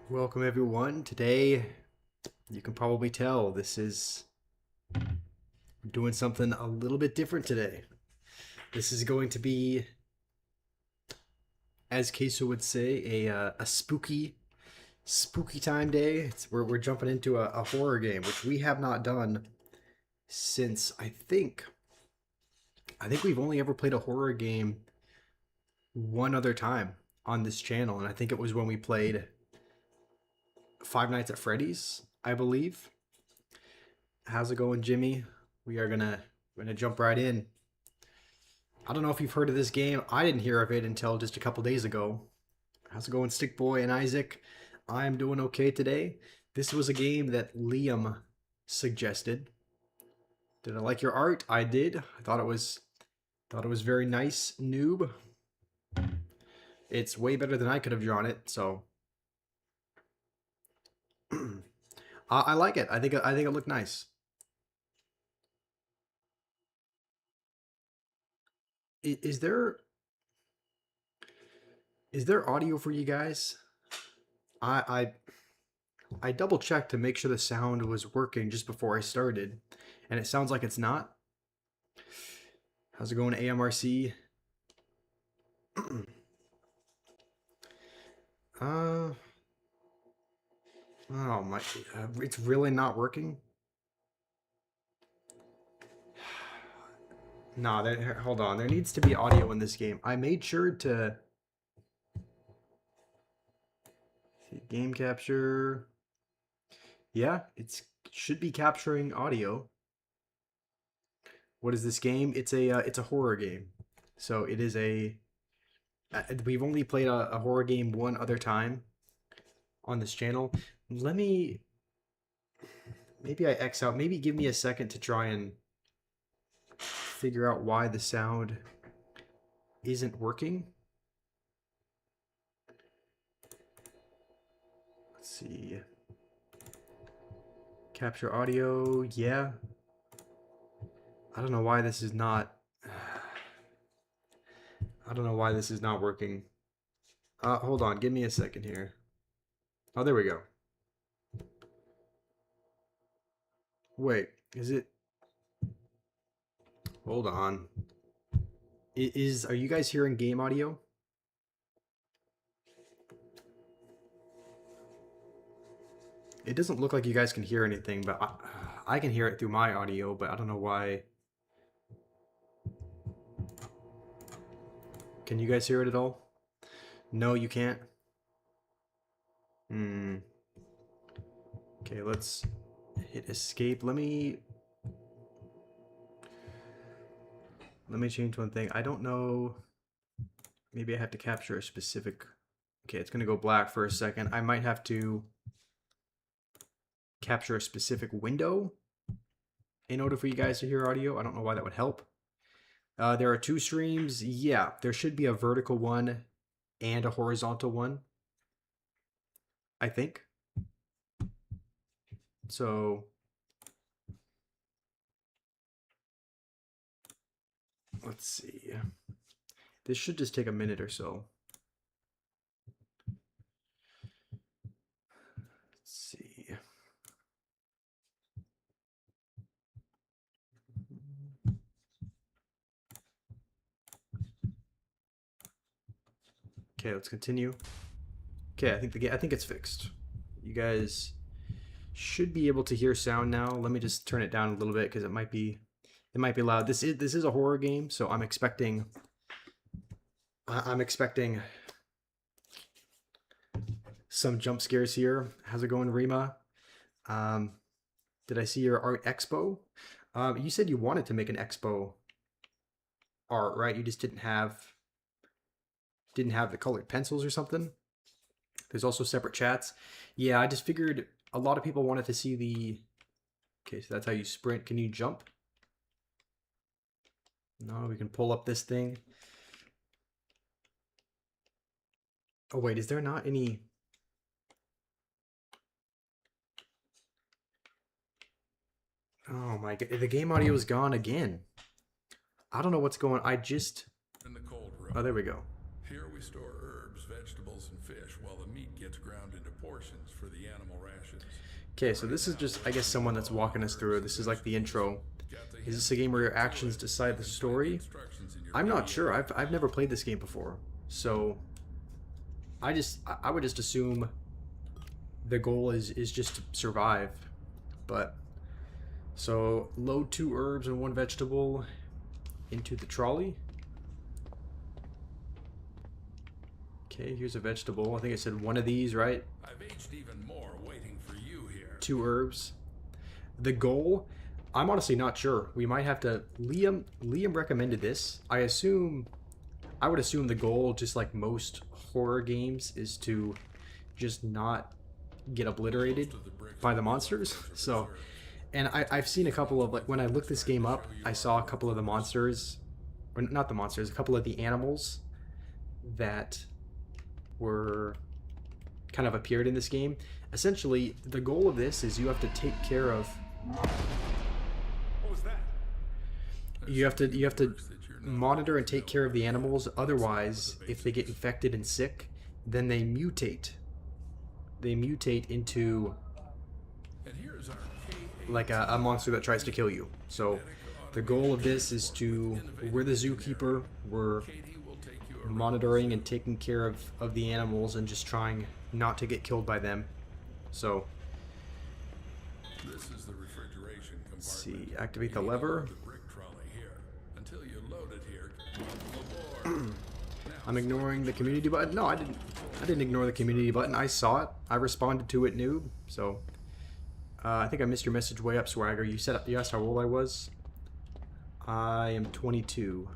Welcome everyone. Today, you can probably tell we're doing something a little bit different today. This is going to be, as Queso would say, a spooky time day. We're jumping into a horror game, which we have not done since I think we've only ever played a horror game one other time on this channel, and I think it was when we played Five Nights at Freddy's, I believe. How's it going, Jimmy? We're gonna jump right in. I don't know if you've heard of this game. I didn't hear of it until just a couple days ago. How's it going, Stick Boy and Isaac? I'm doing okay today. This was a game that Liam suggested. Did I like your art? I did. I thought it was very nice, noob. It's way better than I could have drawn it, so I like it. I think it looked nice. Is there audio for you guys? I I double checked to make sure the sound was working just before I started, and it sounds like it's not. How's it going, AMRC? uh, oh my, it's really not working. Nah, hold on. There needs to be audio in this game. I made sure to see game capture. Yeah, it should be capturing audio. What is this game? It's a horror game. So it is we've only played a horror game one other time on this channel. Let me maybe I X out. Maybe give me a second to try and figure out why the sound isn't working. Let's see. Capture audio. Yeah. I don't know why this is not I don't know why this is not working. Hold on. Give me a second here. Oh, there we go. Wait, is it? Hold on. Are you guys hearing game audio? It doesn't look like you guys can hear anything, but I can hear it through my audio, but I don't know why. Can you guys hear it at all? No, you can't? Hmm. Okay, let's hit escape. Let me change one thing. I don't know. Maybe I have to capture a specific. Okay, it's gonna go black for a second. I might have to capture a specific window in order for you guys to hear audio. I don't know why that would help. There are two streams. Yeah, there should be a vertical one and a horizontal one, I think. So let's see. This should just take a minute or so. Let's see. Okay, let's continue. Okay, I think it's fixed. You guys should be able to hear sound now. Let me just turn it down a little bit because it might be loud. This is a horror game, so I'm expecting some jump scares here. How's it going, Rima? Did I see your art expo? You said you wanted to make an expo art, right? You just didn't have the colored pencils or something. There's also separate chats. Yeah, I just figured a lot of people wanted to see the. Okay, so that's how you sprint. Can you jump? No, we can pull up this thing. Oh wait, is there not any? Oh my god, the game audio is gone again. I don't know what's going on. In the cold room. Oh, there we go. Here we store herbs, vegetables, and fish while the meat gets ground into portions Okay, so this is just, I guess, someone that's walking us through. This is like the intro. Is this a game where your actions decide the story? I'm not sure. I've never played this game before, so I would just assume the goal is just to survive. But so load 2 herbs and 1 vegetable into the trolley. Okay, here's a vegetable. I think I said 1 of these, right? I've aged even more waiting for you here. 2 herbs. The goal, I'm honestly not sure. We might have to. Liam recommended this. I would assume the goal, just like most horror games, is to just not get obliterated by the monsters. So, and I've seen a couple of, like, when I looked this game up, I saw a couple of the monsters, or not the monsters, a couple of the animals that were kind of appeared in this game. Essentially, the goal of this is you have to take care of. What was that? You have to monitor and take care of the animals. Otherwise, if they get infected and sick, then they mutate. They mutate into like a monster that tries to kill you. So the goal of this is to, we're the zookeeper, we're monitoring and taking care of the animals and just trying not to get killed by them. So This is the refrigeration compartment. let's see, activate the lever. The brick trolley here. Until you load it here, aboard. I'm ignoring the community button. No, I didn't ignore the community button. I saw it. I responded to it, noob. So I think I missed your message way up, Swagger. You asked how old I was. I am 22.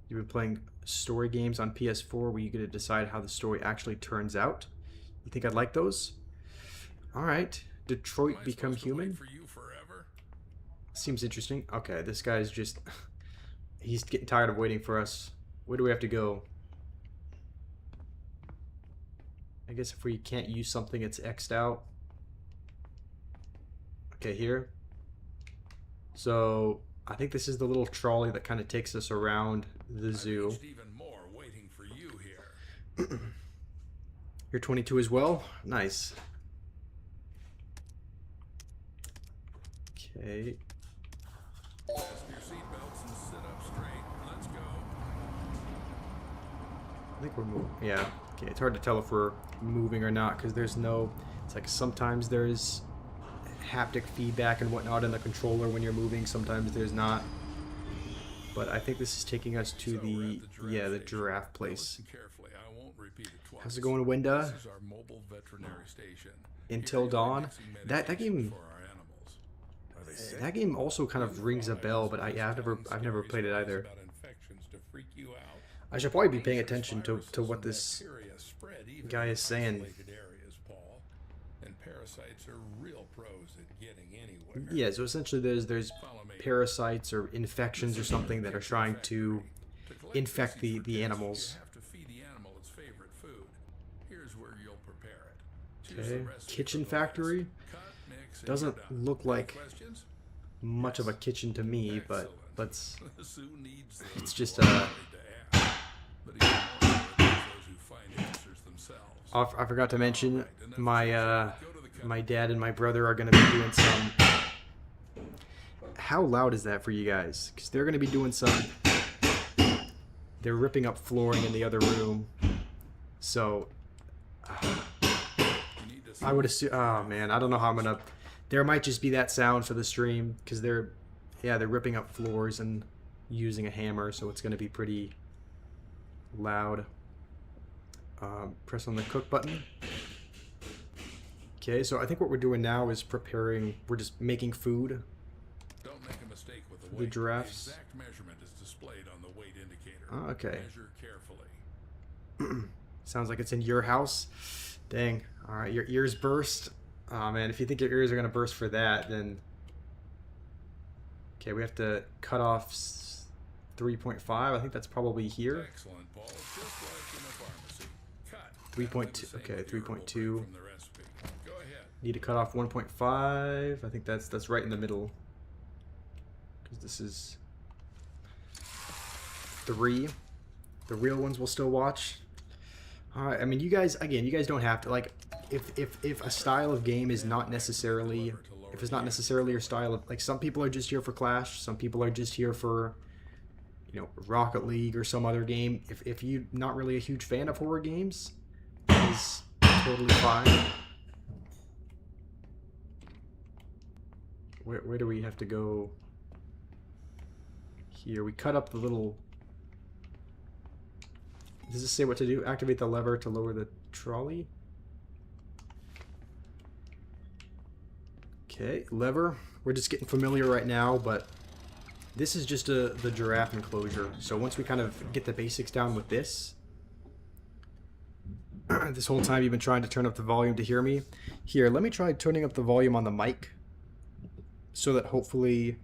You've been playing story games on PS4 where you get to decide how the story actually turns out. You think I'd like those? Alright. Detroit Become Human? For you forever? Seems interesting. Okay, this guy's just... he's getting tired of waiting for us. Where do we have to go? I guess if we can't use something, it's X'd out. Okay, here. So, I think this is the little trolley that kind of takes us around the zoo. Even more waiting for you here. You're 22 as well? Nice. Okay. Fasten your seatbelts and sit up straight. Let's go. I think we're moving. Yeah. Okay, it's hard to tell if we're moving or not because there's no... It's like sometimes there's haptic feedback and whatnot in the controller when you're moving. Sometimes there's not. But I think this is taking us to the giraffe place. Carefully. I won't repeat it twice. How's it going, Winda? This is our mobile veterinary station. Until Dawn. That game... That game also kind of rings a bell, but I've never played it either. I should probably be paying attention to what this guy is saying. And parasites are real pros at getting anywhere. Yeah, so essentially there's parasites or infections or something that are trying to infect the animals. You have to feed the animal its favorite food. Here's where you'll prepare it. Okay, kitchen factory. Doesn't look like much of a kitchen to me, but it's just a... I forgot to mention my my dad and my brother are going to be doing some... How loud is that for you guys? Because they're going to be doing some... They're ripping up flooring in the other room. So... I would assume... Oh man, I don't know how I'm going to... There might just be that sound for the stream because they're ripping up floors and using a hammer, so it's going to be pretty loud. Press on the cook button. Okay, so I think what we're doing now is preparing. We're just making food. Don't make a mistake with the weight. The giraffes. The exact measurement is displayed on the weight indicator. Oh, okay. Measure carefully. Sounds like it's in your house. Dang. All right, your ears burst. Oh man, if you think your ears are gonna burst for that, then okay, we have to cut off 3.5. I think that's probably here. Excellent, Paul. Just like in a pharmacy. Cut. 3.2. Okay, 3.2. From the recipe. Go ahead. Need to cut off 1.5. I think that's right in the middle. Because this is 3. The real ones will still watch. All right. I mean, you guys, again, you guys don't have to like if a style of game is not necessarily if it's not necessarily your style of like some people are just here for Clash, some people are just here for Rocket League or some other game. If you're not really a huge fan of horror games, that is totally fine. Where do we have to go? Here we cut up the little. Does this say what to do? Activate the lever to lower the trolley. Okay, lever. We're just getting familiar right now, but this is just the giraffe enclosure. So once we kind of get the basics down with this, this whole time you've been trying to turn up the volume to hear me. Here, let me try turning up the volume on the mic so that hopefully...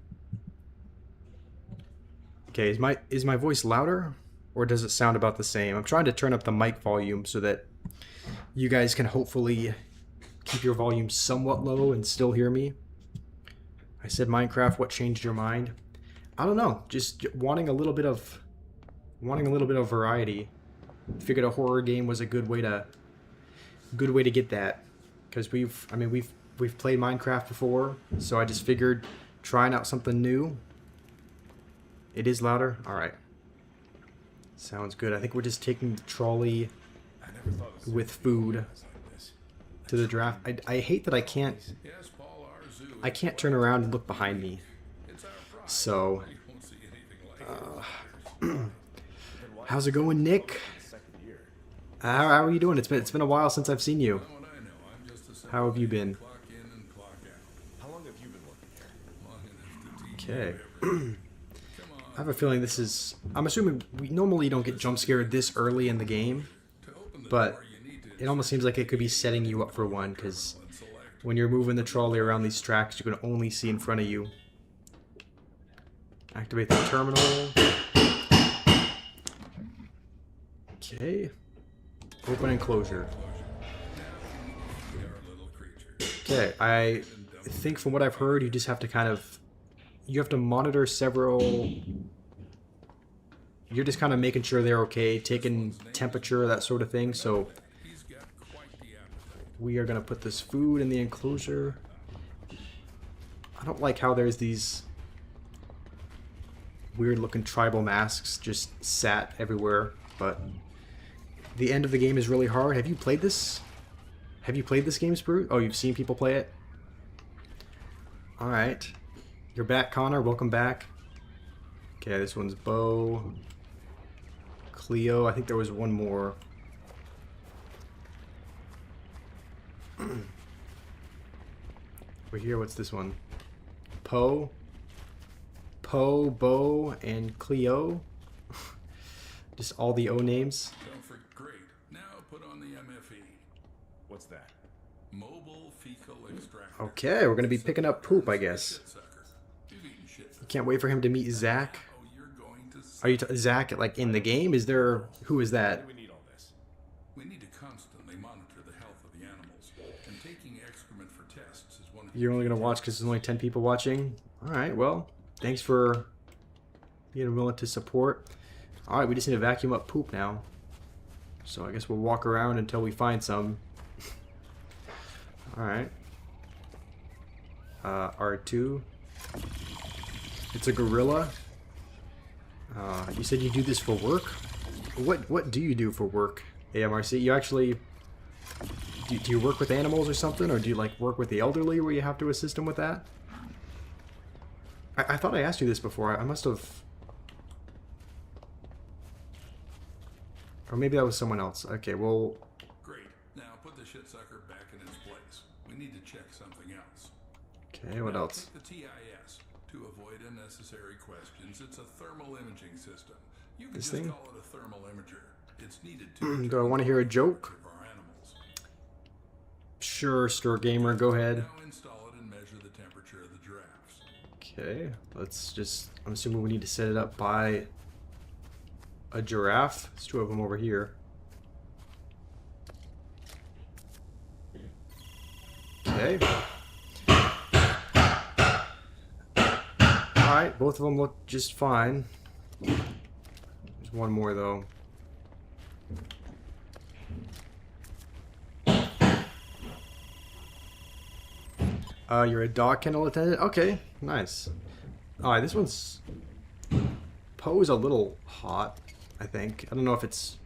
Okay, is my voice louder or does it sound about the same? I'm trying to turn up the mic volume so that you guys can hopefully keep your volume somewhat low and still hear me. I said Minecraft, what changed your mind? I don't know, just wanting a little bit of variety. Figured a horror game was a good way to get that, because we've played Minecraft before, so I just figured trying out something new. It is louder. All right, sounds good. I think we're just taking the trolley with food to the giraffe. I hate that I can't turn around and look behind me. So, how's it going, Nick? How are you doing? It's been a while since I've seen you. How have you been? How long have you been working here? Okay. I have a feeling this is... I'm assuming we normally don't get jump scared this early in the game, but it almost seems like it could be setting you up for one, because when you're moving the trolley around these tracks, you can only see in front of you. Activate the terminal. Okay. Open enclosure. Okay, I think from what I've heard, you just have to kind of... You have to monitor several... You're just kind of making sure they're okay, taking temperature, that sort of thing, so... We are going to put this food in the enclosure. I don't like how there's these weird looking tribal masks just sat everywhere, but the end of the game is really hard. Have you played this? Have you played this game, Sprute? Oh, you've seen people play it? Alright. You're back, Connor. Welcome back. Okay, this one's Bo. Cleo. I think there was one more. Over here, what's this one? Poe, Bo, and Cleo. Just all the O names. Great. Now put on the MFE. What's that? Mobile fecal extractor. Okay, we're gonna be picking up poop, I guess. Can't wait for him to meet Zach. Are you Zach like in the game? Is there who is that? We need all this. We need to constantly monitor the health of the animals, and taking excrement for tests is one of You're only gonna watch because there's only 10 people watching. All right, well, thanks for being willing to support. All right, we just need to vacuum up poop now. So I guess we'll walk around until we find some. All right. R2. It's a gorilla. You said you do this for work? What do you do for work, AMRC? You actually... Do you work with animals or something? Or do you like work with the elderly where you have to assist them with that? I thought I asked you this before. I must have... Or maybe that was someone else. Okay, well... Great. Now put the shit sucker back in its place. We need to check something else. Okay, what else? Take the TIS. To avoid unnecessary questions, it's a thermal imaging system. You can This just thing? call it a thermal imager. It's needed to... Do I want to hear a joke? of our animals. Sure, Stir Gamer, go ahead. Now install it and measure the temperature of the giraffes. Okay, let's just... I'm assuming we need to set it up by a giraffe. There's two of them over here. Okay. Alright, both of them look just fine. There's one more, though. You're a dog kennel attendant? Okay, nice. Alright, this one's... Poe's a little hot, I think. I don't know if it's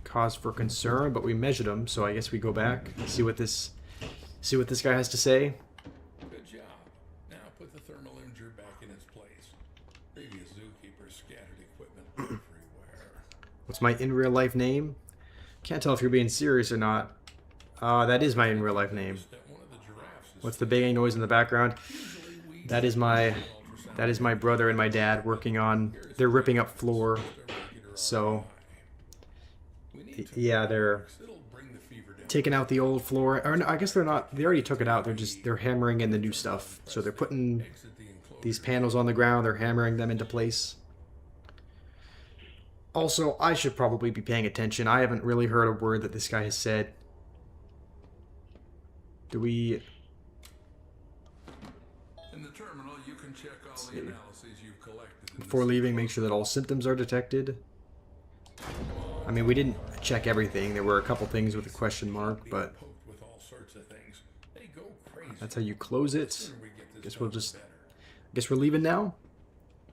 cause for concern, but we measured him, so I guess we go back, see what this guy has to say. Good job. Now put the thermal imager back in its place. Previous zookeeper scattered equipment everywhere. What's my in real life name? Can't tell if you're being serious or not. That is my in real life name. What's the banging noise in the background? That is my brother and my dad working on. They're ripping up floor. So yeah, they're taking out the old floor. Or no, I guess they're not. They already took it out. They're hammering in the new stuff. So they're putting these panels on the ground. They're hammering them into place. Also, I should probably be paying attention. I haven't really heard a word that this guy has said. Do we... In the terminal, you can check all the analyses you've collected. Before leaving, make sure that all symptoms are detected. I mean, we didn't check everything. There were a couple things with a question mark, but that's how you close it. Guess we'll just... Guess we're leaving now?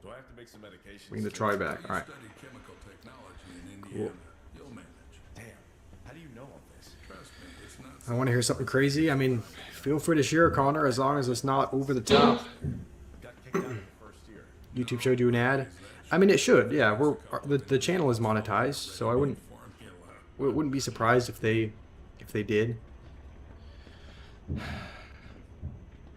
Do I have to make some medication? Bring the try back. Alright. Cool. Damn. How do you know all this? I want to hear something crazy. I mean, feel free to share, Connor, as long as it's not over the top. Got kicked out in the first year. YouTube showed you an ad. I mean, it should. Yeah, the channel is monetized, so I wouldn't be surprised if they did.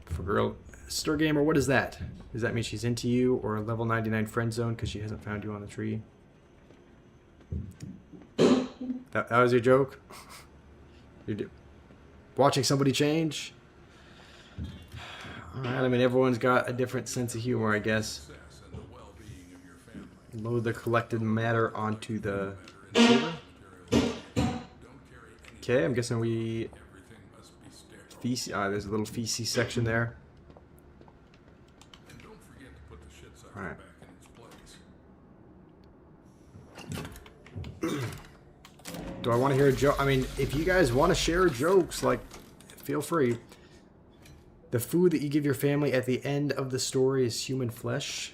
For girl, Stir Gamer, what is that? Does that mean she's into you or a level 99 friend zone because she hasn't found you on the tree? That was your joke? You're watching somebody change? Alright, I mean, everyone's got a different sense of humor, I guess. Load the collected matter onto the server. Okay, I'm guessing we... Feces. There's a little feces section there. Alright. Do I want to hear a joke? I mean, if you guys want to share jokes, like, feel free. The food that you give your family at the end of the story is human flesh.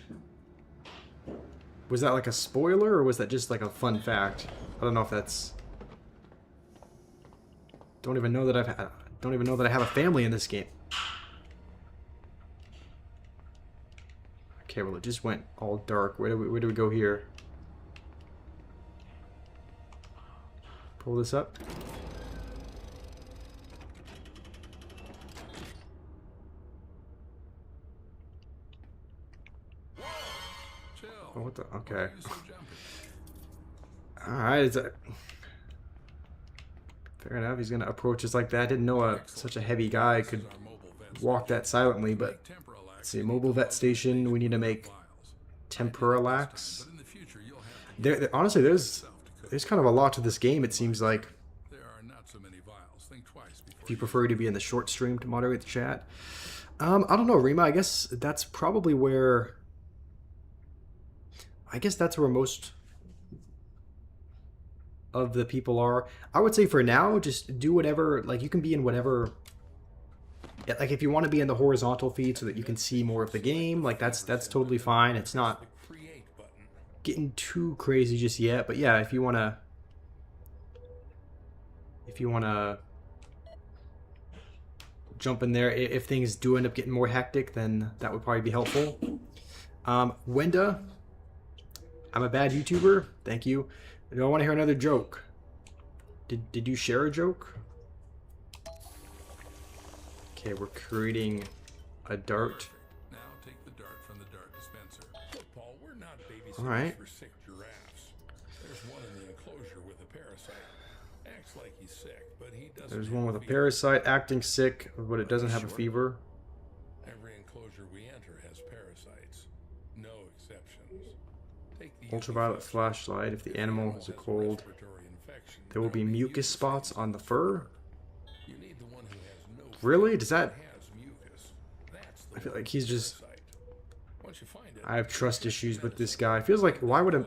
Was that like a spoiler, or was that just like a fun fact? I don't know if that's... Don't even know that I have a family in this game. Okay, well, it just went all dark. Where do we go here? Pull this up. Oh, what the? Okay. Alright, it's a... Fair enough, he's gonna approach us like that. I didn't know such a heavy guy could walk that silently, but... Let's see, mobile vet station, we need to make Temporalax. Honestly, there's kind of a lot to this game, it seems like. If you prefer to be in the short stream to moderate the chat. I don't know, Rima, I guess that's probably where... I guess that's where most of the people are. I would say for now, just do whatever, like you can be in whatever... Like if you want to be in the horizontal feed so that you can see more of the game, like that's totally fine. It's not getting too crazy just yet, but yeah, if you wanna jump in there, if things do end up getting more hectic, then that would probably be helpful. Wenda, I'm a bad YouTuber. Thank you. Do I want to hear another joke? Did you share a joke? Okay, we're creating a dart. Now take the dart from the dart dispenser. Look, Paul, we're not babysitters Alright. for sick giraffes. There's one in the enclosure with a parasite. Acts like he's sick, but he doesn't. There's one with a have fever. parasite acting sick, but it doesn't have a fever. Every enclosure we enter has parasites. No exceptions. Take the Ultraviolet infection. flashlight. If the animal has a cold, Respiratory infection. there will be mucus spots on the fur. You need the one who has no Really? Does that... has mucus. That's the I feel one like he's with just... parasite. Once you find it, I have trust issues with this guy. It feels like, why would a...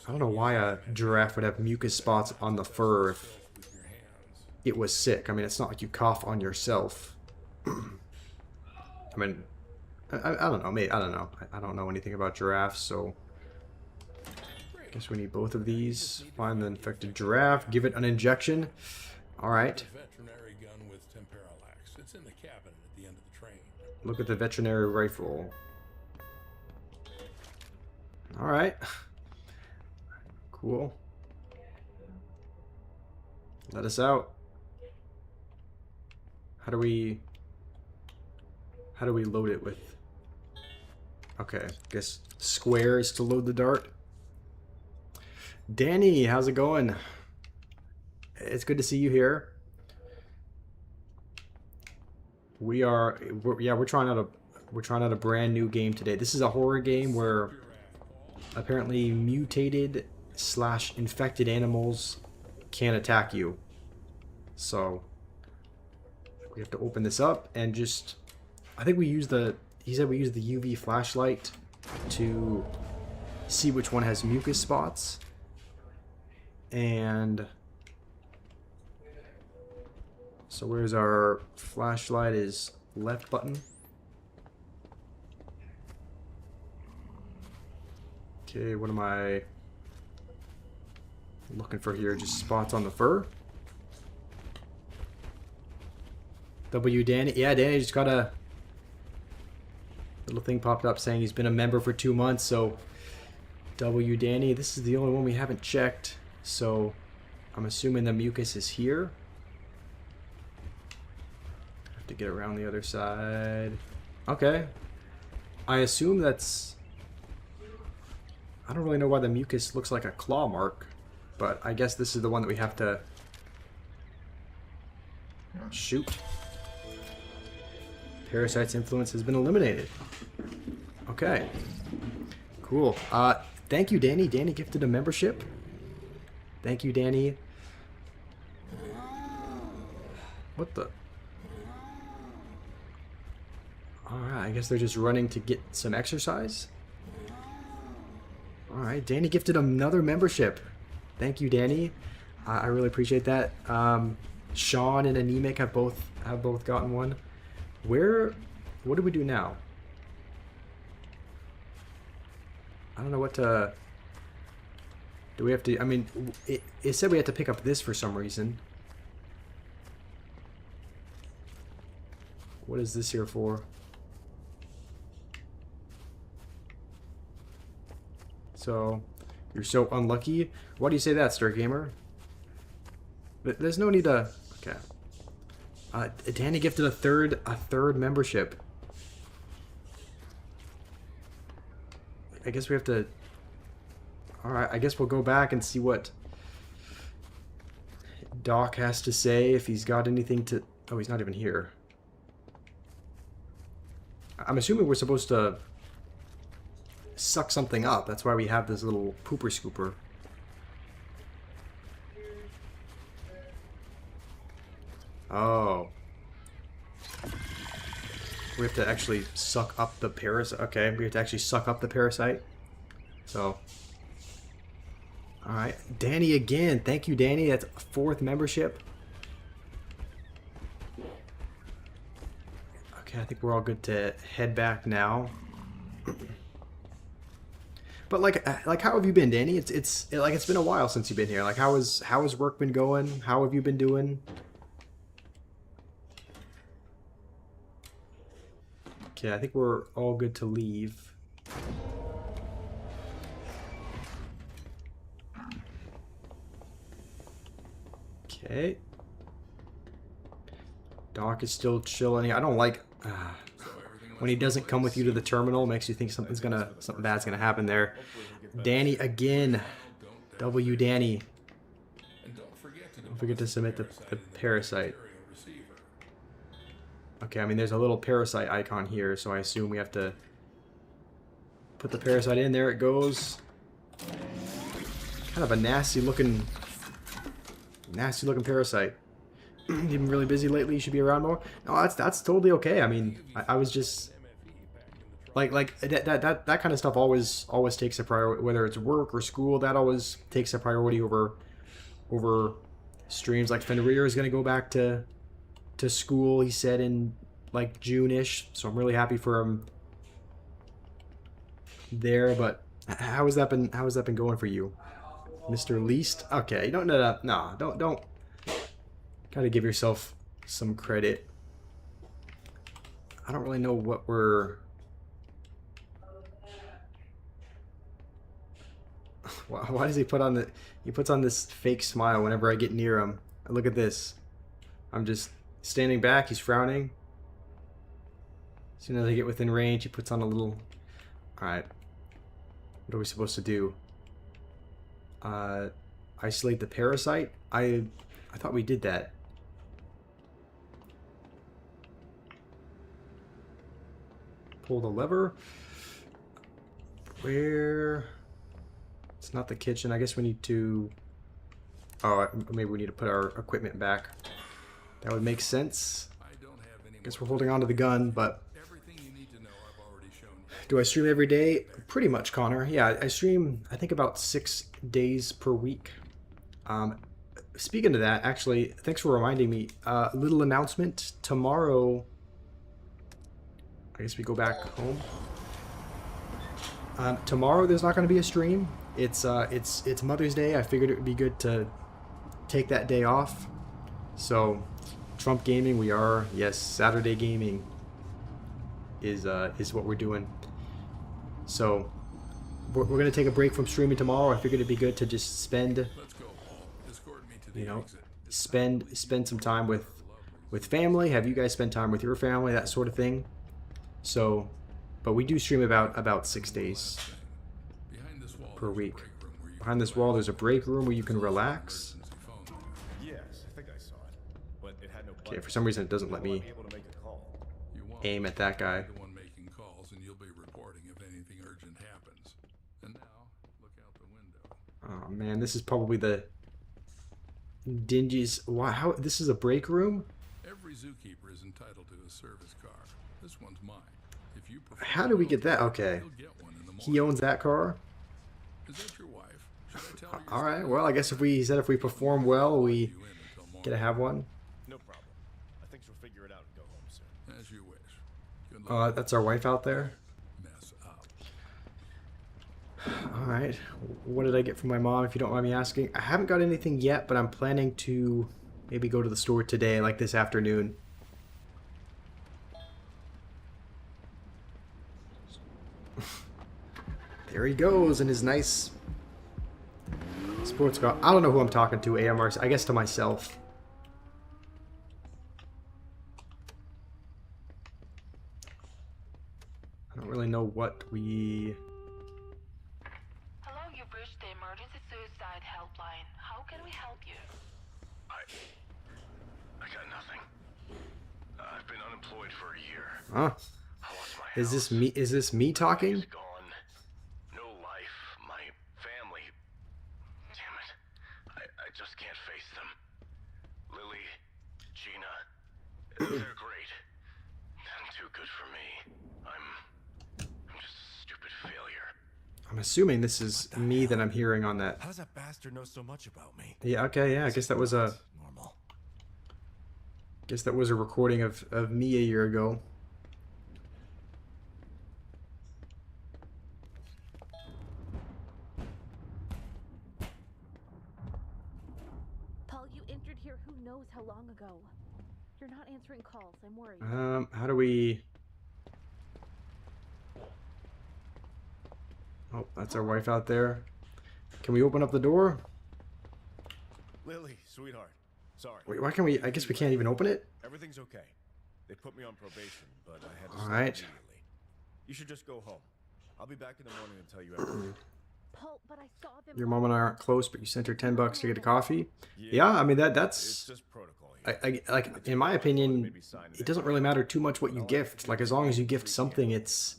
I don't know why a giraffe would have mucus spots on the fur. with your hands. it was sick. I mean, it's not like you cough on yourself. I mean, I don't know. Maybe, I don't know. I don't know anything about giraffes, so I guess we need both of these. Find the infected giraffe. Give it an injection. All right. A veterinary gun with Temperalax. It's in the cabinet at the end of the train. Look at the veterinary rifle. All right. Cool. Let us out. How do we load it with? Okay, guess square is to load the dart. Danny, how's it going? It's good to see you here. We're trying out a brand new game today. This is a horror game where apparently mutated / infected animals can attack you. So we have to open this up and just, I think we use he said we use the UV flashlight to see which one has mucus spots. And so where's our flashlight? Is left button. Okay, what am I looking for here? Just spots on the fur. W Danny. Yeah, Danny just got a little thing popped up saying he's been a member for 2 months. So W Danny, this is the only one we haven't checked. So I'm assuming the mucus is here. Have to get around the other side. Okay. I assume that's... I don't really know why the mucus looks like a claw mark, but I guess this is the one that we have to shoot. Parasite's influence has been eliminated. Okay. Cool. Thank you, Danny. Danny gifted a membership. Thank you, Danny. What the? Alright, I guess they're just running to get some exercise. Alright, Danny gifted another membership. Thank you, Danny. I really appreciate that. Sean and Anemic have both gotten one. What do we do now? I don't know what to... Do we have to... I mean, it said we had to pick up this for some reason. What is this here for? So, you're so unlucky. Why do you say that, Star Gamer? There's no need to... Okay. Danny gifted a third membership. I guess we have to... Alright, I guess we'll go back and see what Doc has to say, if he's got anything to... Oh, he's not even here. I'm assuming we're supposed to suck something up. That's why we have this little pooper scooper. Oh. We have to actually suck up the parasite. Okay, we have to actually suck up the parasite. So. Alright. Danny again. Thank you, Danny. That's a 4th membership. Okay, I think we're all good to head back now. But like how have you been, Danny? It's been a while since you've been here. Like how has work been going? How have you been doing? Okay, I think we're all good to leave. Okay. Doc is still chilling. I don't like when he doesn't come with you to the terminal. Makes you think something bad's gonna happen there. Danny again. W Danny. Don't forget to submit the parasite. Okay, I mean there's a little parasite icon here, so I assume we have to put the parasite in. There it goes. Kind of a nasty looking parasite. You've been really busy lately. You should be around more. No, that's totally okay. I mean, I was just like that kind of stuff always takes a priority, whether it's work or school. That always takes a priority over streams. Like Fenrir is gonna go back to school. He said in like June-ish, so I'm really happy for him there. But how has that been? How has that been going for you, Mr. Least? Okay, you don't know that. No, don't. Gotta give yourself some credit. I don't really know what we're. Why does he put on the? He puts on this fake smile whenever I get near him. Look at this. I'm just standing back. He's frowning. As soon as I get within range, he puts on a little. All right. What are we supposed to do? Isolate the parasite. I thought we did that. Pull the lever. Where? It's not the kitchen. I guess we need to... Oh, maybe we need to put our equipment back. That would make sense. I guess we're holding on to the gun, but... Do I stream every day? Pretty much, Connor. Yeah, I stream, I think, about 6 days per week. Speaking of that, actually, thanks for reminding me. Little announcement. Tomorrow... I guess we go back home. Tomorrow there's not going to be a stream. It's Mother's Day. I figured it would be good to take that day off. So, Trump Gaming, we are, yes, Saturday Gaming is what we're doing. So, we're going to take a break from streaming tomorrow. I figured it'd be good to just spend, you know, spend some time with family. Have you guys spend time with your family, that sort of thing. So, but we do stream about 6 days per week. Behind this wall, there's a break room where you can relax. Yes, I think I saw it, but it had no. Okay, for some reason it doesn't let me aim at that guy. The one making calls, and you'll be reporting if anything urgent happens. And now, look out the window. Oh man, this is probably the dingiest. Wow, how this is a break room? Every zookeeper is entitled to a service car. This one's mine. If you prefer, How do we get that? Okay, you'll get one in the morning. he owns that car. Is that your wife? Should I tell her All right. Well, I guess he said if we perform well, we get to have one. No problem. I think she'll figure it out and go home soon. As you wish. Good luck. That's our wife out there. Mess up. All right. What did I get from my mom, if you don't mind me asking? I haven't got anything yet, but I'm planning to maybe go to the store today, like this afternoon. There he goes in his nice sports car. I don't know who I'm talking to, AMR. I guess to myself. I don't really know what we... Hello, you've reached the emergency suicide helpline. How can we help you? I got nothing. I've been unemployed for a year. Huh? I lost my Is this me? Is this me talking? It's gone. No life. My family. Damn it. I just can't face them. Lily, Gina, they're great. They're too good for me. I'm just a stupid failure. I'm assuming this is me that I'm hearing on that. How does that bastard know so much about me? Yeah. Okay. Yeah. I guess that was a. Normal. Guess that was a recording of me a year ago. Paul, you entered here who knows how long ago. You're not answering calls. I'm worried. How do we... Oh, that's our wife out there. Can we open up the door? Lily, sweetheart. Sorry. Wait, why can't we... I guess we can't even open it? Everything's okay. They put me on probation, but I had to All stop right. immediately. You should just go home. I'll be back in the morning and tell you everything. Paul, but I saw them. Your mom and I aren't close, but you sent her $10 to get a coffee. Yeah, I mean It's that's just protocol here. like in my opinion, it doesn't really matter too much what you gift. Like as long as you gift something, it's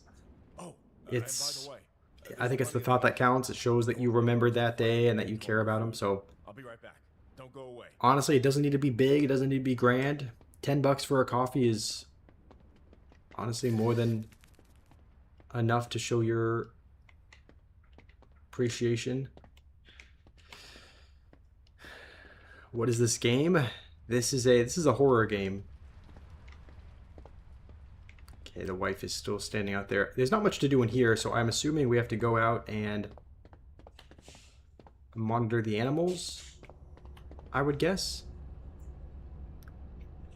Oh, it's. and by the way, I think it's the thought that counts. It shows that you remembered that day and that you care about them. So I'll be right back. Don't go away. honestly, it doesn't need to be big. It doesn't need to be grand. $10 for a coffee is honestly more than enough to show your appreciation. What is this game? This is a horror game. Okay, the wife is still standing out there. There's not much to do in here, so I'm assuming we have to go out and monitor the animals, I would guess.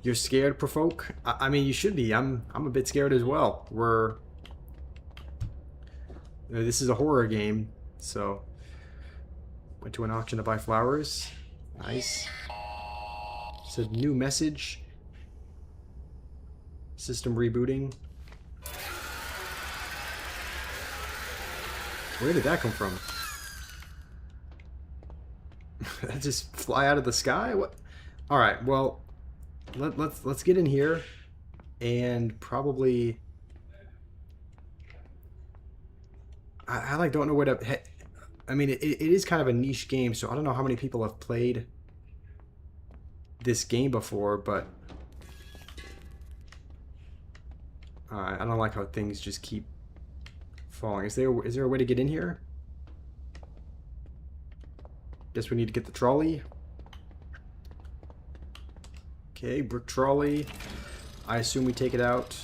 You're scared, Provoke? I mean, you should be. I'm a bit scared as well. This is a horror game, so went to an auction to buy flowers. Nice. It's a new message. System rebooting. Where did that come from? That just fly out of the sky? What? All right. Well, let's get in here and probably. I like don't know where to. I mean, it is kind of a niche game, so I don't know how many people have played this game before, but I don't like how things just keep falling. Is there a way to get in here? Guess we need to get the trolley. Okay, brick trolley. I assume we take it out,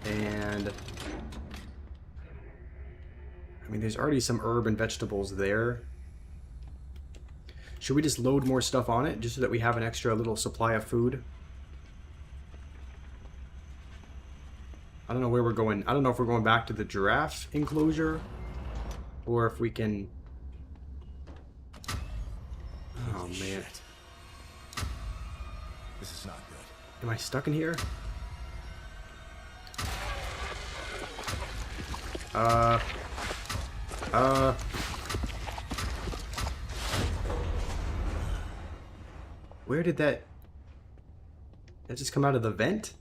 and I mean, there's already some herb and vegetables there. Should we just load more stuff on it, just so that we have an extra little supply of food? I don't know where we're going. I don't know if we're going back to the giraffe enclosure, or if we can... Oh, man. This is not good. Am I stuck in here? Where did that just come out of the vent?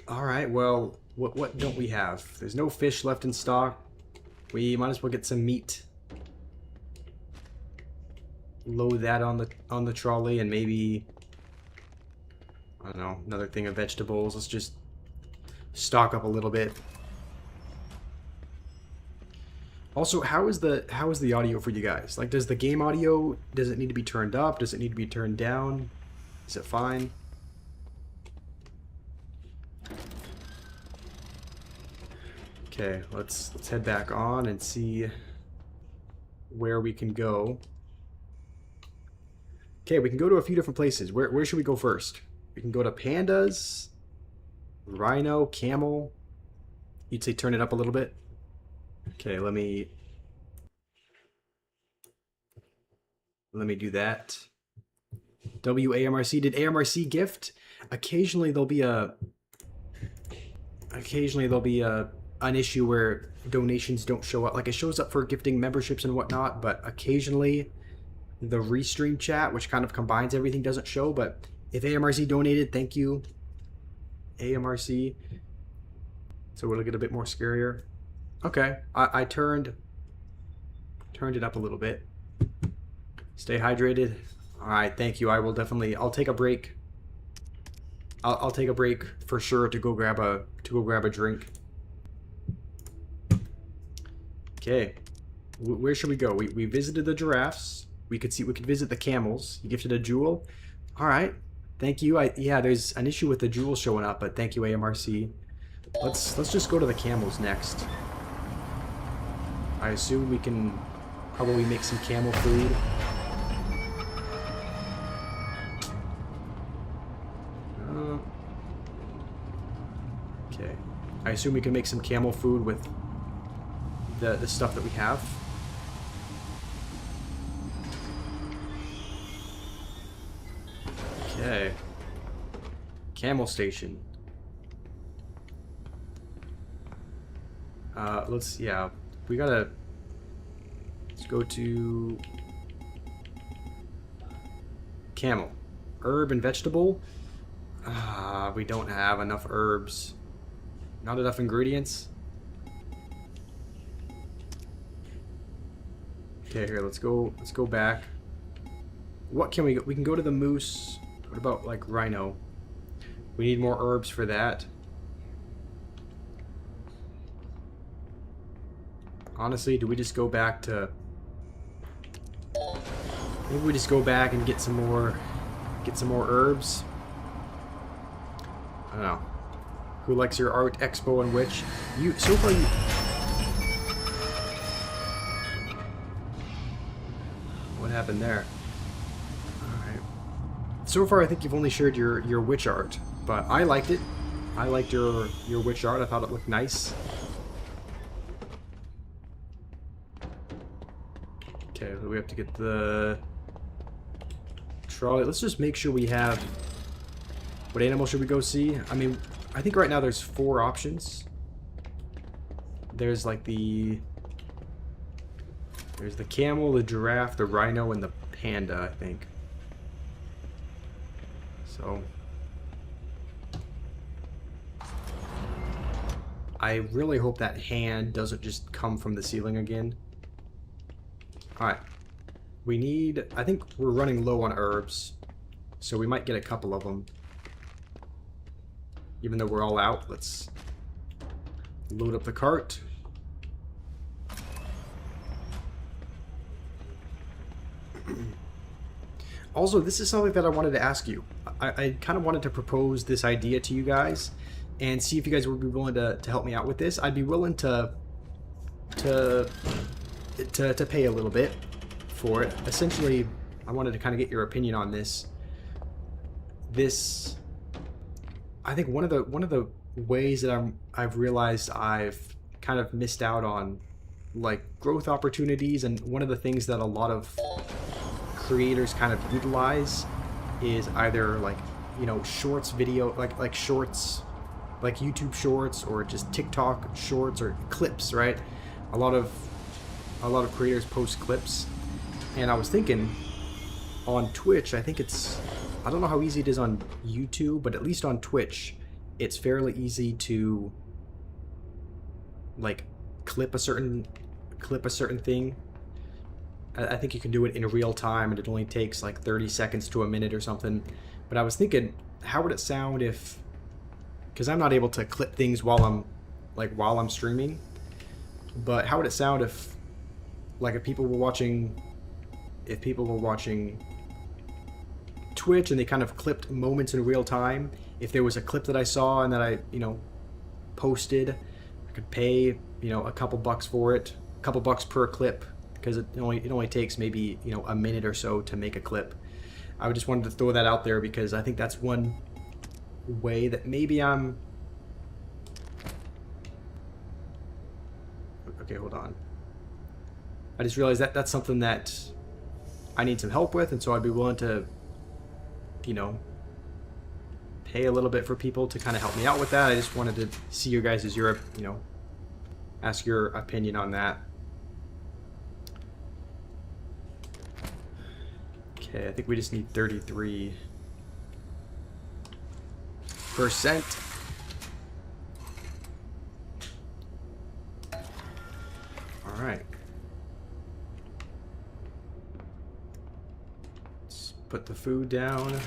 Alright, well, what don't we have? There's no fish left in stock. We might as well get some meat. Load that on the trolley, and maybe, I don't know, another thing of vegetables. Let's just stock up a little bit. Also, how is the audio for you guys? Like, does the game audio, does it need to be turned up? Does it need to be turned down? Is it fine? Okay, let's head back on and see where we can go. Okay, we can go to a few different places. Where should we go first? We can go to pandas, rhino, camel. You'd say turn it up a little bit. Okay, let me do that. WAMRC, did AMRC gift? Occasionally there'll be an issue where donations don't show up. Like, it shows up for gifting memberships and whatnot, but occasionally the restream chat, which kind of combines everything, doesn't show. But if AMRC donated, thank you, AMRC. So it'll get a bit more scarier. Okay, I turned it up a little bit. Stay hydrated. All right, thank you. I'll take a break. I'll take a break for sure to go grab a drink. Okay, where should we go? We visited the giraffes. We could visit the camels. You gifted a jewel. All right, thank you. Yeah, there's an issue with the jewel showing up, but thank you, AMRC. Let's just go to the camels next. I assume we can probably make some camel food. Okay. I assume we can make some camel food with the stuff that we have. Okay. Camel station. Let's go to camel. Herb and vegetable. We don't have enough herbs. Not enough ingredients. Okay, here, let's go back. What can we go? We can go to the moose. What about, like, rhino? We need more herbs for that. Honestly, do we just go back to Maybe we just go back and get some more herbs. I don't know. Who likes your art, Expo and Witch? You so far you. What happened there? Alright. So far I think you've only shared your witch art, but I liked it. I liked your witch art. I thought it looked nice. Okay, we have to get the trolley. Let's just make sure we have... What animal should we go see? I mean, I think right now there's 4 options. There's like the... There's the camel, the giraffe, the rhino, and the panda, I think. So... I really hope that hand doesn't just come from the ceiling again. Alright. We need... I think we're running low on herbs. So we might get a couple of them. Even though we're all out, let's load up the cart. Also, this is something that I wanted to ask you. I kind of wanted to propose this idea to you guys and see if you guys would be willing to help me out with this. I'd be willing to pay a little bit for it. Essentially, I wanted to kind of get your opinion on this. I think one of the ways that I've realized I've kind of missed out on like growth opportunities, and one of the things that a lot of creators kind of utilize is either like, you know, shorts video, like shorts, like YouTube shorts, or just TikTok shorts or clips, right? A lot of creators post clips, and I was thinking on Twitch, I think it's, I don't know how easy it is on YouTube, but at least on Twitch, it's fairly easy to like clip a certain thing. I think you can do it in real time, and it only takes like 30 seconds to a minute or something. But I was thinking, how would it sound if, because I'm not able to clip things while I'm streaming, but how would it sound if, like, if people were watching Twitch and they kind of clipped moments in real time? If there was a clip that I saw and that I, you know, posted, I could pay, you know, a couple bucks for it, a couple bucks per clip, because it only takes maybe, you know, a minute or so to make a clip. I just wanted to throw that out there because I think that's one way that maybe I'm... Okay, hold on. I just realized that that's something that I need some help with, and so I'd be willing to, you know, pay a little bit for people to kind of help me out with that. I just wanted to see your guys' you know, ask your opinion on that. Okay, I think we just need 33%. All right. Let's put the food down.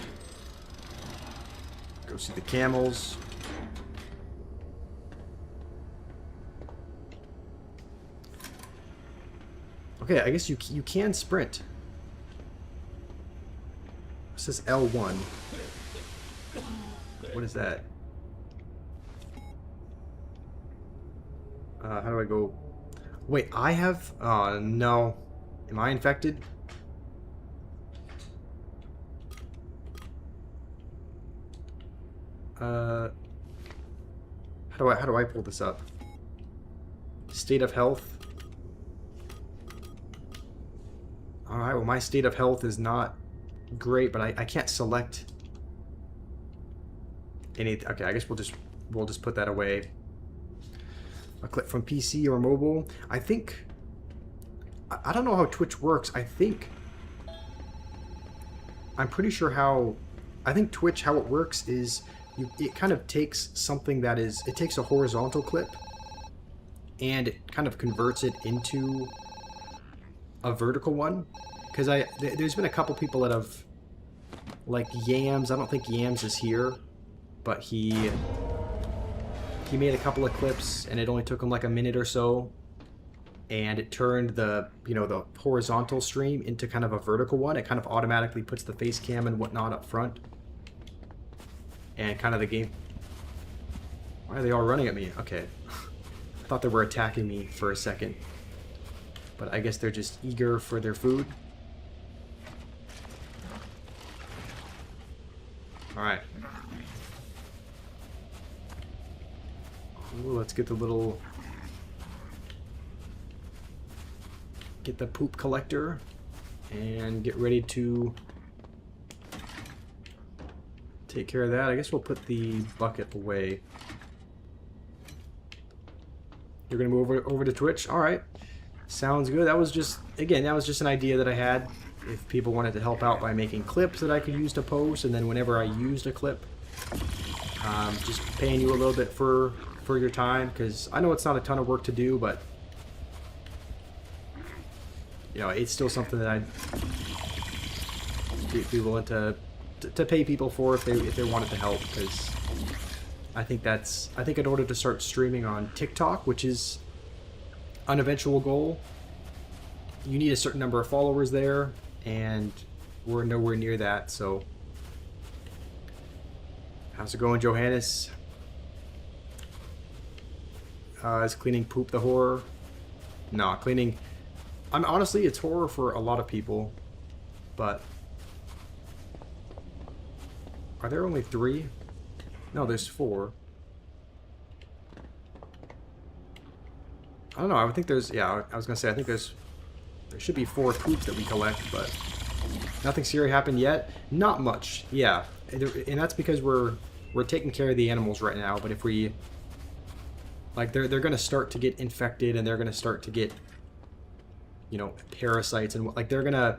Go see the camels. Okay, I guess you can sprint. It says L1. What is that? How do I go? Wait, I have... no. Am I infected? How do I pull this up? State of health. Alright, well, my state of health is not great, but I can't select any... Okay, I guess we'll just put that away. A clip from PC or mobile. I think... I don't know how Twitch works. I'm pretty sure how... I think Twitch, how it works is... it kind of takes something that is... It takes a horizontal clip and it kind of converts it into a vertical one. Because there's been a couple people that have... Like Yams. I don't think Yams is here. But he made a couple of clips and it only took him like a minute or so. and it turned the the horizontal stream into kind of a vertical one. It kind of automatically puts the face cam and whatnot up front, and kind of the game. Why are they all running at me? Okay, I thought they were attacking me for a second, but I guess they're just eager for their food. All right. Ooh, let's get the little... Get the poop collector and get ready to take care of that. I guess we'll put the bucket away. You're gonna move over to Twitch? Alright. Sounds good. That was just, again, that was just an idea that I had. If people wanted to help out by making clips that I could use to post, and then whenever I used a clip, just paying you a little bit for your time, because I know it's not a ton of work to do, but it's still something that I'd be willing to pay people for if they wanted to help, because I think in order to start streaming on TikTok, which is an eventual goal, you need a certain number of followers there, and we're nowhere near that. So how's it going, Johannes? Is cleaning poop the horror? No, cleaning... honestly, it's horror for a lot of people, but... Are there only 3? No, there's 4. I don't know, I would think there's... Yeah, I was gonna say, I think there should be 4 poops that we collect, but... Nothing scary happened yet? Not much, yeah. And that's because we're taking care of the animals right now, but if we... Like, they're gonna start to get infected, and they're gonna start to get... parasites, and like they're gonna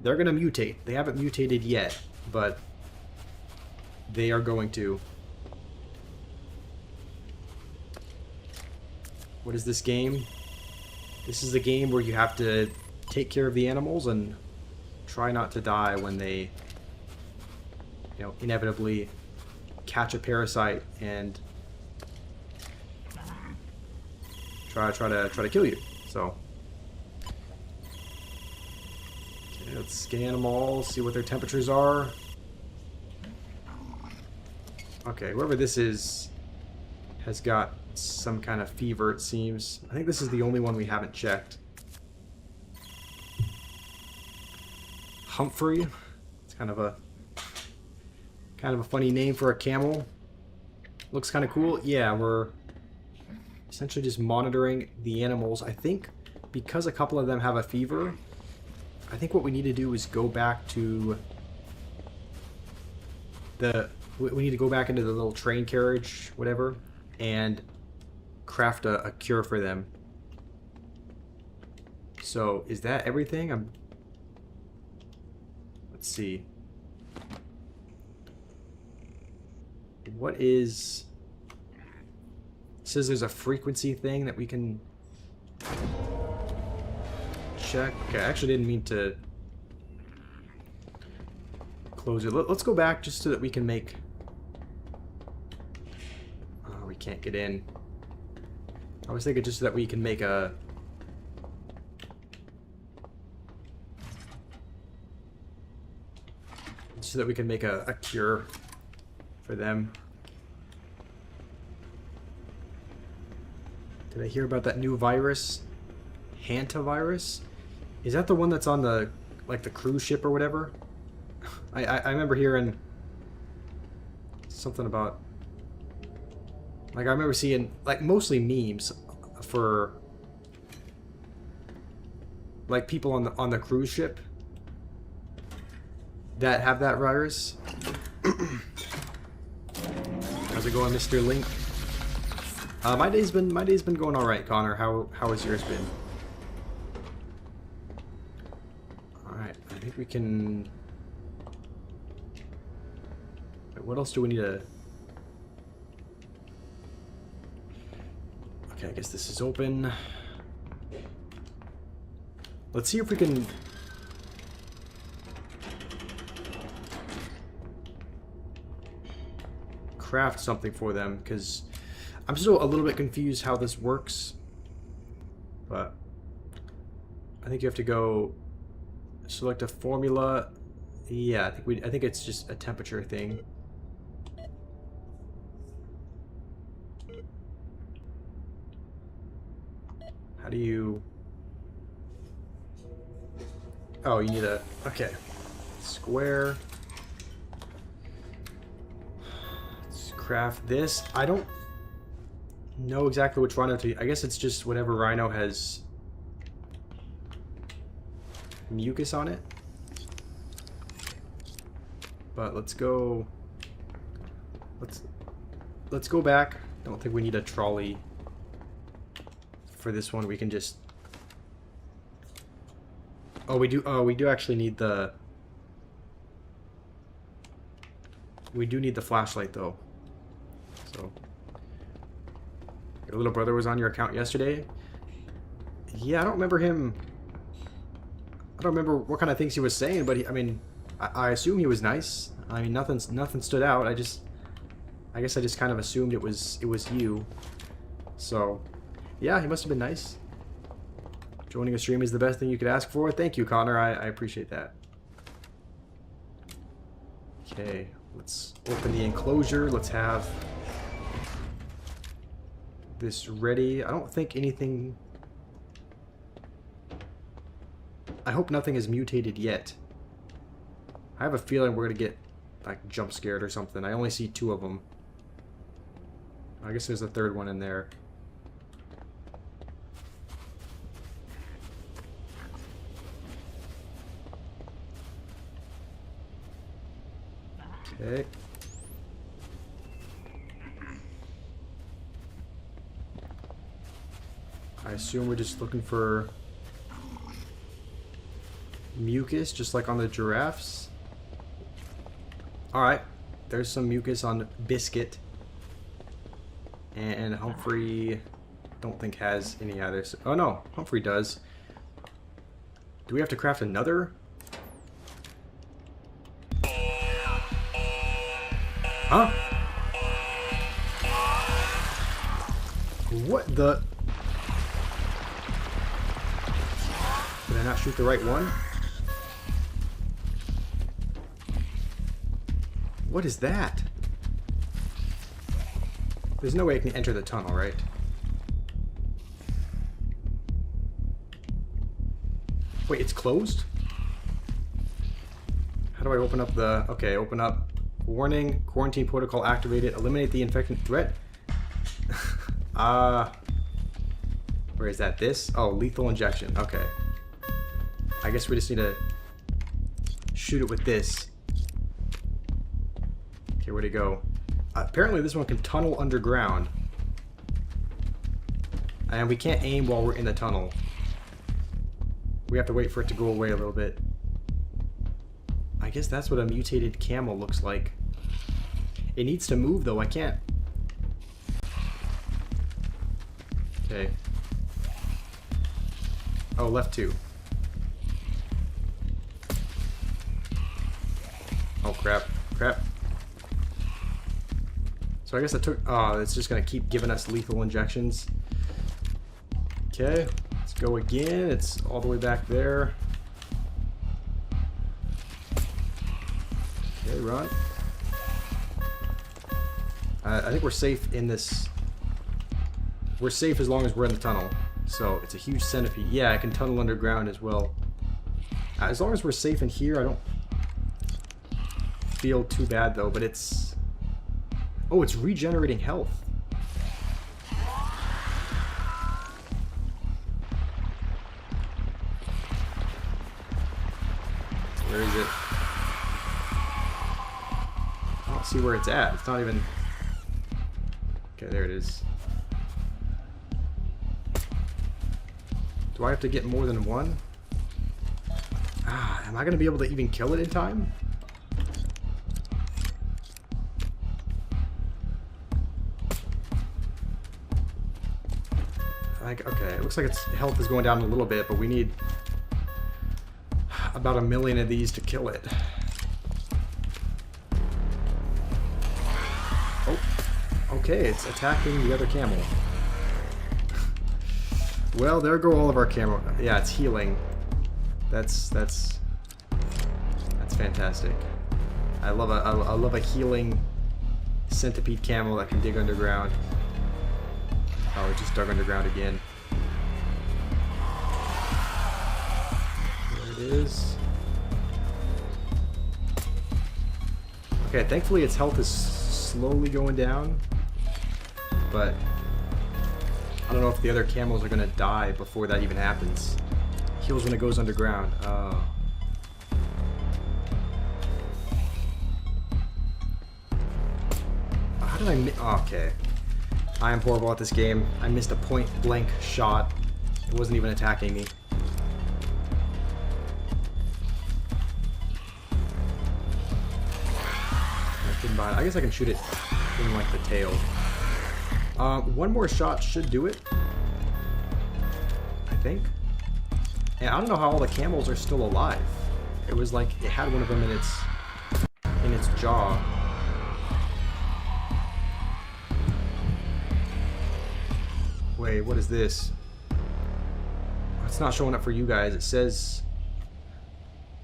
mutate. They haven't mutated yet, but they are going to. What is this game? This is the game where you have to take care of the animals and try not to die when they inevitably catch a parasite and try to kill you. So let's scan them all, see what their temperatures are. Okay, whoever this is has got some kind of fever, it seems. I think this is the only one we haven't checked. Humphrey. It's kind of a funny name for a camel. Looks kind of cool. Yeah, we're essentially just monitoring the animals. I think because a couple of them have a fever, I think what we need to do is go back to we need to go back into the little train carriage, whatever, and craft a cure for them. So, is that everything? Let's see. What is... It says there's a frequency thing that we can check. Okay, I actually didn't mean to close it. Let's go back just so that we can make... Oh, we can't get in. I was thinking just so that we can make a... So that we can make a cure for them. Did I hear about that new virus? Hantavirus? Is that the one that's on the, like, the cruise ship or whatever? I remember hearing something about... Like, I remember seeing, like, mostly memes for... Like, people on the cruise ship that have that virus. How's it going, Mr. Link? My day's been going all right, Connor. How has yours been? All right, I think we can. Wait, what else do we need to? Okay, I guess this is open. Let's see if we can. Craft something for them, because I'm still a little bit confused how this works, but I think you have to go select a formula. Yeah, I think it's just a temperature thing. How do you... Oh, you need a... Okay. Square. Let's craft this. I don't know exactly which rhino to... I guess it's just whatever rhino has mucus on it. But let's go... Let's go back. I don't think we need a trolley for this one. We can just... Oh, we do. Oh, we do actually need the... We do need the flashlight, though. So... Your little brother was on your account yesterday? Yeah, I don't remember him... I don't remember what kind of things he was saying, but I mean... I assume he was nice. I mean, nothing stood out. I guess I just kind of assumed it was you. So, yeah, he must have been nice. Joining a stream is the best thing you could ask for. Thank you, Connor. I appreciate that. Okay, let's open the enclosure. Let's have this ready. I don't think anything... I hope nothing is mutated yet. I have a feeling we're going to get, like, jump scared or something. I only see 2 of them. I guess there's a 3rd one in there. Okay. I assume we're just looking for mucus, just like on the giraffes. Alright, there's some mucus on Biscuit. And Humphrey, don't think has any either. Oh no, Humphrey does. Do we have to craft another? Huh? What the? Did I not shoot the right one? What is that? There's no way I can enter the tunnel, right? Wait, it's closed? How do I open up the... Okay, open up. Warning, quarantine protocol activated. Eliminate the infection threat. Where is that? This? Oh, lethal injection. Okay. I guess we just need to shoot it with this. Okay, where'd it go? Apparently this one can tunnel underground. And we can't aim while we're in the tunnel. We have to wait for it to go away a little bit. I guess that's what a mutated camel looks like. It needs to move though, I can't. Okay. Oh, left 2. Oh crap, crap. So I guess I took... Oh, it's just going to keep giving us lethal injections. Okay, let's go again. It's all the way back there. Okay, run. I think we're safe in this... We're safe as long as we're in the tunnel. So, it's a huge centipede. Yeah, I can tunnel underground as well. As long as we're safe in here, I don't feel too bad though, but it's... Oh, it's regenerating health. Where is it? I don't see where it's at. It's not even... Okay, there it is. Do I have to get more than one? Am I going to be able to even kill it in time? Okay, it looks like its health is going down a little bit, but we need about 1 million of these to kill it. Oh, okay, it's attacking the other camel. Well, there go all of our camel. Yeah, it's healing. That's fantastic. I love a healing centipede camel that can dig underground. Oh, it just dug underground again. There it is. Okay, thankfully its health is slowly going down, but I don't know if the other camels are gonna die before that even happens. Heals when it goes underground. How did I okay. I am horrible at this game. I missed a point blank shot. It wasn't even attacking me. I guess I can shoot it in like the tail. One more shot should do it, I think. And I don't know how all the camels are still alive. It was like it had one of them in its jaw. Wait, what is this? It's not showing up for you guys. It says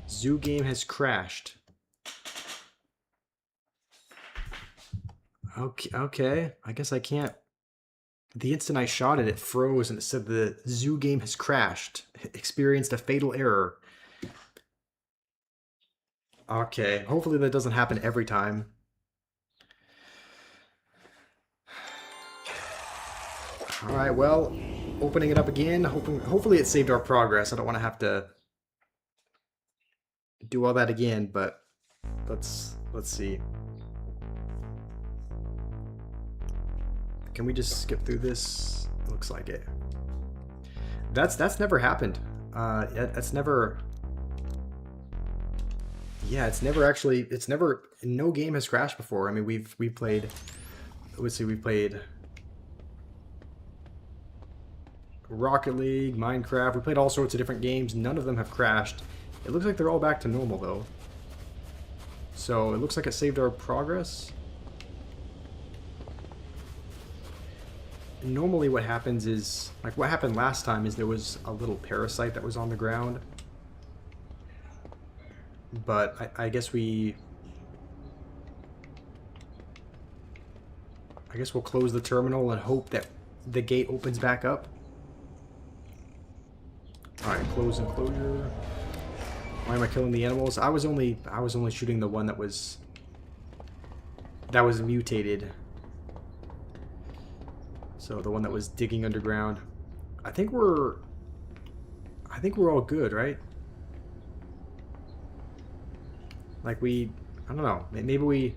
zoo game has crashed. Okay. I guess I can't. The instant I shot it, it froze and it said the zoo game has crashed. Experienced a fatal error. Okay, hopefully that doesn't happen every time. Alright, well, opening it up again. Hopefully it saved our progress. I don't want to have to do all that again, but let's see. Can we just skip through this? Looks like it. That's never happened. That's never. Yeah, it's never actually. It's never. No game has crashed before. I mean, we've played. Let's see, we played Rocket League, Minecraft. We played all sorts of different games. None of them have crashed. It looks like they're all back to normal though. So it looks like it saved our progress. Normally what happens is, like what happened last time is there was a little parasite that was on the ground. But I guess we'll close the terminal and hope that the gate opens back up. Alright, close enclosure. Why am I killing the animals? I was only shooting the one that was mutated. So the one that was digging underground. I think we're all good, right? Like I don't know. Maybe we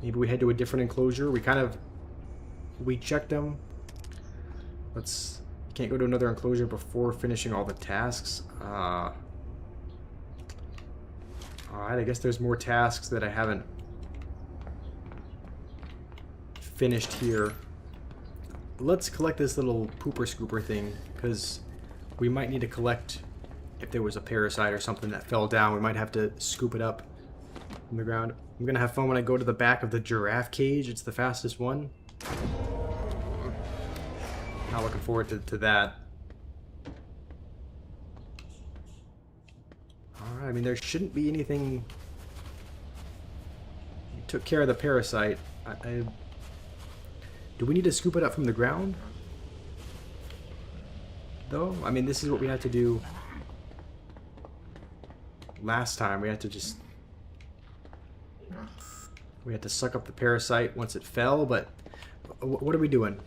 head to a different enclosure. We checked them. Can't go to another enclosure before finishing all the tasks. Alright, I guess there's more tasks that I haven't finished here. Let's collect this little pooper scooper thing, because we might need to collect if there was a parasite or something that fell down. We might have to scoop it up from the ground. I'm gonna have fun when I go to the back of the giraffe cage. It's the fastest one. Not looking forward to that. Alright, I mean there shouldn't be anything. We took care of the parasite. Do we need to scoop it up from the ground? Though? I mean, this is what we had to do last time. We had to suck up the parasite once it fell, but what are we doing?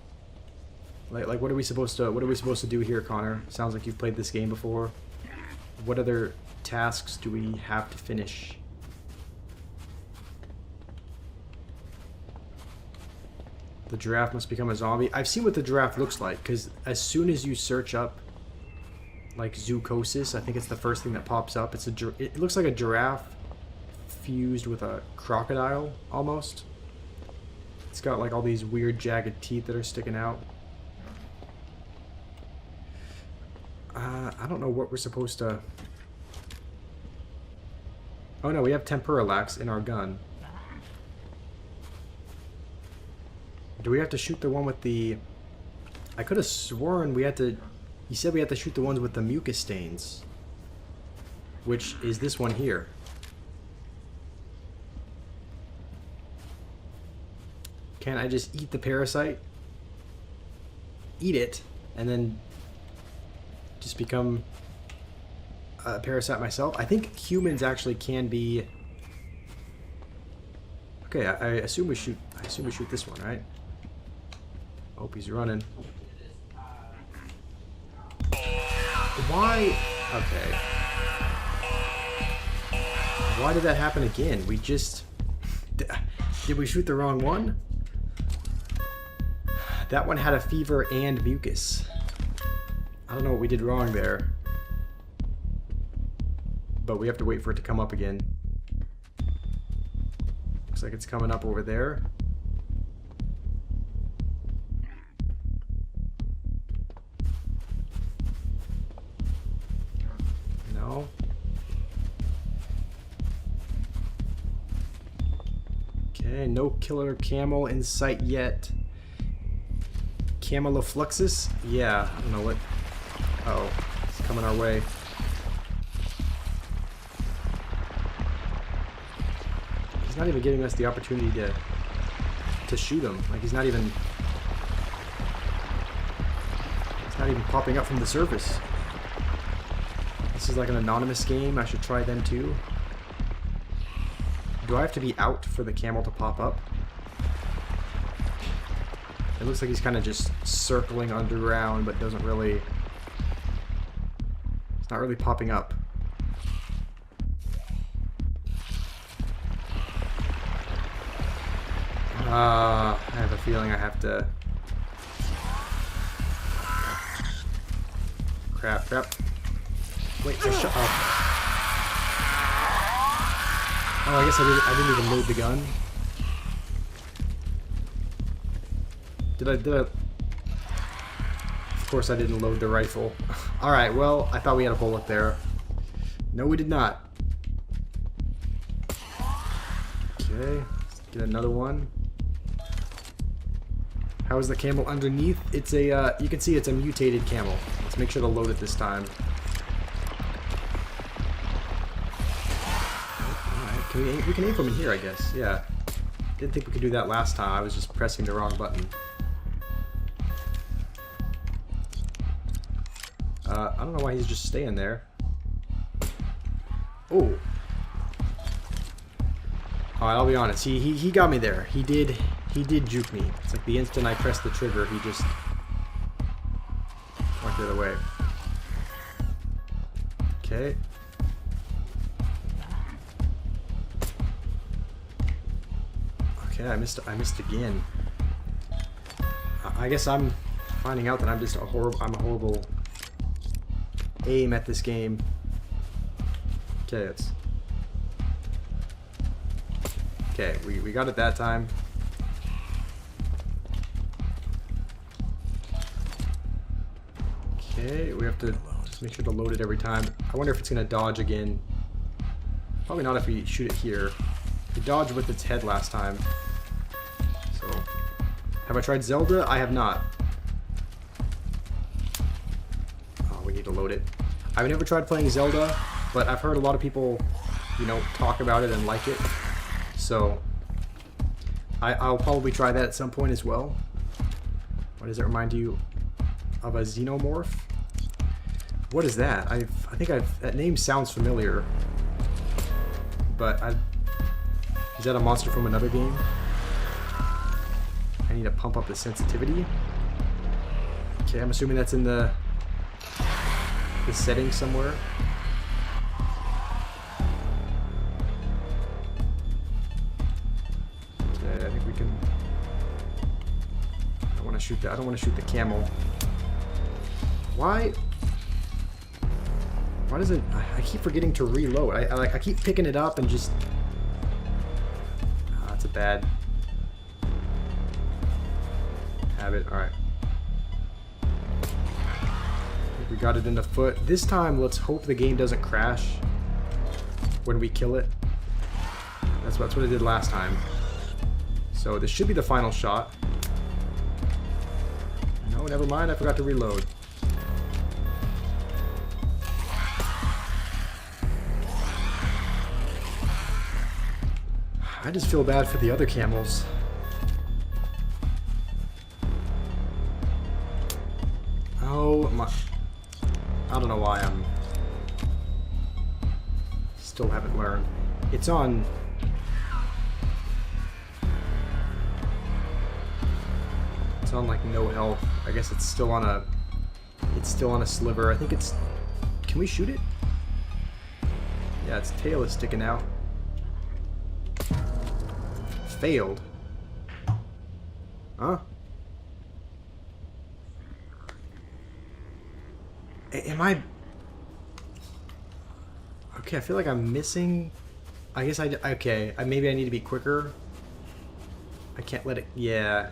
Like what are we supposed to do here, Connor? Sounds like you've played this game before. What other tasks do we have to finish? The giraffe must become a zombie. I've seen what the giraffe looks like, because as soon as you search up like Zoochosis, I think it's the first thing that pops up. It looks like a giraffe fused with a crocodile almost. It's got like all these weird jagged teeth that are sticking out. I don't know what we're supposed to. Oh no, we have Temperalax in our gun. Do we have to shoot the one with the... I could have sworn we had to... You said we had to shoot the ones with the mucus stains. which is this one here. Can I just eat the parasite? Eat it, and then just become a parasite myself? I think humans actually can be... Okay, I assume we shoot. I assume we shoot this one, right? Oh, he's running. Why? Okay. Why did that happen again? We just... Did we shoot the wrong one? That one had a fever and mucus. I don't know what we did wrong there. But we have to wait for it to come up again. Looks like it's coming up over there. No. Okay, no killer camel in sight yet. Camelopluxus? Yeah, I don't know what... Uh-oh, it's coming our way. He's not even giving us the opportunity to shoot him. Like, he's not even popping up from the surface. This is like an anonymous game. I should try them too. Do I have to be out for the camel to pop up? It looks like he's kind of just circling underground, but doesn't really... It's not really popping up. I have a feeling I have to... Crap. Wait, I shut up. Oh, I guess I didn't even load the gun. Did I? Of course I didn't load the rifle. Alright, well, I thought we had a bullet there. No, we did not. Okay, let's get another one. How is the camel underneath? It's a, you can see it's a mutated camel. Let's make sure to load it this time. Alright, we can aim from in here, I guess. Yeah. Didn't think we could do that last time. I was just pressing the wrong button. I don't know why he's just staying there. Oh. Alright, I'll be honest. He got me there. He did juke me. It's like the instant I pressed the trigger, he just went the other way. Okay. Okay, I missed again. I guess I'm finding out that I'm just a horrible aim at this game. Okay, we got it that time. Okay, we have to just make sure to load it every time. I wonder if it's gonna dodge again. Probably not if we shoot it here. It dodged with its head last time. So, have I tried Zelda? I have not. Oh, we need to load it. I've never tried playing Zelda, but I've heard a lot of people, you know, talk about it and like it. So, I'll probably try that at some point as well. What does it remind you of? A xenomorph? What is that? That name sounds familiar. But is that a monster from another game? I need to pump up the sensitivity. Okay, I'm assuming that's in the settings somewhere. Okay, I think we can... I don't want to shoot that. I don't want to shoot the camel. Why does it... I keep forgetting to reload. I keep picking it up and just... that's a bad habit. Alright. We got it in the foot. This time, let's hope the game doesn't crash when we kill it. That's what it did last time. So this should be the final shot. No, never mind. I forgot to reload. I just feel bad for the other camels. Oh my... I don't know why I'm... Still haven't learned. It's on... It's on like no health. I guess it's still on a... It's still on a sliver. I think it's... Can we shoot it? Yeah, its tail is sticking out. Failed. Huh? Am I... Okay, I feel like I'm missing... I guess I... Okay, maybe I need to be quicker. I can't let it... Yeah.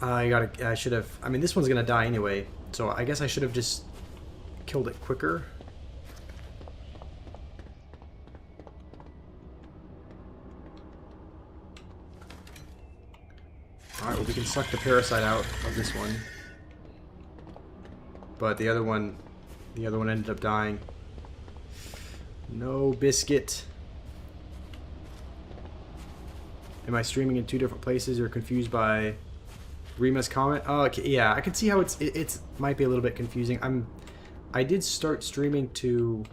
I should have... I mean, this one's gonna die anyway. So I guess I should have just killed it quicker. Alright, well, we can suck the parasite out of this one. But the other one ended up dying. No biscuit. Am I streaming in 2 different places? You're confused by Rima's comment? Oh, okay, yeah, I can see how it's might be a little bit confusing. I did start streaming to...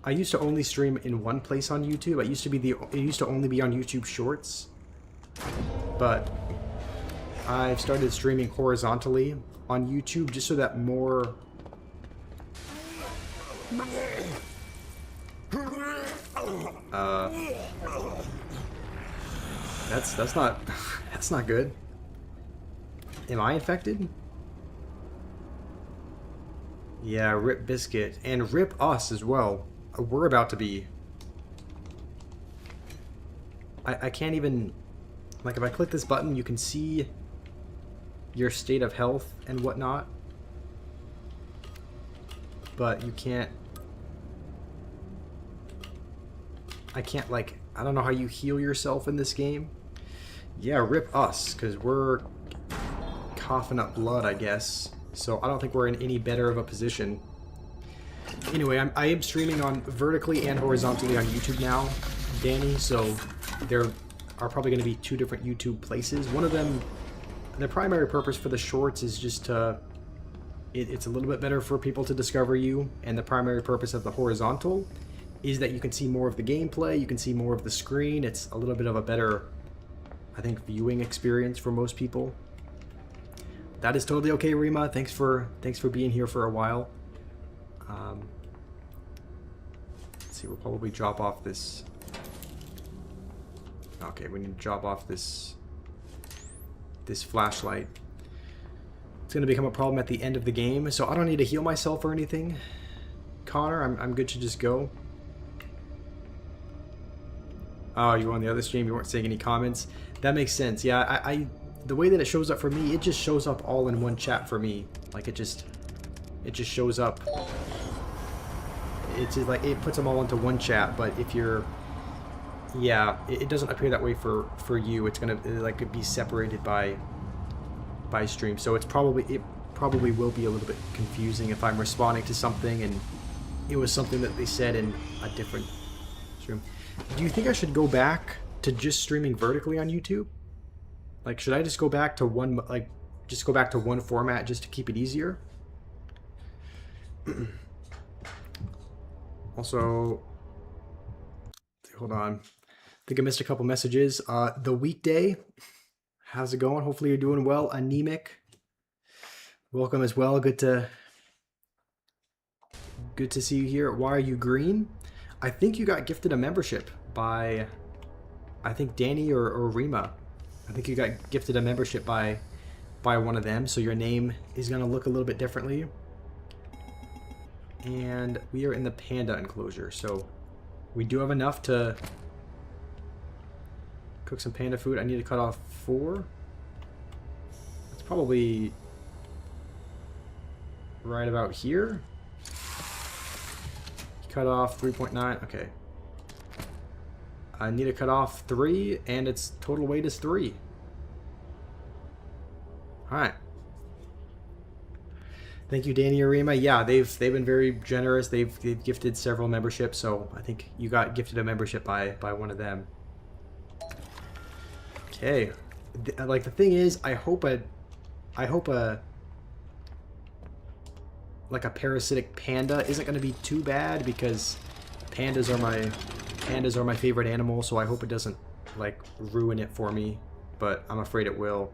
I used to only stream in one place on YouTube. It used to only be on YouTube Shorts. But I've started streaming horizontally on YouTube just so that more... That's not that's not good. Am I infected? Yeah, rip Biscuit and rip us as well. We're about to be... I can't even... Like, if I click this button, you can see your state of health and whatnot. But you can't... I can't, like... I don't know how you heal yourself in this game. Yeah, rip us, because we're coughing up blood, I guess. So I don't think we're in any better of a position. Anyway, I am streaming on vertically and horizontally on YouTube now, Danny, so there are probably going to be 2 different YouTube places. One of them, the primary purpose for the shorts is just to... It's a little bit better for people to discover you, and the primary purpose of the horizontal is that you can see more of the gameplay, you can see more of the screen. It's a little bit of a better, I think, viewing experience for most people. That is totally okay, Rima. Thanks for being here for a while. Let's see, we'll probably drop off this... Okay, we need to drop off this flashlight. It's going to become a problem at the end of the game, so I don't need to heal myself or anything. Connor, I'm good to just go. Oh, you were on the other stream, you weren't saying any comments. That makes sense. Yeah, I the way that it shows up for me, it just shows up all in one chat for me. Like, it just shows up. It's just like, it puts them all into one chat, but if you're... Yeah, it doesn't appear that way for you. It's gonna, like, be separated by stream. So it probably will be a little bit confusing if I'm responding to something and it was something that they said in a different stream. Do you think I should go back to just streaming vertically on YouTube? Like, should I just go back to one, like, just go back to one format just to keep it easier? Also, hold on. I think I missed a couple messages. The weekday, how's it going? Hopefully you're doing well. Anemic, welcome as well. Good to see you here. Why are you green? I think you got gifted a membership by, I think, Danny or Rima. I think you got gifted a membership by one of them, so your name is going to look a little bit differently. And we are in the panda enclosure, so we do have enough to cook some panda food. I need to cut off 4. That's probably right about here. Cut off 3.9. Okay. I need to cut off 3, and its total weight is 3. Alright. Thank you, Danny Arima. Yeah, they've been very generous. They've gifted several memberships, so I think you got gifted a membership by one of them. Okay, like the thing is, I hope a like a parasitic panda isn't going to be too bad, because pandas are my favorite animal. So I hope it doesn't like ruin it for me, but I'm afraid it will.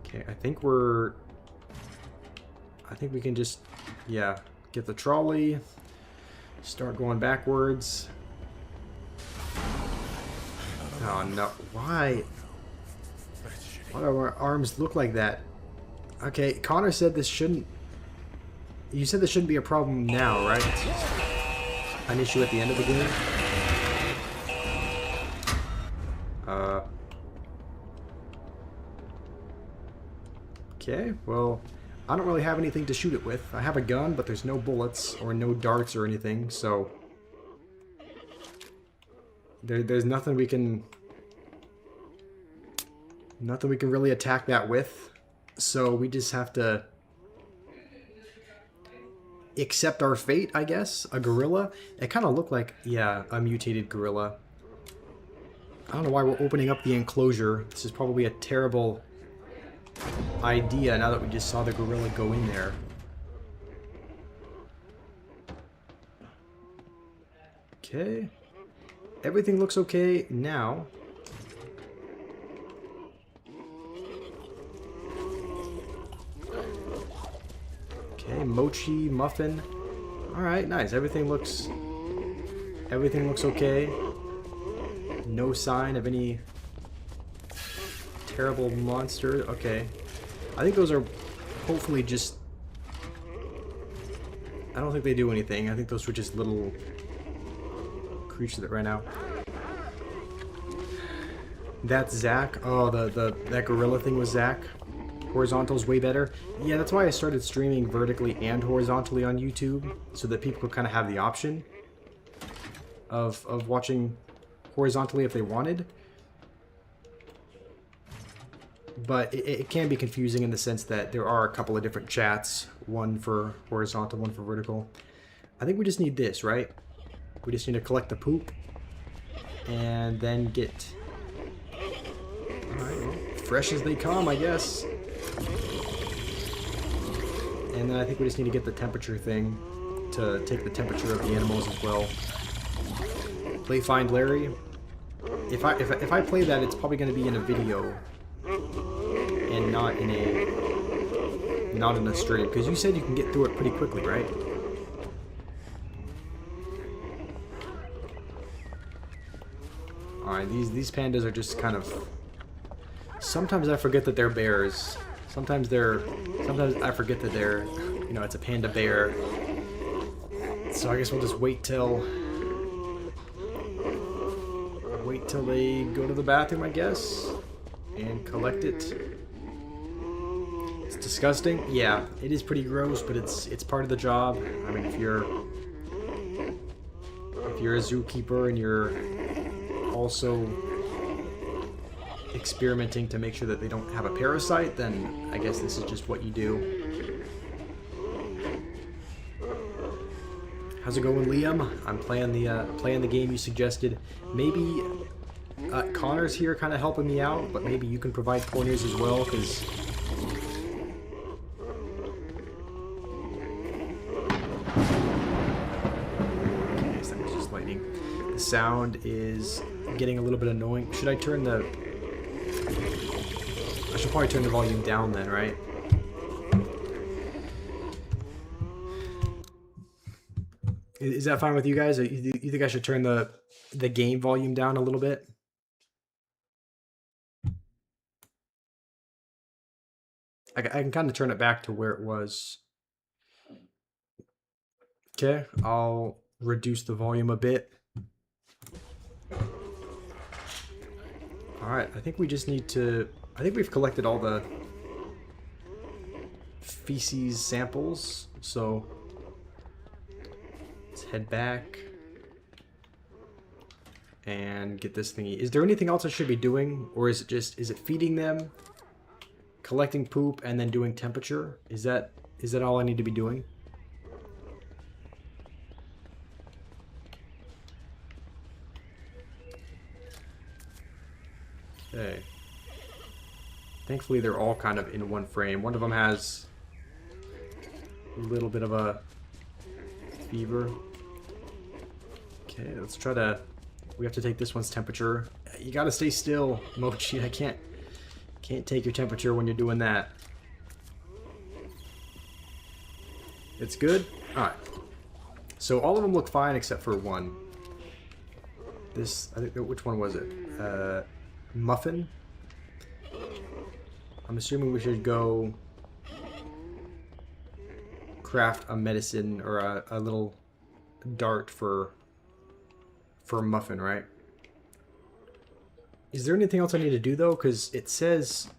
Okay, I think we can just, yeah, get the trolley, start going backwards. Oh no, why? Why do our arms look like that? Okay, Connor said this shouldn't... You said this shouldn't be a problem now, right? An issue at the end of the game? Okay, well, I don't really have anything to shoot it with. I have a gun, but there's no bullets or no darts or anything, so... There's nothing we can... Nothing we can really attack that with. So we just have to accept our fate, I guess. A gorilla? It kind of looked like, yeah, a mutated gorilla. I don't know why we're opening up the enclosure. This is probably a terrible idea now that we just saw the gorilla go in there. Okay. Everything looks okay now. Okay, mochi, muffin. Alright, nice. Everything looks okay. No sign of any terrible monster. Okay. I think those are hopefully just... I don't think they do anything. I think those were just little creatures that ran out. That's Zach. Oh, that gorilla thing was Zach. Horizontal's way better. Yeah, that's why I started streaming vertically and horizontally on YouTube, so that people could kind of have the option of watching horizontally if they wanted. But it can be confusing in the sense that there are a couple of different chats, one for horizontal, one for vertical. I think we just need this, right? We just need to collect the poop and then get... Alright, well, fresh as they come, I guess. And then I think we just need to get the temperature thing to take the temperature of the animals as well. Play Find Larry. If I play that, it's probably going to be in a video and not in a stream, because you said you can get through it pretty quickly, right? Alright, these pandas are just kind of... Sometimes I forget that they're bears. Sometimes I forget that they're, you know, it's a panda bear. So I guess we'll just wait till they go to the bathroom, I guess, and collect it. It's disgusting. Yeah, it is pretty gross, but it's part of the job. I mean, if you're a zookeeper and you're also experimenting to make sure that they don't have a parasite, then I guess this is just what you do. How's it going, Liam? I'm playing the game you suggested. Maybe Connor's here kind of helping me out, but maybe you can provide pointers as well, because okay, so that was just lightning. The sound is getting a little bit annoying. Should I turn the... I should probably turn the volume down then, right? Is that fine with you guys? Or you think I should turn the game volume down a little bit? I can kind of turn it back to where it was. Okay, I'll reduce the volume a bit. Alright, I think we just need to... I think we've collected all the feces samples, so let's head back and get this thingy. Is there anything else I should be doing, or is it feeding them? collecting poop and then doing temperature. Is that all I need to be doing? Okay. Thankfully, they're all kind of in one frame. One of them has a little bit of a fever. Okay, let's try to... We have to take this one's temperature. You gotta stay still, Mochi. I can't take your temperature when you're doing that. It's good? Alright. So all of them look fine except for one. This, I think, which one was it? Muffin? I'm assuming we should go craft a medicine or a little dart for Muffin, right? Is there anything else I need to do though? Because it says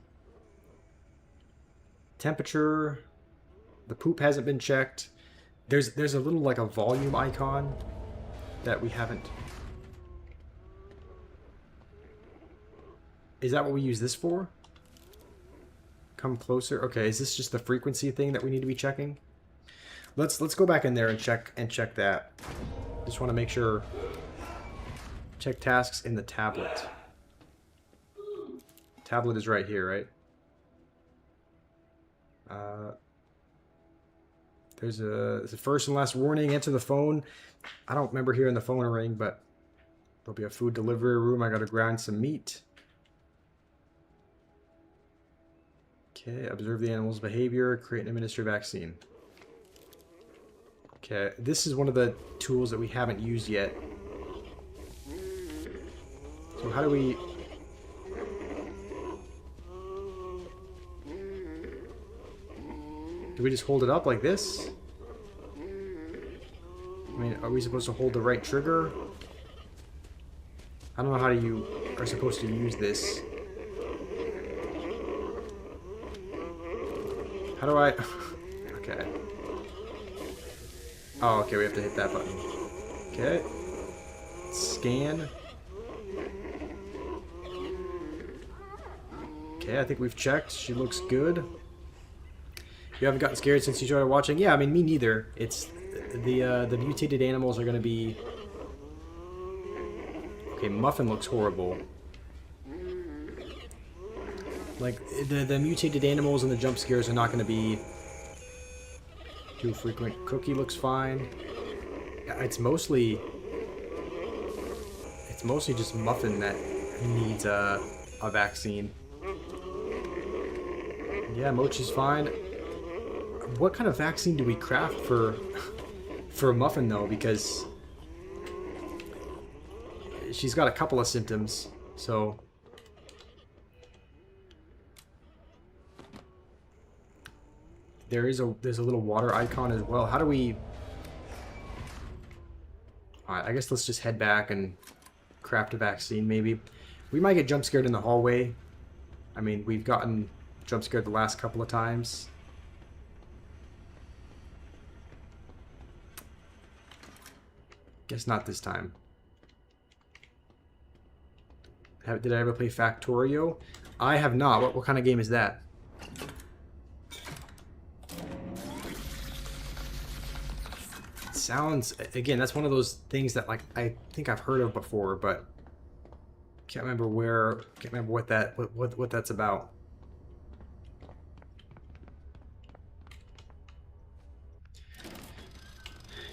temperature, the poop hasn't been checked. There's a little like a volume icon that we haven't. Is that what we use this for? Come closer. Okay, is this just the frequency thing that we need to be checking? Let's go back in there and check that. Just want to make sure. Check tasks in the tablet. Tablet is right here, right? There's a first and last warning. Answer the phone. I don't remember hearing the phone ring, but there'll be a food delivery room. I gotta grind some meat. Okay, observe the animal's behavior. Create and administer vaccine. Okay, this is one of the tools that we haven't used yet. So how do we... Do we just hold it up like this? I mean, are we supposed to hold the right trigger? I don't know how you are supposed to use this. How do I... Okay. Oh, okay, we have to hit that button. Okay. Scan. Okay, I think we've checked. She looks good. You haven't gotten scared since you started watching? Yeah, I mean, me neither. It's... The mutated animals are going to be... Okay, Muffin looks horrible. Like, the mutated animals and the jump scares are not going to be too frequent. Cookie looks fine. It's mostly just Muffin that needs a vaccine. Yeah, Mochi's fine. What kind of vaccine do we craft for Muffin though? Because she's got a couple of symptoms, so. There's a little water icon as well. How do we... Alright, I guess let's just head back and craft a vaccine, maybe. We might get jump scared in the hallway. I mean, we've gotten jump scared the last couple of times. Guess not this time. Did I ever play Factorio? I have not. What kind of game is that? Sounds, again, that's one of those things that, like, I think I've heard of before, but can't remember what that's about.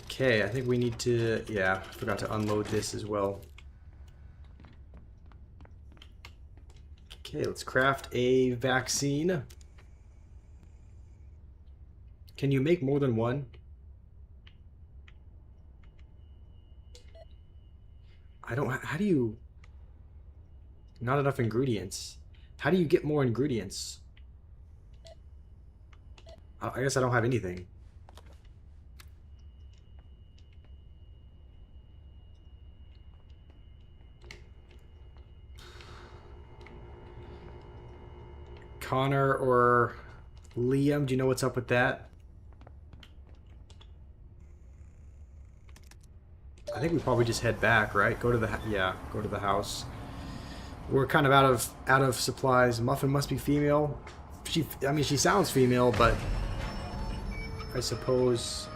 Okay, I think we need to, yeah, I forgot to unload this as well. Okay, let's craft a vaccine. Can you make more than one? How do you... Not enough ingredients. How do you get more ingredients? I guess I don't have anything. Connor or Liam, do you know what's up with that? I think we probably just head back, right? Go to the go to the house. We're kind of out of supplies. Muffin must be female. I mean, she sounds female, but I suppose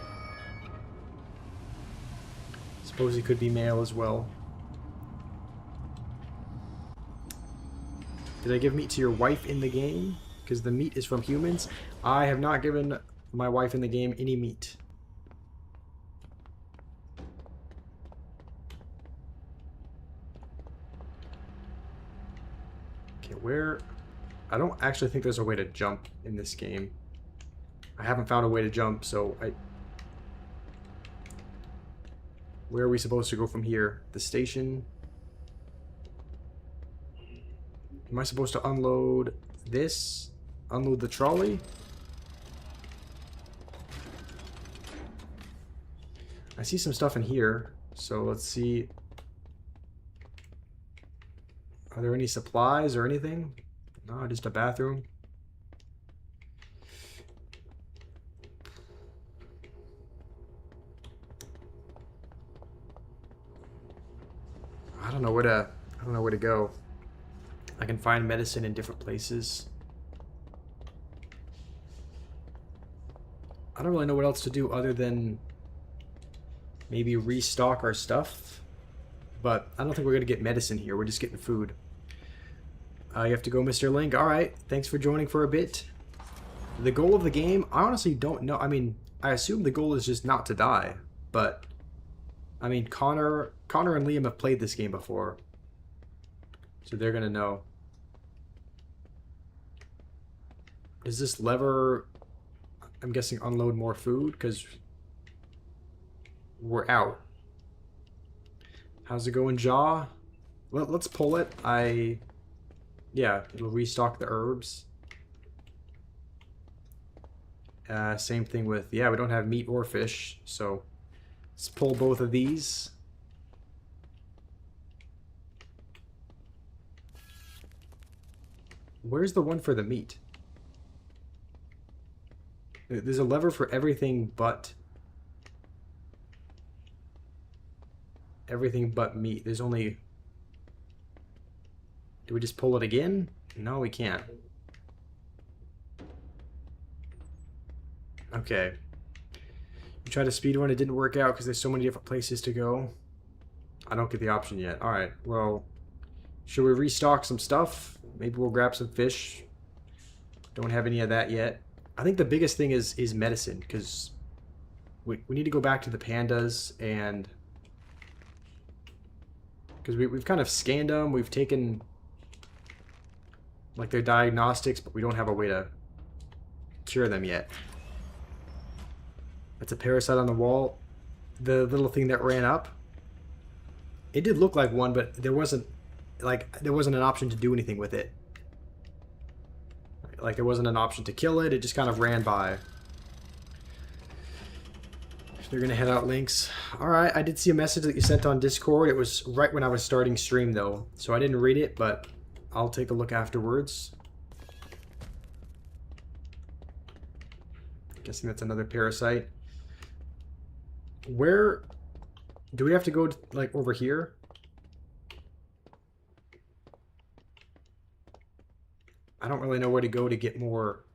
he could be male as well. Did I give meat to your wife in the game? Because the meat is from humans. I have not given my wife in the game any meat. Okay, where... I don't actually think there's a way to jump in this game. I haven't found a way to jump, so I... Where are we supposed to go from here? The station? Am I supposed to unload this? Unload the trolley? I see some stuff in here, so let's see. Are there any supplies or anything? No, just a bathroom. I don't know where to go. I can find medicine in different places. I don't really know what else to do other than maybe restock our stuff. But I don't think we're going to get medicine here. We're just getting food. You have to go, Mr. Link. Alright, thanks for joining for a bit. The goal of the game, I honestly don't know. I mean, I assume the goal is just not to die. But, I mean, Connor and Liam have played this game before. So they're going to know. Does this lever, I'm guessing, unload more food? Because we're out. How's it going, Jaw? Well, let's pull it. Yeah, it'll restock the herbs. Same thing with, yeah, we don't have meat or fish, so let's pull both of these. Where's the one for the meat? There's a lever for everything but meat. There's only... Do we just pull it again? No, we can't. Okay. We tried to speedrun, it didn't work out because there's so many different places to go. I don't get the option yet. Alright, well, should we restock some stuff? Maybe we'll grab some fish. Don't have any of that yet. I think the biggest thing is medicine, because we need to go back to the pandas, and because we've kind of scanned them, we've taken like their diagnostics, but we don't have a way to cure them yet. That's a parasite on the wall. The little thing that ran up, it did look like one, but there wasn't an option to do anything with it. Like, there wasn't an option to kill it. It just kind of ran by. They're going to head out, Links. Alright, I did see a message that you sent on Discord. It was right when I was starting stream, though. So I didn't read it, but I'll take a look afterwards. Guessing that's another parasite. Where... Do we have to go, like, over here? I don't really know where to go to get more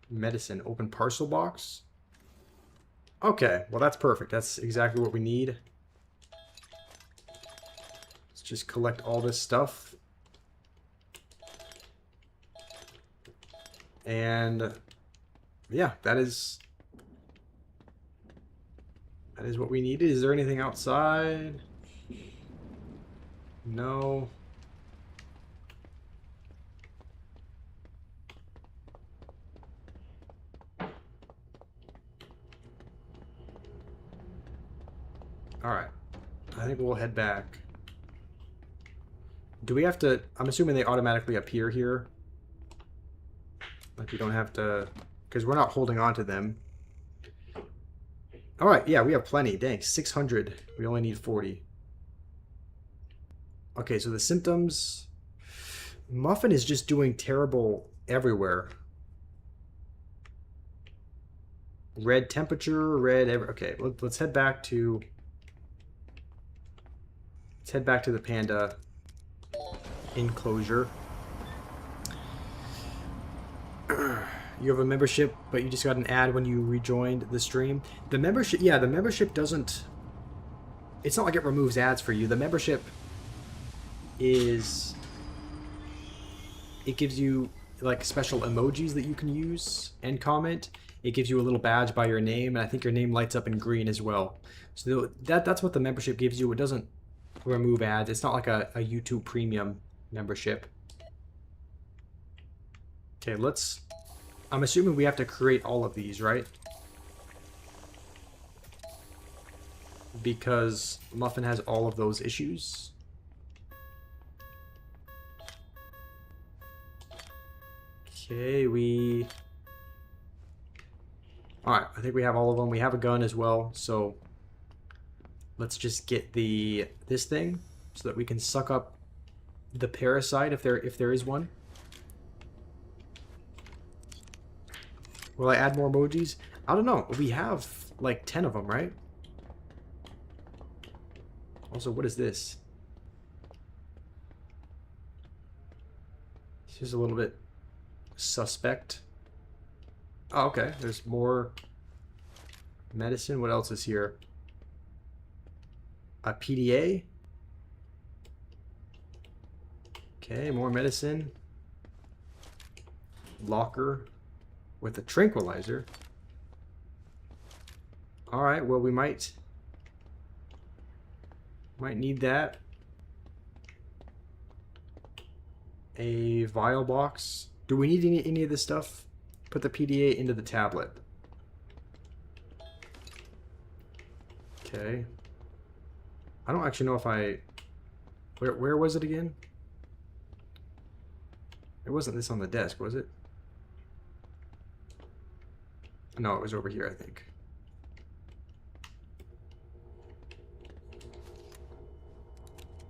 medicine. Open parcel box? Okay, well that's perfect. That's exactly what we need. Let's just collect all this stuff. And yeah, that is what we needed. Is there anything outside? No. Alright. I think we'll head back. Do we have to... I'm assuming they automatically appear here. Like, we don't have to... Because we're not holding on to them. Alright, yeah, we have plenty. Dang, 600. We only need 40. Okay, so the symptoms... Muffin is just doing terrible everywhere. Red temperature, red... Okay, let's head back to... Let's head back to the panda enclosure. You have a membership, but you just got an ad when you rejoined the stream. The membership, yeah, the membership doesn't... It's not like it removes ads for you. The membership is... It gives you, like, special emojis that you can use and comment. It gives you a little badge by your name, and I think your name lights up in green as well. So that's what the membership gives you. It doesn't remove ads. It's not like a YouTube Premium membership. Okay, let's... I'm assuming we have to create all of these, right? Because Muffin has all of those issues. Okay, we... Alright, I think we have all of them. We have a gun as well, so... Let's just get this thing so that we can suck up the parasite if there is one. Will I add more emojis? I don't know. We have like 10 of them, right? Also, what is this? This is a little bit suspect. Oh, okay. There's more medicine. What else is here? A PDA. Okay, more medicine. Locker with a tranquilizer. Alright, well we might need that. A vial box. Do we need any of this stuff? Put the PDA into the tablet. Okay. I don't actually know if I... Where was it again? It wasn't this on the desk, was it? No, it was over here, I think.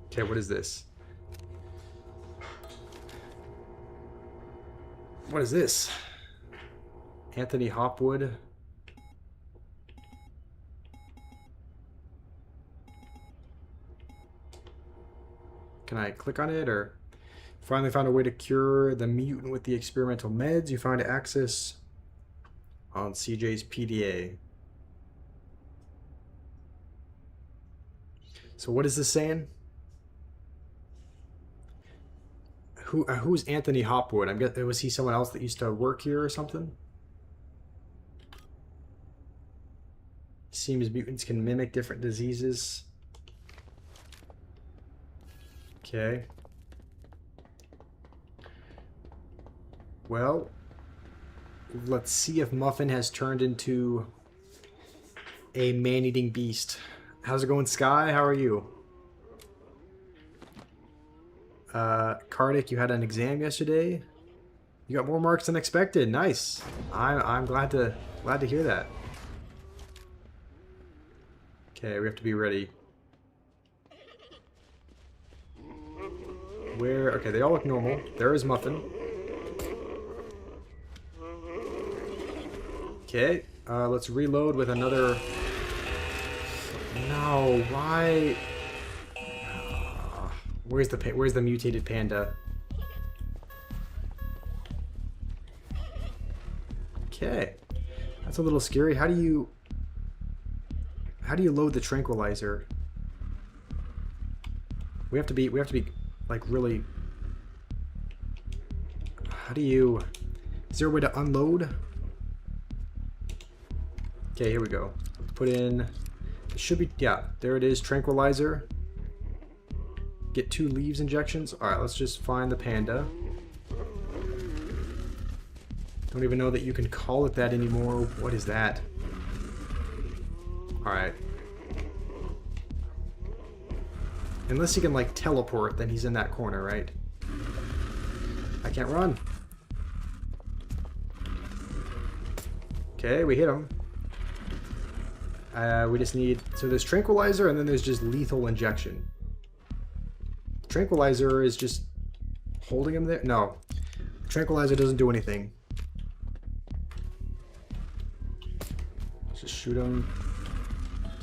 Okay, what is this? What is this? Anthony Hopwood. Can I click on it, or... Finally found a way to cure the mutant with the experimental meds. You find access on CJ's PDA. So what is this saying? Who's Anthony Hopwood? I'm guessing, was he someone else that used to work here or something? Seems mutants can mimic different diseases. Okay. Well, let's see if Muffin has turned into a man-eating beast. How's it going, Sky? How are you? Kardik, you had an exam yesterday. You got more marks than expected. Nice. I'm glad to hear that. Okay, we have to be ready. Where? Okay, they all look normal. There is Muffin. Okay, let's reload with another... No, why? Where's the mutated panda? Okay, that's a little scary. How do you load the tranquilizer? We have to be like really... How do you... Is there a way to unload? Okay, here we go. Put in... It should be... Yeah, there it is. Tranquilizer. Get 2 leaves injections. Alright, let's just find the panda. Don't even know that you can call it that anymore. What is that? Alright. Unless he can, like, teleport, then he's in that corner, right? I can't run. Okay, we hit him. We just need... So there's tranquilizer, and then there's just lethal injection. Tranquilizer is just holding him there? No. Tranquilizer doesn't do anything. Let's just shoot him.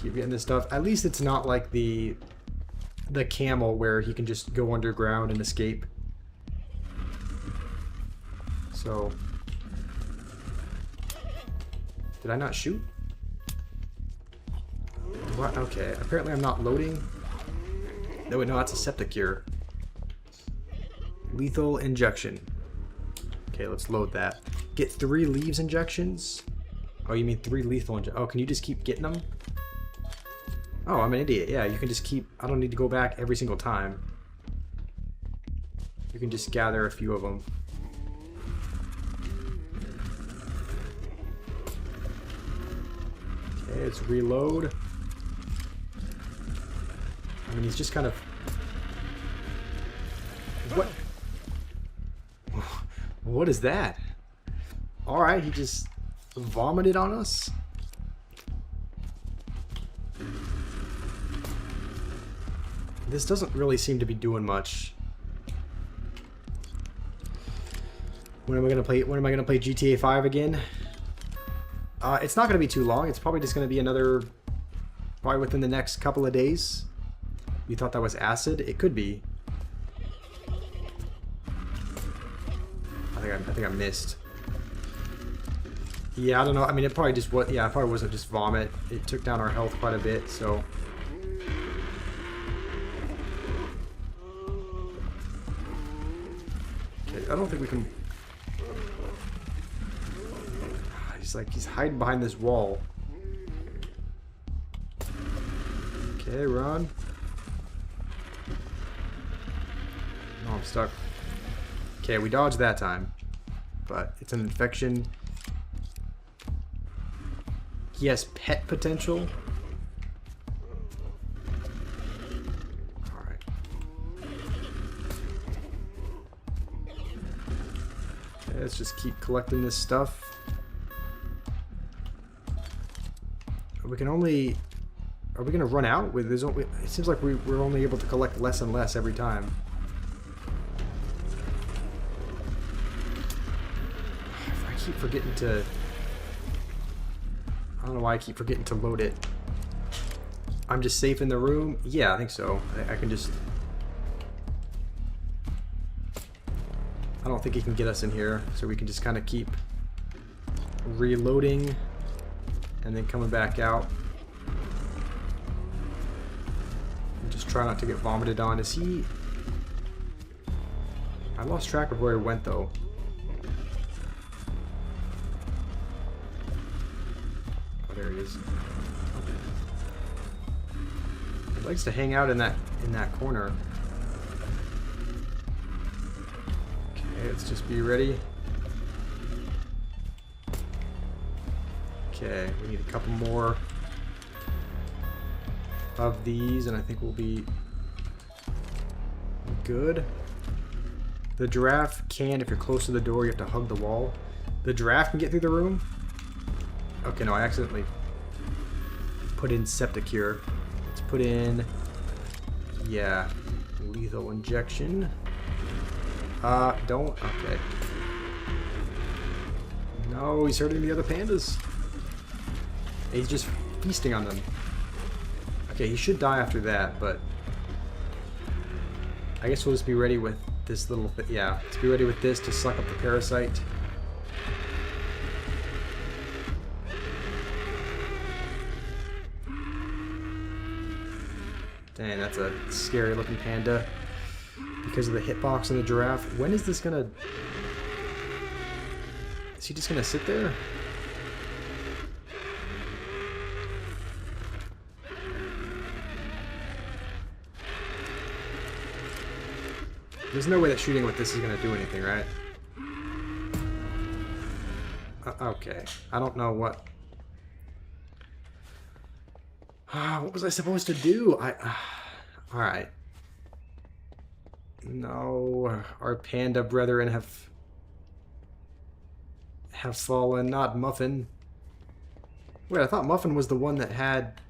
Keep getting this stuff. At least it's not like the camel where he can just go underground and escape. So Did I not shoot? What? Okay, apparently I'm not loading. No, wait, no, that's a septic cure. Lethal injection. Okay, let's load that. Get 3 leaves injections? Oh, you mean 3 lethal injections? Oh, can you just keep getting them? Oh, I'm an idiot. Yeah, you can just keep... I don't need to go back every single time. You can just gather a few of them. Okay, let's reload. I mean, he's just kind of... What? What is that? Alright, he just vomited on us? This doesn't really seem to be doing much. When am I gonna play GTA 5 again? It's not gonna be too long. It's probably just gonna be another... Probably within the next couple of days. You thought that was acid? It could be. I think I missed. Yeah, I don't know. I mean, it probably just was. Yeah, it probably wasn't just vomit. It took down our health quite a bit. So. Okay, I don't think we can. He's hiding behind this wall. Okay, run. No, I'm stuck. Okay, we dodged that time. But it's an infection. He has pet potential. Alright. Okay, let's just keep collecting this stuff. We can only... Are we going to run out? With this? It seems like we're only able to collect less and less every time. I keep forgetting to... I don't know why I keep forgetting to load it. I'm just safe in the room? Yeah, I think so. I can just... I don't think he can get us in here, so we can just kind of keep reloading and then coming back out. And just try not to get vomited on. Is he... I lost track of where he went, though. There he is. He likes to hang out in that corner. Okay, let's just be ready. Okay, we need a couple more of these, and I think we'll be good. The giraffe can, if you're close to the door, you have to hug the wall. The giraffe can get through the room? Okay, no, I accidentally put in septic cure. Let's put in, yeah, lethal injection. Don't, okay. No, he's hurting the other pandas. He's just feasting on them. Okay, he should die after that, but I guess we'll just be ready with this little, yeah, let's be ready with this to suck up the parasite. Dang, that's a scary looking panda because of the hitbox on the giraffe. When is this gonna... Is he just gonna sit there? There's no way that shooting with this is gonna do anything, right? Okay. I don't know what... what was I supposed to do? Alright. No, our panda brethren have fallen, not Muffin. Wait, I thought Muffin was the one that had...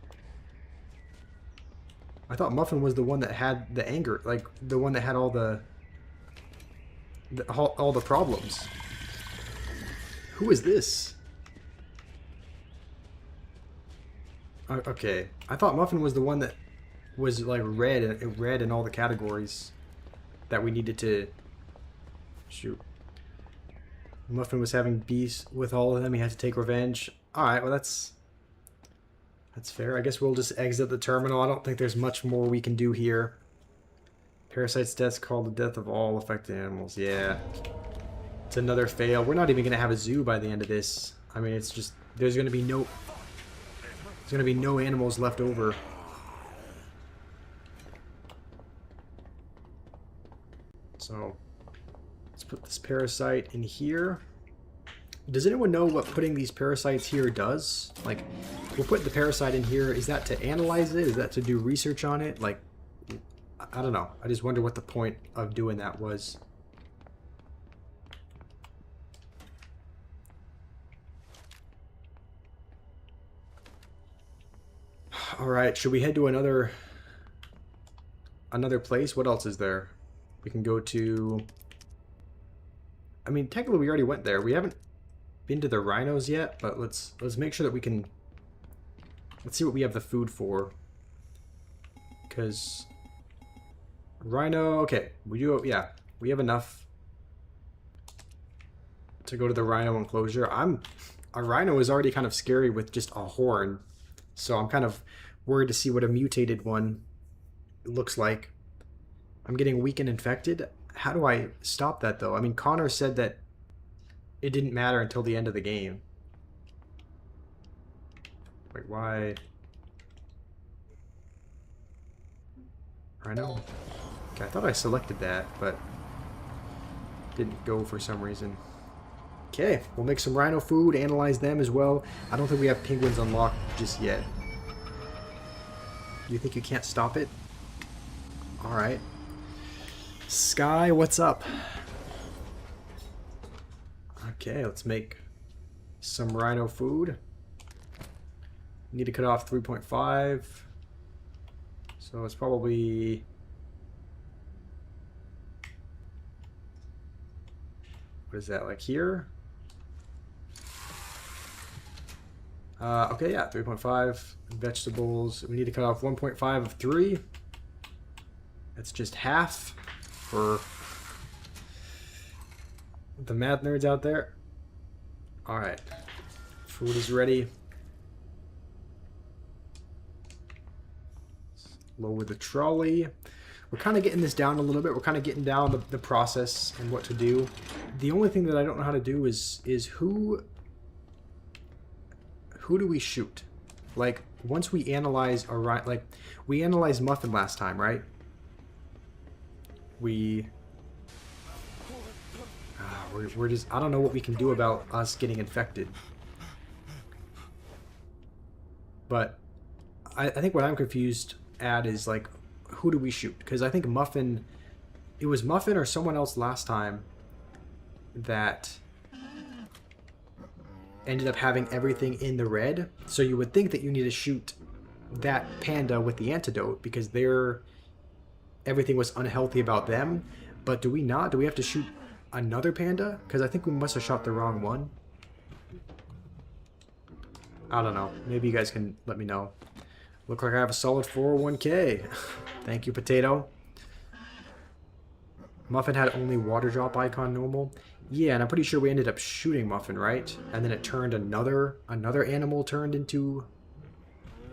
I thought Muffin was the one that had the anger, like the one that had all the problems. Who is this? Okay, I thought Muffin was the one that was like red in all the categories that we needed to shoot. Muffin was having beef with all of them. He had to take revenge. Alright, well that's fair. I guess we'll just exit the terminal. I don't think there's much more we can do here. Parasites' deaths called the death of all affected animals. Yeah. It's another fail. We're not even going to have a zoo by the end of this. I mean, it's just... There's going to be no animals left over. So, let's put this parasite in here. Does anyone know what putting these parasites here does? Like, we'll put the parasite in here. Is that to analyze it? Is that to do research on it? Like, I don't know. I just wonder what the point of doing that was. Alright, should we head to another place? What else is there? We can go to... I mean, technically we already went there. We haven't been to the rhinos yet, but let's make sure that we can... Let's see what we have the food for. Because... Rhino... Okay, we do... Yeah, we have enough to go to the rhino enclosure. A rhino is already kind of scary with just a horn. So I'm kind of worried to see what a mutated one looks like. I'm getting weak and infected. How do I stop that, though? I mean, Connor said that it didn't matter until the end of the game. Wait, why? Rhino? Okay, I thought I selected that, but didn't go for some reason. Okay, we'll make some rhino food, analyze them as well. I don't think we have penguins unlocked just yet. You think you can't stop it? Alright. Sky, what's up? Okay, let's make some rhino food. Need to cut off 3.5. So it's probably... What is that, like here? Okay, yeah, 3.5 vegetables. We need to cut off 1.5 of 3. That's just half for the math nerds out there. Alright, food is ready. Lower the trolley. We're kind of getting this down a little bit. We're kind of getting down the process and what to do. The only thing that I don't know how to do is who do we shoot? Like, once we analyze we analyzed Muffin last time, right? We're just, I don't know what we can do about us getting infected. But I think what I'm confused at is, like, who do we shoot? Because I think Muffin, it was Muffin or someone else last time that ended up having everything in the red. So you would think that you need to shoot that panda with the antidote because everything was unhealthy about them. But do we not? Do we have to shoot another panda? Because I think we must have shot the wrong one. I don't know. Maybe you guys can let me know. Look like I have a solid 401k. Thank you, Potato. Muffin had only water drop icon normal. Yeah, and I'm pretty sure we ended up shooting Muffin, right? And then it turned another animal turned into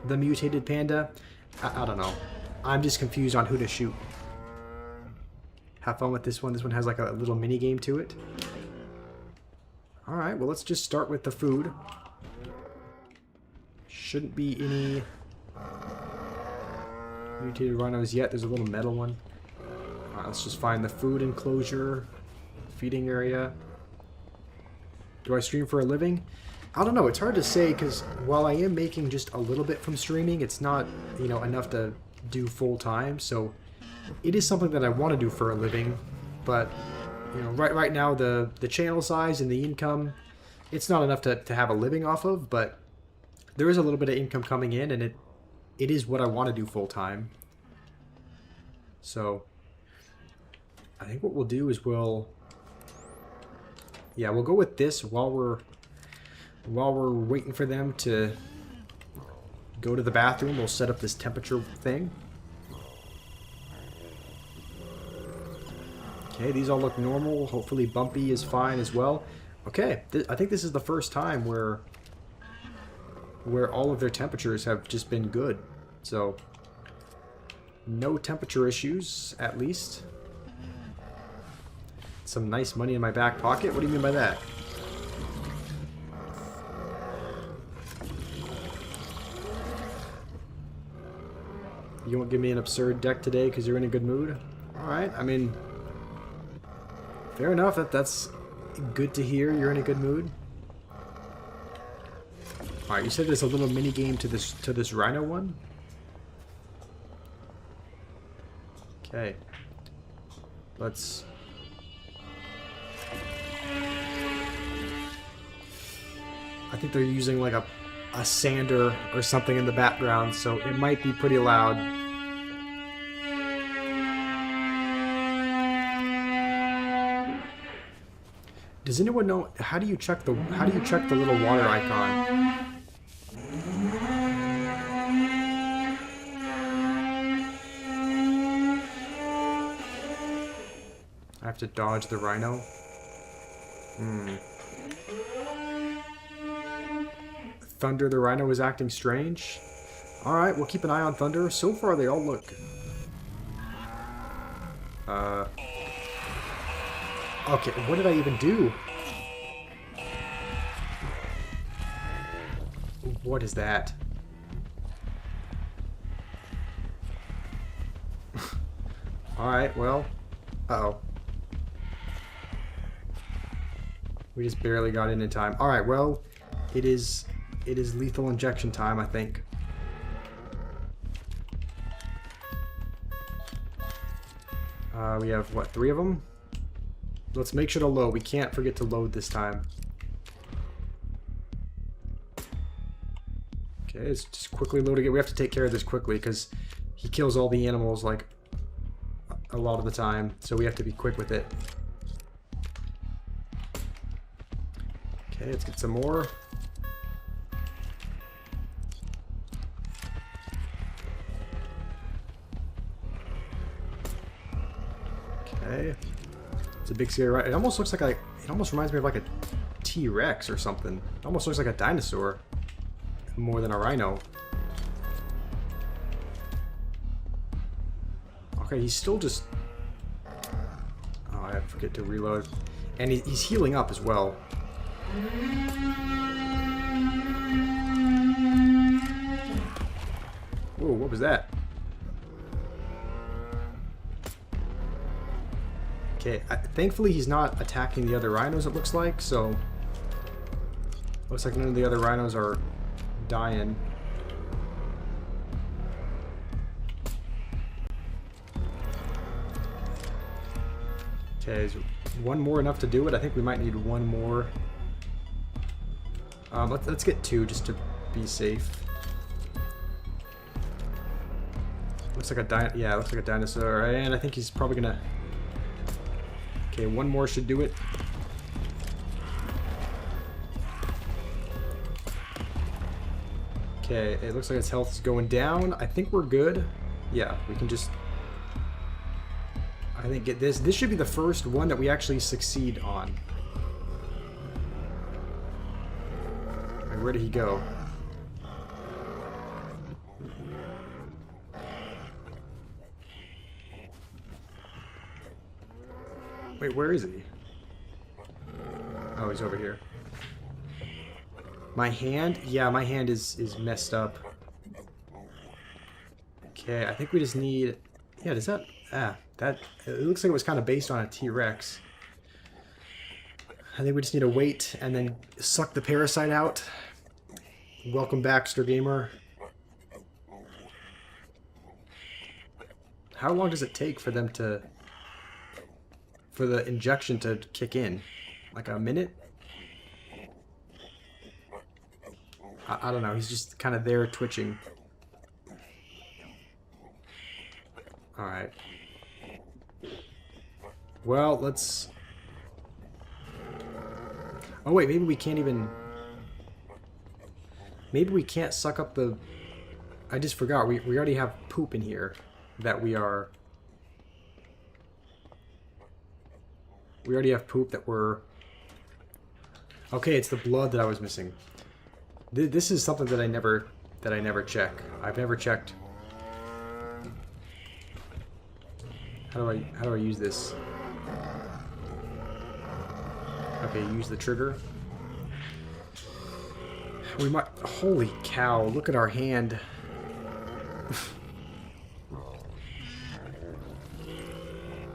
the mutated panda. I don't know. I'm just confused on who to shoot. Have fun with this one. This one has like a little mini game to it. Alright, well let's just start with the food. Shouldn't be any mutated rhinos yet. There's a little metal one. Alright, let's just find the food enclosure. Feeding area. Do I stream for a living? I don't know. It's hard to say because while I am making just a little bit from streaming, it's not, you know, enough to do full time. So it is something that I want to do for a living, but you know, right now the channel size and the income, it's not enough to have a living off of. But there is a little bit of income coming in, and it is what I want to do full time. So I think what we'll do is we'll go with this while we're waiting for them to go to the bathroom. We'll set up this temperature thing. Okay, these all look normal. Hopefully Bumpy is fine as well. Okay, I think this is the first time where where all of their temperatures have just been good. So, no temperature issues, at least. Some nice money in my back pocket? What do you mean by that? You won't give me an absurd deck today because you're in a good mood? Alright, I mean... fair enough, that's good to hear you're in a good mood. Alright, you said there's a little mini game to this rhino one? Okay. Let's... I think they're using like a sander or something in the background, so it might be pretty loud. Does anyone know how do you check the little water icon? I have to dodge the rhino. Thunder the rhino is acting strange. Alright, we'll keep an eye on Thunder. So far they all look... Okay, what did I even do? What is that? Alright, well... Uh-oh. We just barely got in time. Alright, well, it is lethal injection time, I think. We have, what, 3 of them? Let's make sure to load. We can't forget to load this time. Okay, let's just quickly load again. We have to take care of this quickly because he kills all the animals, like, a lot of the time. So we have to be quick with it. Okay, let's get some more. Okay. It's a big scary right. It almost looks like it almost reminds me of like a T-Rex or something. It almost looks like a dinosaur more than a rhino. Okay, he's still just... Oh, I forget to reload. And he's healing up as well. Whoa, what was that? Okay, thankfully he's not attacking the other rhinos, it looks like, so... Looks like none of the other rhinos are dying. Okay, is one more enough to do it? I think we might need one more. Let's get 2 just to be safe. Looks like a dinosaur, and I think he's probably gonna... Okay, one more should do it. Okay, it looks like his health is going down. I think we're good. Yeah, we can just... I think get this. This should be the first one that we actually succeed on. Right, where did he go? Wait, where is he? Oh, he's over here. My hand? Yeah, my hand is messed up. Okay, I think we just need... Yeah, does that... that... It looks like it was kind of based on a T-Rex. I think we just need to wait and then suck the parasite out. Welcome back, Stir Gamer. How long does it take for them to... for the injection to kick in? Like a minute? I don't know, he's just kind of there twitching. Alright. Well, let's... Oh wait, maybe we can't even... Maybe we can't suck up the... I just forgot, we already have poop in here that we are... We already have poop that we're... Okay, it's the blood that I was missing. This is something that I never check. I've never checked. How do I use this? Okay, use the trigger. We might. Holy cow! Look at our hand.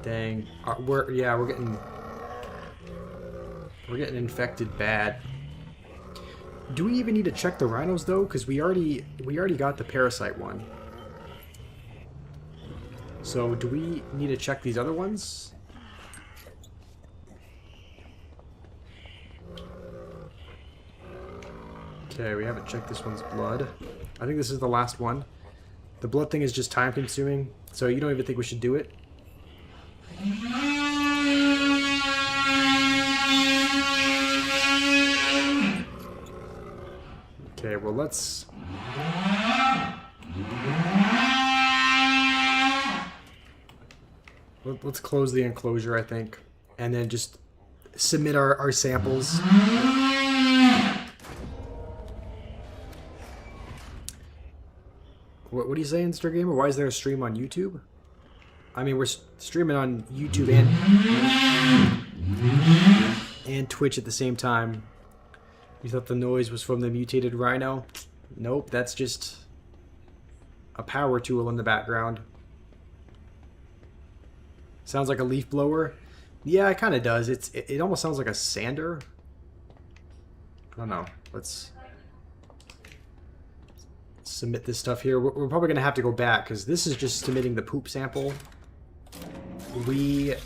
Dang. We're getting infected bad. Do we even need to check the rhinos though? Because we already got the parasite one. So do we need to check these other ones? Okay, we haven't checked this one's blood. I think this is the last one. The blood thing is just time consuming, so you don't even think we should do it? Okay, well let's close the enclosure, I think, and then just submit our samples. What do you say, Insta Gamer? Why is there a stream on YouTube? I mean, we're streaming on YouTube and Twitch at the same time. You thought the noise was from the mutated rhino? Nope, that's just a power tool in the background. Sounds like a leaf blower. Yeah, it kind of does. It almost sounds like a sander. I don't know. Let's submit this stuff here. We're probably going to have to go back because this is just submitting the poop sample. We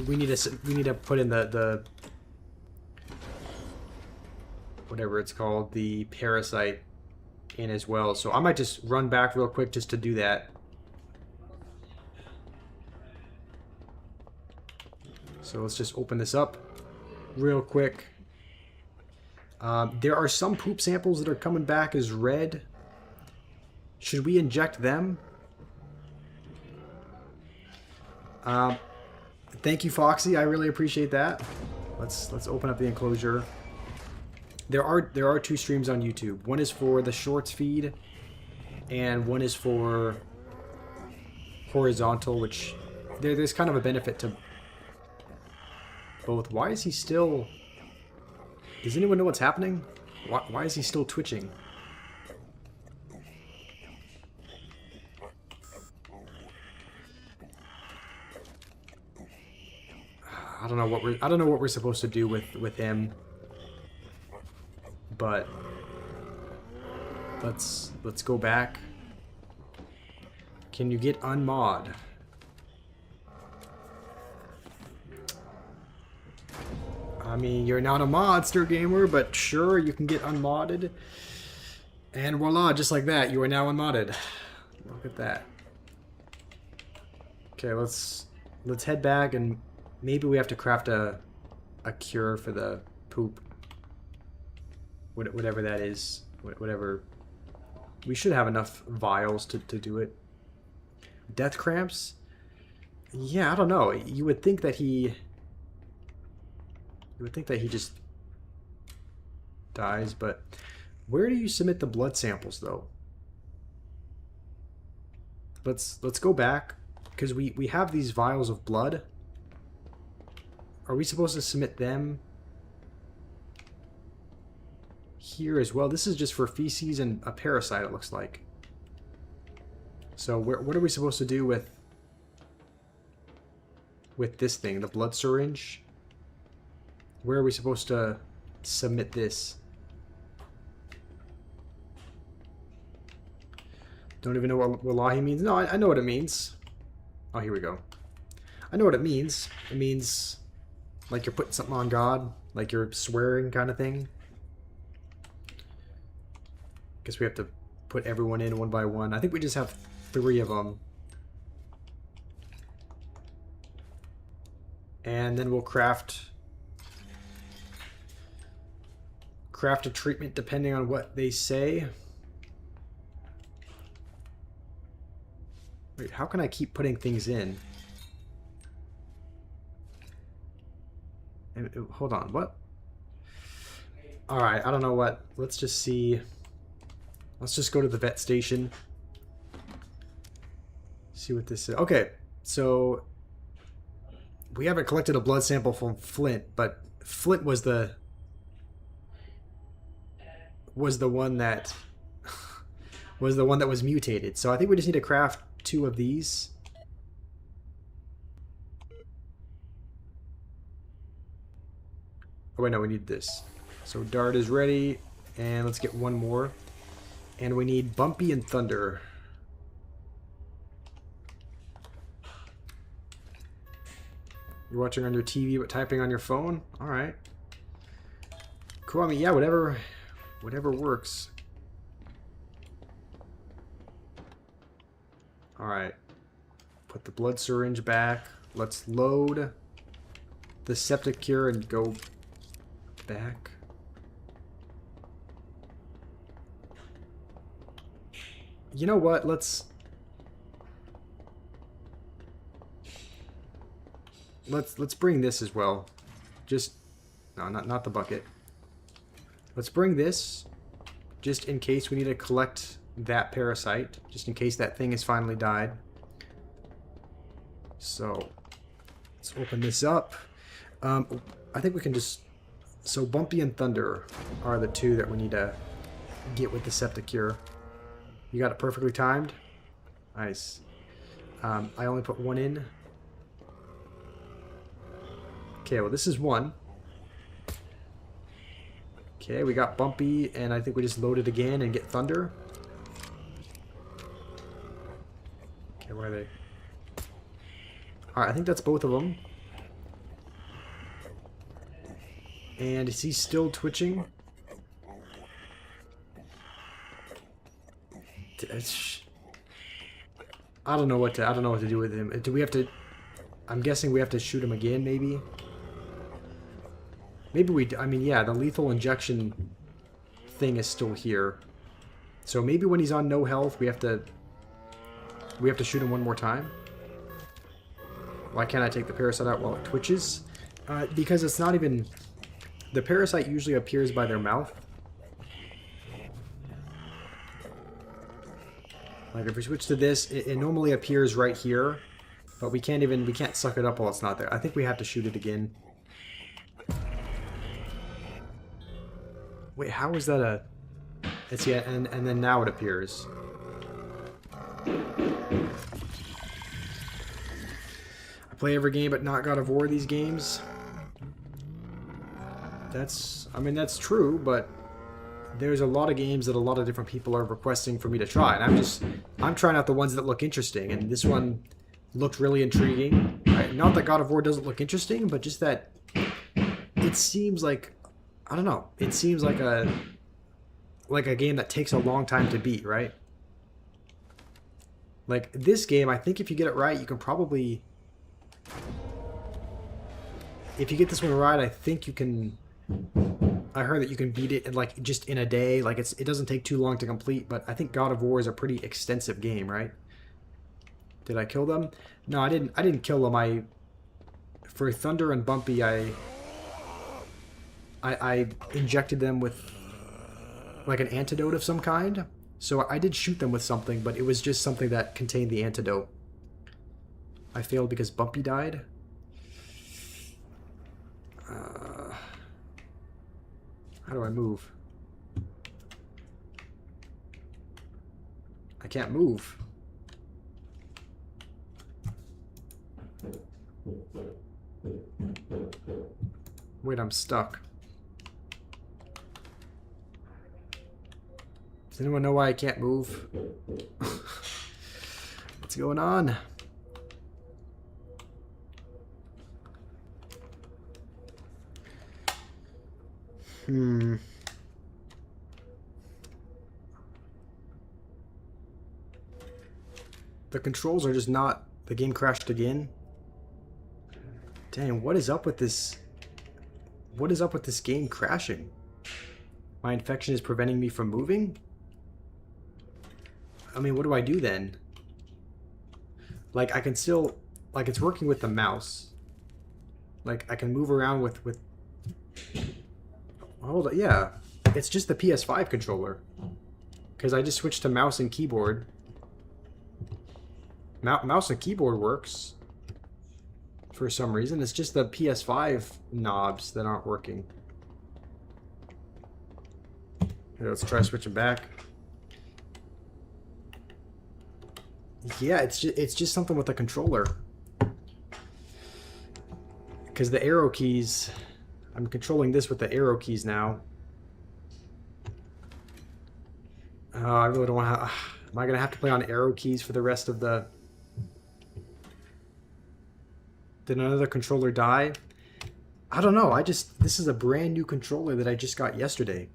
need to put in the whatever it's called, the parasite in as well. So I might just run back real quick just to do that. So let's just open this up real quick. There are some poop samples that are coming back as red. Should we inject them? Thank you, Foxy. I really appreciate that. Let's open up the enclosure. There are two streams on YouTube. One is for the shorts feed, and one is for horizontal, which there's kind of a benefit to both. Why is he still... Does anyone know what's happening? Why is he still twitching? I don't know what we're supposed to do with him. But let's go back. Can you get unmod? I mean, you're not a monster gamer, but sure, you can get unmodded. And voila, just like that, you are now unmodded. Look at that. Okay, let's head back, and maybe we have to craft a cure for the poop. Whatever that is. Whatever. We should have enough vials to do it. Death cramps? Yeah, I don't know. You would think that he just dies, but where do you submit the blood samples though? Let's go back, because we have these vials of blood. Are we supposed to submit them here as well? This is just for feces and a parasite, it looks like. So what are we supposed to do with this thing, the blood syringe? Where are we supposed to submit this? Don't even know what wallahi means. No, I know what it means. Oh, here we go. I know what it means. It means like you're putting something on God, like you're swearing kind of thing. Guess we have to put everyone in one by one. I think we just have 3 of them. And then we'll craft a treatment depending on what they say. Wait, how can I keep putting things in? Hold on, what? Alright, I don't know what. Let's just see. Let's just go to the vet station. See what this is. Okay, so we haven't collected a blood sample from Flint, but Flint was the one that was the one that was mutated. So I think we just need to craft 2 of these. Oh wait, no, we need this. So Dart is ready, and let's get 1 more. And we need Bumpy and Thunder. You're watching on your TV but typing on your phone? Alright. Cool, I mean, yeah, whatever works. Alright. Put the blood syringe back. Let's load the septic cure and go back. You know what? Let's bring this as well. Just no, not the bucket. Let's bring this just in case we need to collect that parasite, just in case that thing has finally died. So let's open this up. I think we can just... So Bumpy and Thunder are the 2 that we need to get with the septic cure. You got it perfectly timed? Nice. I only put 1 in. Okay, well this is 1. Okay, we got Bumpy, and I think we just load it again and get Thunder. Okay, where are they? Alright, I think that's both of them. And is he still twitching? I don't know what to do with him. Do we have to... I'm guessing we have to shoot him again, maybe? Maybe we... I mean, yeah, the lethal injection thing is still here. So maybe when he's on no health, we have to shoot him 1 more time? Why can't I take the parasite out while it twitches? Because it's not even... The parasite usually appears by their mouth. Like if we switch to this, it normally appears right here, but we can't suck it up while it's not there. I think we have to shoot it again. Wait, how is that a... It's yeah, and then now it appears. I play every game but not God of War these games. I mean, that's true, but there's a lot of games that a lot of different people are requesting for me to try, and I'm trying out the ones that look interesting, and this one looked really intriguing. Right? Not that God of War doesn't look interesting, but just that it seems like, I don't know, it seems like a game that takes a long time to beat, right? Like this game, I think if you get it right, you can probably... If you get this one right, I think you can... I heard that you can beat it in like just in a day. Like it doesn't take too long to complete, but I think God of War is a pretty extensive game, right? Did I kill them? No, I didn't kill them. For Thunder and Bumpy, I injected them with like an antidote of some kind. So I did shoot them with something, but it was just something that contained the antidote. I failed because Bumpy died. How do I move? I can't move. Wait, I'm stuck. Does anyone know why I can't move? What's going on? The controls are just not... The game crashed again. Dang, what is up with this? What is up with this game crashing? My infection is preventing me from moving? I mean, what do I do then? Like, I can still... Like, it's working with the mouse. Like, I can move around with... Hold on, yeah. It's just the PS5 controller. Because I just switched to mouse and keyboard. Mouse and keyboard works. For some reason. It's just the PS5 knobs that aren't working. Here, let's try switching back. Yeah, it's just something with the controller. Because the arrow keys... I'm controlling this with the arrow keys now. I really don't want to... Am I going to have to play on arrow keys for the rest of the... Did another controller die? I don't know. This is a brand new controller that I just got yesterday.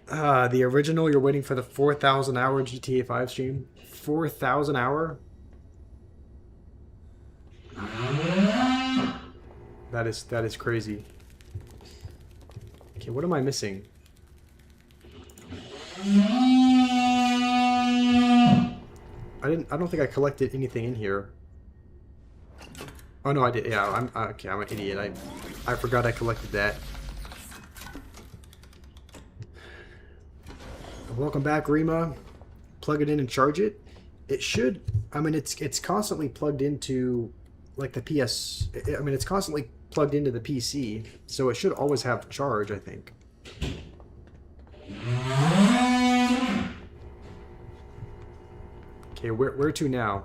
The original, you're waiting for the 4,000 hour GTA 5 stream. 4,000 hour? That is crazy. Okay, what am I missing? I don't think I collected anything in here. Oh no, I did. Yeah, I'm an idiot. I forgot I collected that. Welcome back, Rima. Plug it in and charge it. It should. I mean, it's constantly plugged into like the PS. I mean, it's constantly plugged into the PC, so it should always have charge, I think. Okay, where to now?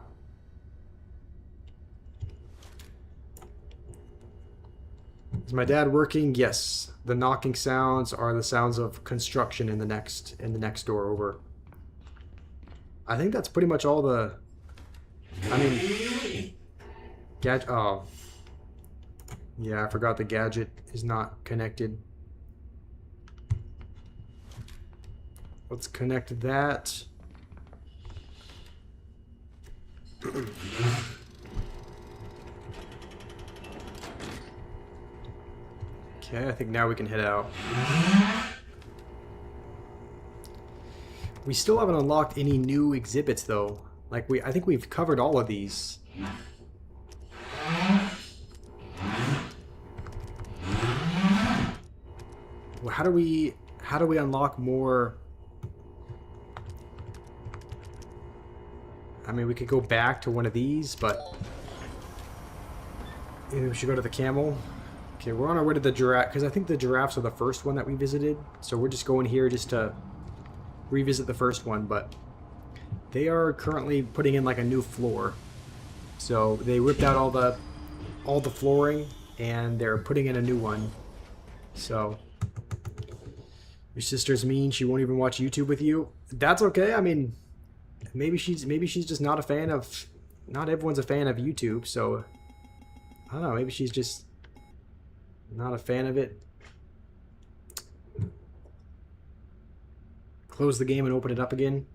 Is my dad working? Yes. The knocking sounds are the sounds of construction in the next door over. I think that's pretty much all the... I mean... Gadget... Oh. Yeah, I forgot the gadget is not connected. Let's connect that. Okay, I think now we can head out. We still haven't unlocked any new exhibits though. Like I think we've covered all of these. Well, how do we unlock more? I mean, we could go back to one of these, but maybe we should go to the camel. Okay, we're on our way to the giraffe, because I think the giraffes are the first one that we visited. So we're just going here just to revisit the first one, but they are currently putting in like a new floor. So they ripped out all the flooring, and they're putting in a new one. So your sister's mean, she won't even watch YouTube with you. That's okay. I mean, maybe she's just not a fan of... Not everyone's a fan of YouTube, so... I don't know, maybe she's just not a fan of it. Close the game and open it up again.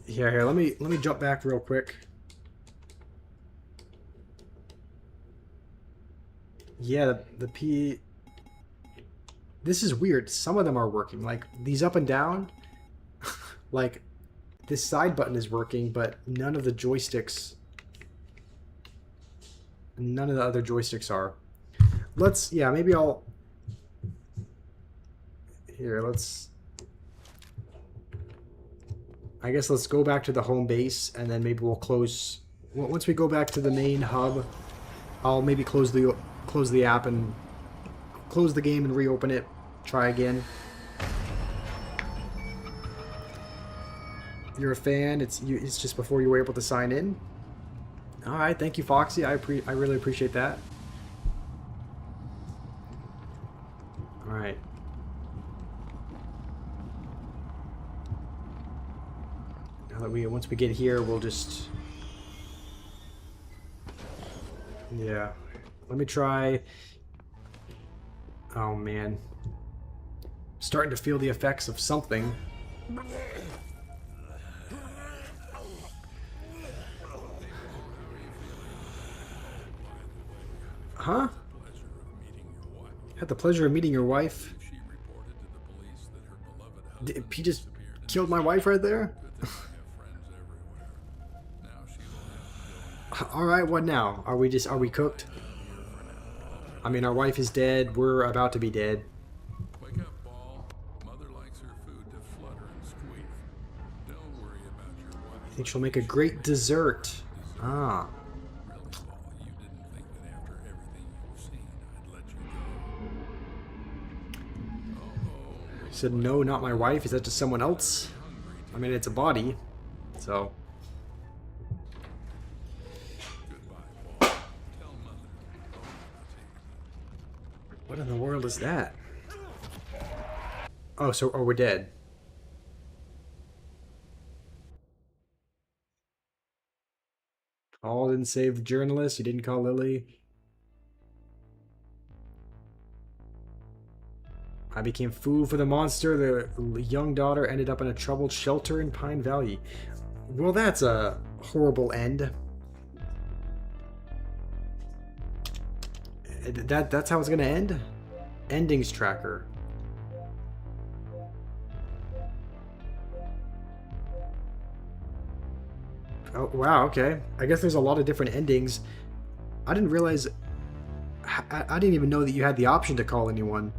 Here, let me jump back real quick. Yeah, the P... This is weird. Some of them are working. Like, these up and down... like, this side button is working, but none of the joysticks... None of the other joysticks are. Let's... Yeah, maybe I'll... Here, let's... I guess let's go back to the home base, and then maybe we'll close... Once we go back to the main hub, I'll maybe close the app and... Close the game and reopen it. Try again. You're a fan. It's just before you were able to sign in. All right, thank you, Foxy. I really appreciate that. All right. Now that once we get here, we'll just... Yeah. Let me try... Oh, man. Starting to feel the effects of something. Huh? Had the pleasure of meeting your wife. He just killed my wife right there? Alright, what now? Are we cooked? I mean, our wife is dead. We're about to be dead. Wake up, Ball. Mother likes her food to flutter and squeak. Don't worry about your wife. I think she'll make a great dessert. Ah. Really, Ball, you didn't think that after everything you've seen, I'd let you go. Oh, He said, no, not my wife. Is that just someone else? I mean, it's a body. So. goodbye, Ball. Tell Mother. What in the world is that? Oh, so we're dead. Paul didn't save the journalist. You didn't call Lily. I became food for the monster. The young daughter ended up in a troubled shelter in Pine Valley. Well, that's a horrible end. That's how it's gonna end? Endings tracker. Oh, wow, okay. I guess there's a lot of different endings. I didn't realize... I didn't even know that you had the option to call anyone.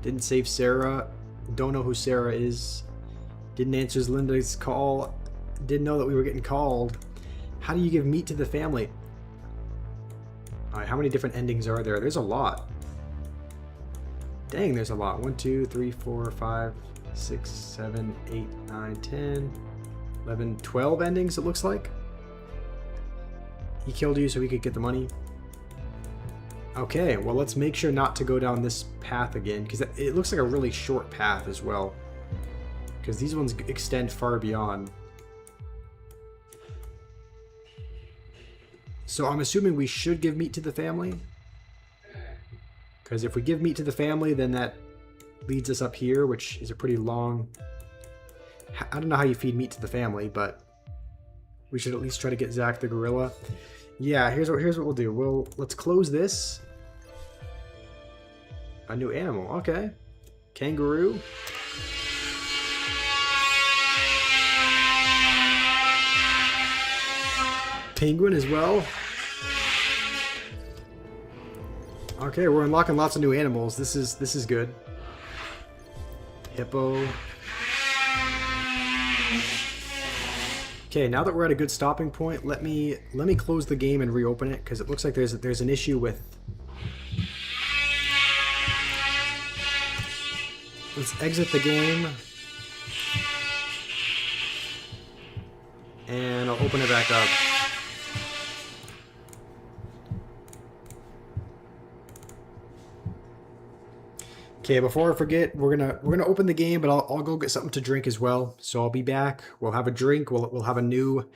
Didn't save Sarah. Don't know who Sarah is. Didn't answer Linda's call. Didn't know that we were getting called. How do you give meat to the family? Alright, how many different endings are there? There's a lot. Dang, there's a lot. 1, 2, 3, 4, 5, 6, 7, 8, 9, 10, 11, 12 endings, it looks like. He killed you so he could get the money. Okay, well, let's make sure not to go down this path again, because it looks like a really short path as well. Because these ones extend far beyond. So I'm assuming we should give meat to the family. Because if we give meat to the family, then that leads us up here, which is a pretty long... I don't know how you feed meat to the family, but we should at least try to get Zach the gorilla. Yeah, here's what we'll do. Let's close this. A new animal, okay. Kangaroo. Penguin as well. Okay, we're unlocking lots of new animals. This is good. Hippo. Okay, now that we're at a good stopping point, let me close the game and reopen it, because it looks like there's an issue with... Let's exit the game. And I'll open it back up. Okay, before I forget, we're gonna open the game, but I'll go get something to drink as well. So I'll be back. We'll have a drink. We'll have a new,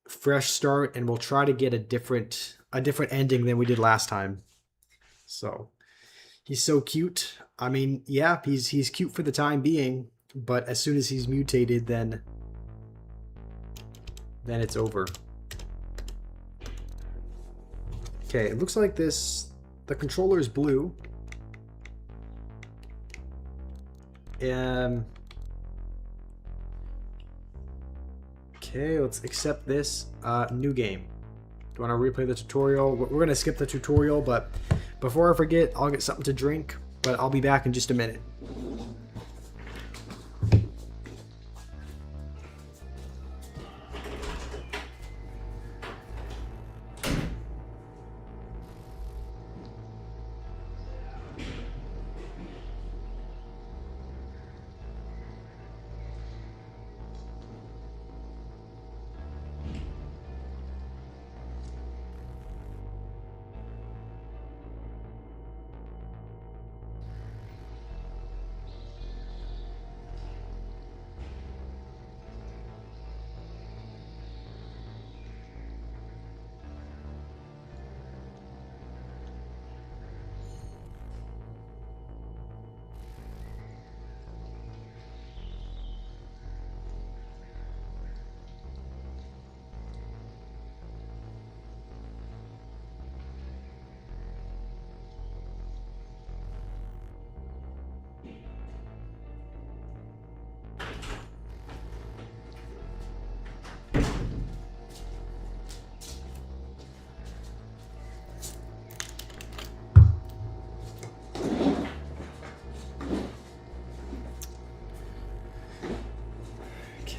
fresh start, and we'll try to get a different ending than we did last time. So he's so cute. I mean, yeah, he's cute for the time being, but as soon as he's mutated, then it's over. Okay, it looks like the controller is blue. Okay, let's accept this. New game. Do you want to replay the tutorial? We're going to skip the tutorial, but before I forget, I'll get something to drink, but I'll be back in just a minute.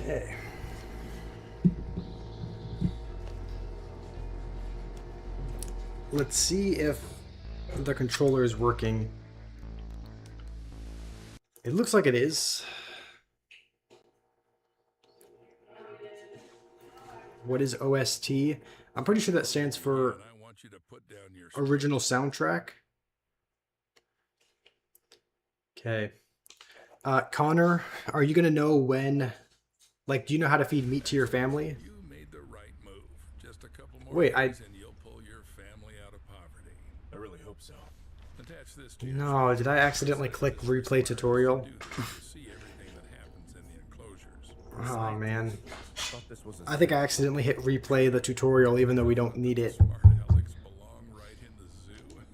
Okay. Let's see if the controller is working. It looks like it is. What is OST? I'm pretty sure that stands for And I want you to put down your original soundtrack. Okay. Connor, are you going to know when, like, do you know how to feed meat to your family? You made the right move. Just a couple more Wait, days and you'll pull your family out of poverty. I really hope so. Attach this to your No, did I accidentally click replay tutorial? see everything that happens in the enclosures. Oh, man. Thought this was a I think I accidentally hit replay the tutorial even though we don't need it. Smart Alex belong right in the zoo.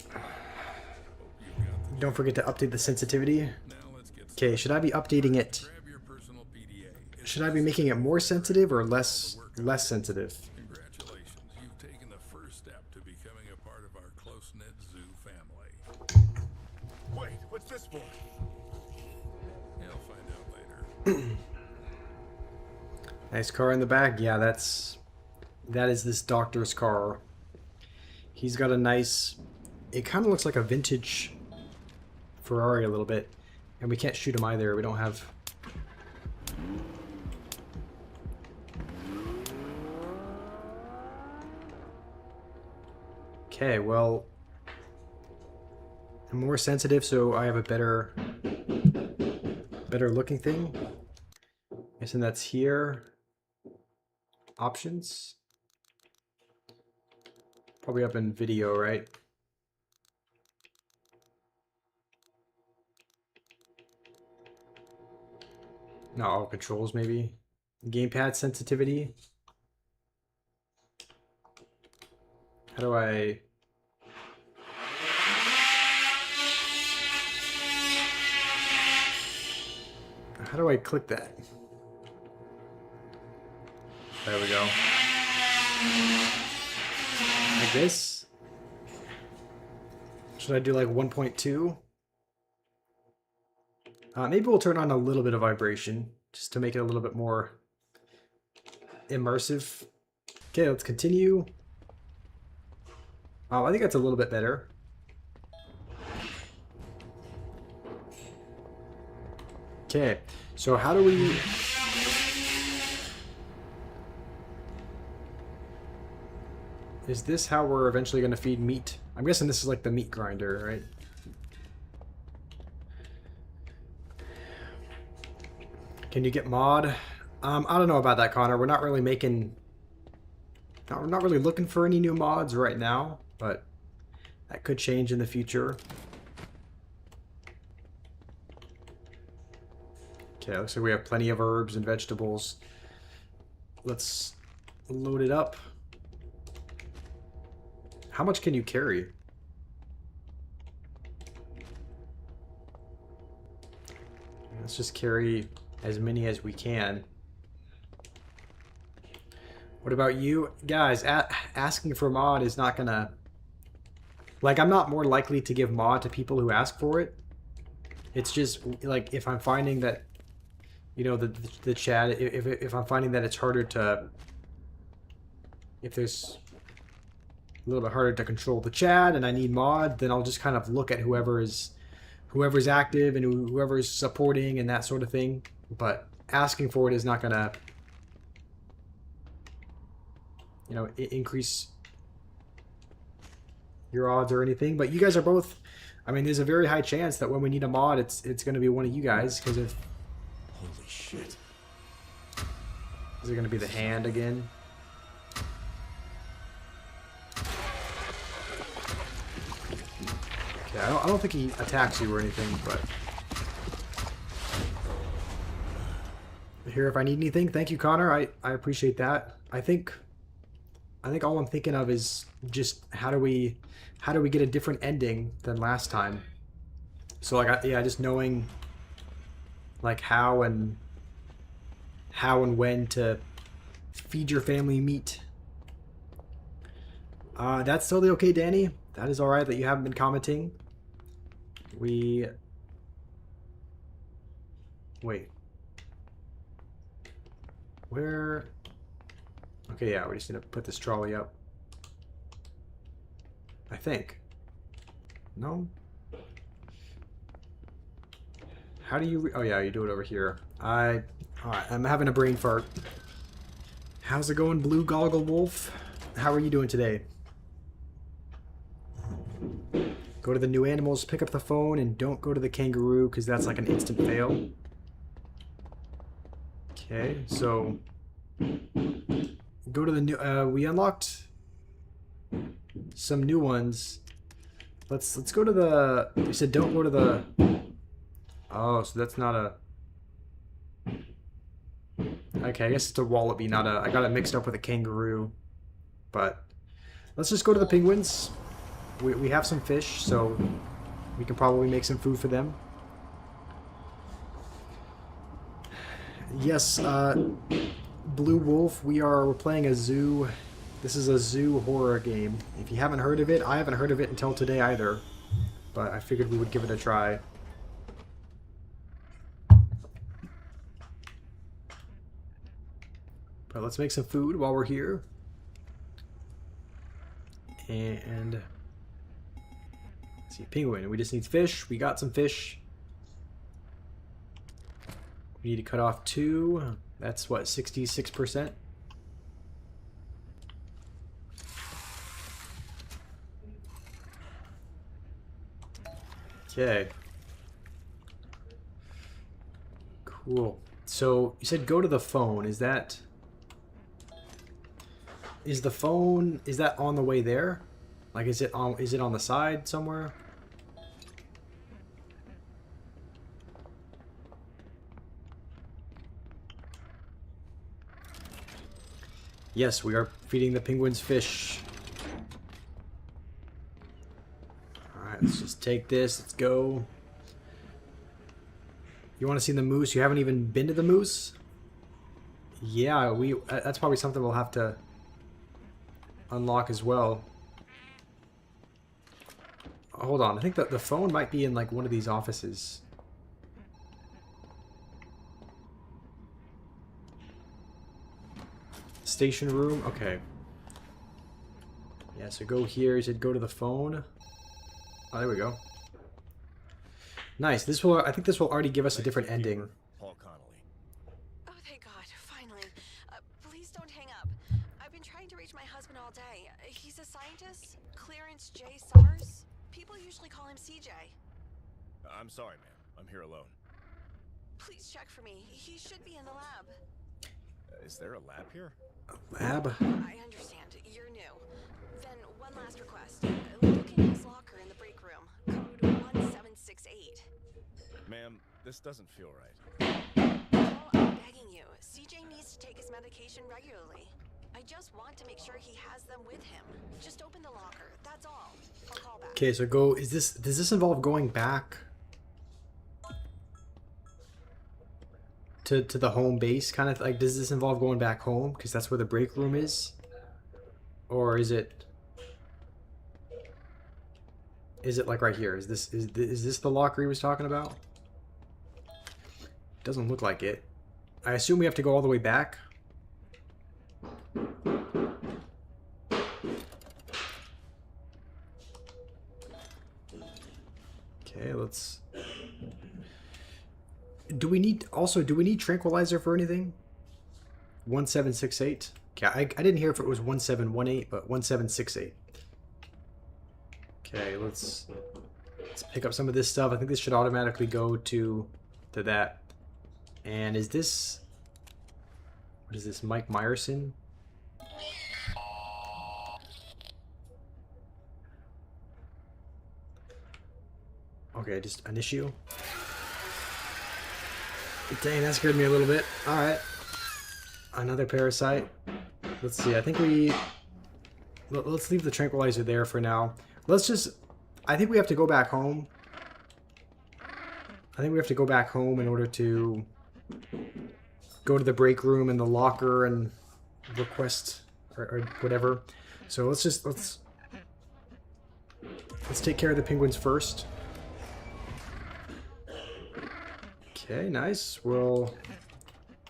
Hope you got the Don't forget to update the sensitivity. Now let's get Okay, should I be updating it? grab your personal PDA. Should I be making it more sensitive or less sensitive? Congratulations, you've taken the first step to becoming a part of our close-knit zoo family. Wait, what's this for? You'll find out later. Nice car in the back. Yeah, that is this doctor's car. He's got a nice, it kind of looks like a vintage Ferrari a little bit. And we can't shoot him either. We don't have... Okay, well, I'm more sensitive, so I have a better looking thing. Guessing that's here. Options. Probably up in video, right? No, all controls maybe. Gamepad sensitivity. How do I... How do I click that? There we go. Like this? Should I do like 1.2? Maybe we'll turn on a little bit of vibration just to make it a little bit more immersive. Okay, let's continue. I think that's a little bit better. Okay, so how do we... Is this how we're eventually going to feed meat? I'm guessing this is like the meat grinder, right? Can you get mod? I don't know about that, Connor. We're not really making... We're not really looking for any new mods right now, but that could change in the future. Okay, looks like we have plenty of herbs and vegetables. Let's load it up. How much can you carry? Let's just carry as many as we can. What about you? Guys, asking for mod is not gonna... Like, I'm not more likely to give mod to people who ask for it. It's just, like, if I'm finding that, you know, the chat, if I'm finding that it's harder to... If there's a little bit harder to control the chat and I need mod, then I'll just kind of look at whoever's active and whoever's supporting and that sort of thing. But asking for it is not gonna, you know, increase your odds or anything. But you guys are both, I mean, there's a very high chance that when we need a mod, it's gonna be one of you guys, because if... Holy shit. Is it gonna be the hand again? Okay, I don't think he attacks you or anything, but... Here if I need anything. Thank you, Connor. I appreciate that. I think all I'm thinking of is just how do we get a different ending than last time. So like yeah, just knowing like how and when to feed your family meat. That's totally okay, Danny. That is all right that you haven't been commenting. Wait. Where? Okay, yeah, we just need to put this trolley up. I think. No? How do you... oh, yeah, you do it over here. Alright, I'm having a brain fart. How's it going, Blue Goggle Wolf? How are you doing today? Go to the new animals, pick up the phone, and don't go to the kangaroo, because that's like an instant fail. Okay, so... go to the new... we unlocked some new ones. Let's go to the... you said don't go to the... oh, so that's not a... okay, I guess it's a wallaby, not a... I got it mixed up with a kangaroo. But let's just go to the penguins. We have some fish, so we can probably make some food for them. Yes, Blue Wolf, we're playing a zoo. This is a zoo horror game. If you haven't heard of it, I haven't heard of it until today either. But I figured we would give it a try. But let's make some food while we're here. And... let's see, penguin. We just need fish. We got some fish. We need to cut off 2. That's what, 66%? Okay. Cool. So, you said go to the phone. Is that... is the phone... is that on the way there? Like, is it on the side somewhere? Yes, we are feeding the penguins fish. Alright, let's just take this. Let's go. You want to see the moose? You haven't even been to the moose? Yeah, that's probably something we'll have to unlock as well. Hold on, I think that the phone might be in like one of these offices. Station room, okay. Yeah, so go here. You said go to the phone. Oh, there we go. Nice. This will. I think this will already give us a different ending. Paul Connolly. Oh, thank God, finally. Please don't hang up. I've been trying to reach my husband all day. He's a scientist, Clarence J. Summers. People usually call him CJ. I'm sorry, ma'am. I'm here alone. Please check for me. He should be in the lab. Is there a lab here? Lab? I understand. You're new. Then one last request. Look in his locker in the break room. Code 1768. Ma'am, this doesn't feel right. Paul, I'm begging you. CJ needs to take his medication regularly. I just want to make sure he has them with him. Just open the locker. That's all. I'll call back. Okay, so go. Does this involve going back to the home base, kind of like? Does this involve going back home because that's where the break room is, or is it like right here? Is this the locker he was talking about? Doesn't look like it. I assume we have to go all the way back. Okay, let's... Do we need tranquilizer for anything? 1768? Okay, I didn't hear if it was 1718, but 1768. Okay, let's pick up some of this stuff. I think this should automatically go to that. And is this... what is this, Mike Myerson? Okay, just an issue. Dang, that scared me a little bit. Alright. Another parasite. Let's see, I think let's leave the tranquilizer there for now. I think we have to go back home. I think we have to go back home in order to go to the break room and the locker and request or whatever. So let's take care of the penguins first. Okay, nice. We'll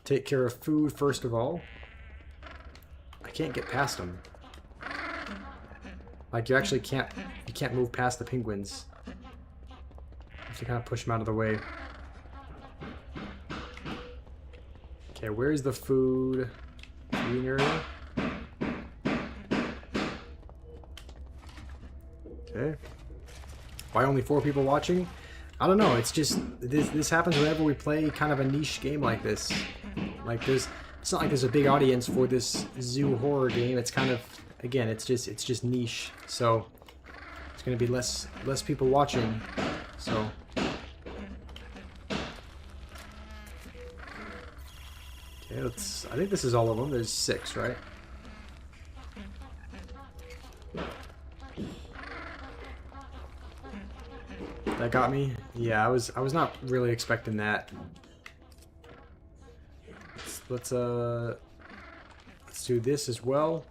take care of food first of all. I can't get past them. Like, you actually can't move past the penguins. You have to kind of push them out of the way. Okay, where's the food? Feeding area? Okay. Why only 4 people watching? I don't know, it's just, this happens whenever we play kind of a niche game like this. Like, it's not like there's a big audience for this zoo horror game. It's kind of, again, it's just niche. So, it's going to be less people watching. So, okay, I think this is all of them. There's 6, right? That got me. Yeah, I was not really expecting that. Let's do this as well.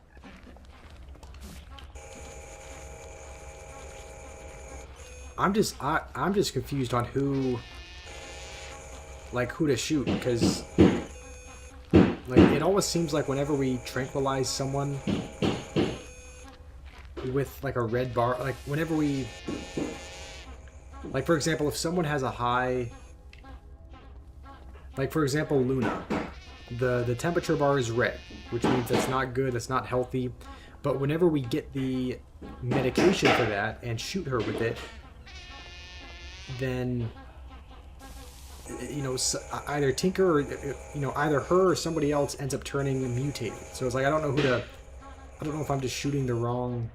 I'm just confused on who to shoot, because like it always seems like whenever we tranquilize someone with like a red bar, like whenever we, like for example, if someone has a high, like for example Luna, the temperature bar is red, which means it's not good, it's not healthy. But whenever we get the medication for that and shoot her with it, then you know, either Tinker or either her or somebody else ends up turning mutated. So it's like I don't know if I'm just shooting the wrong.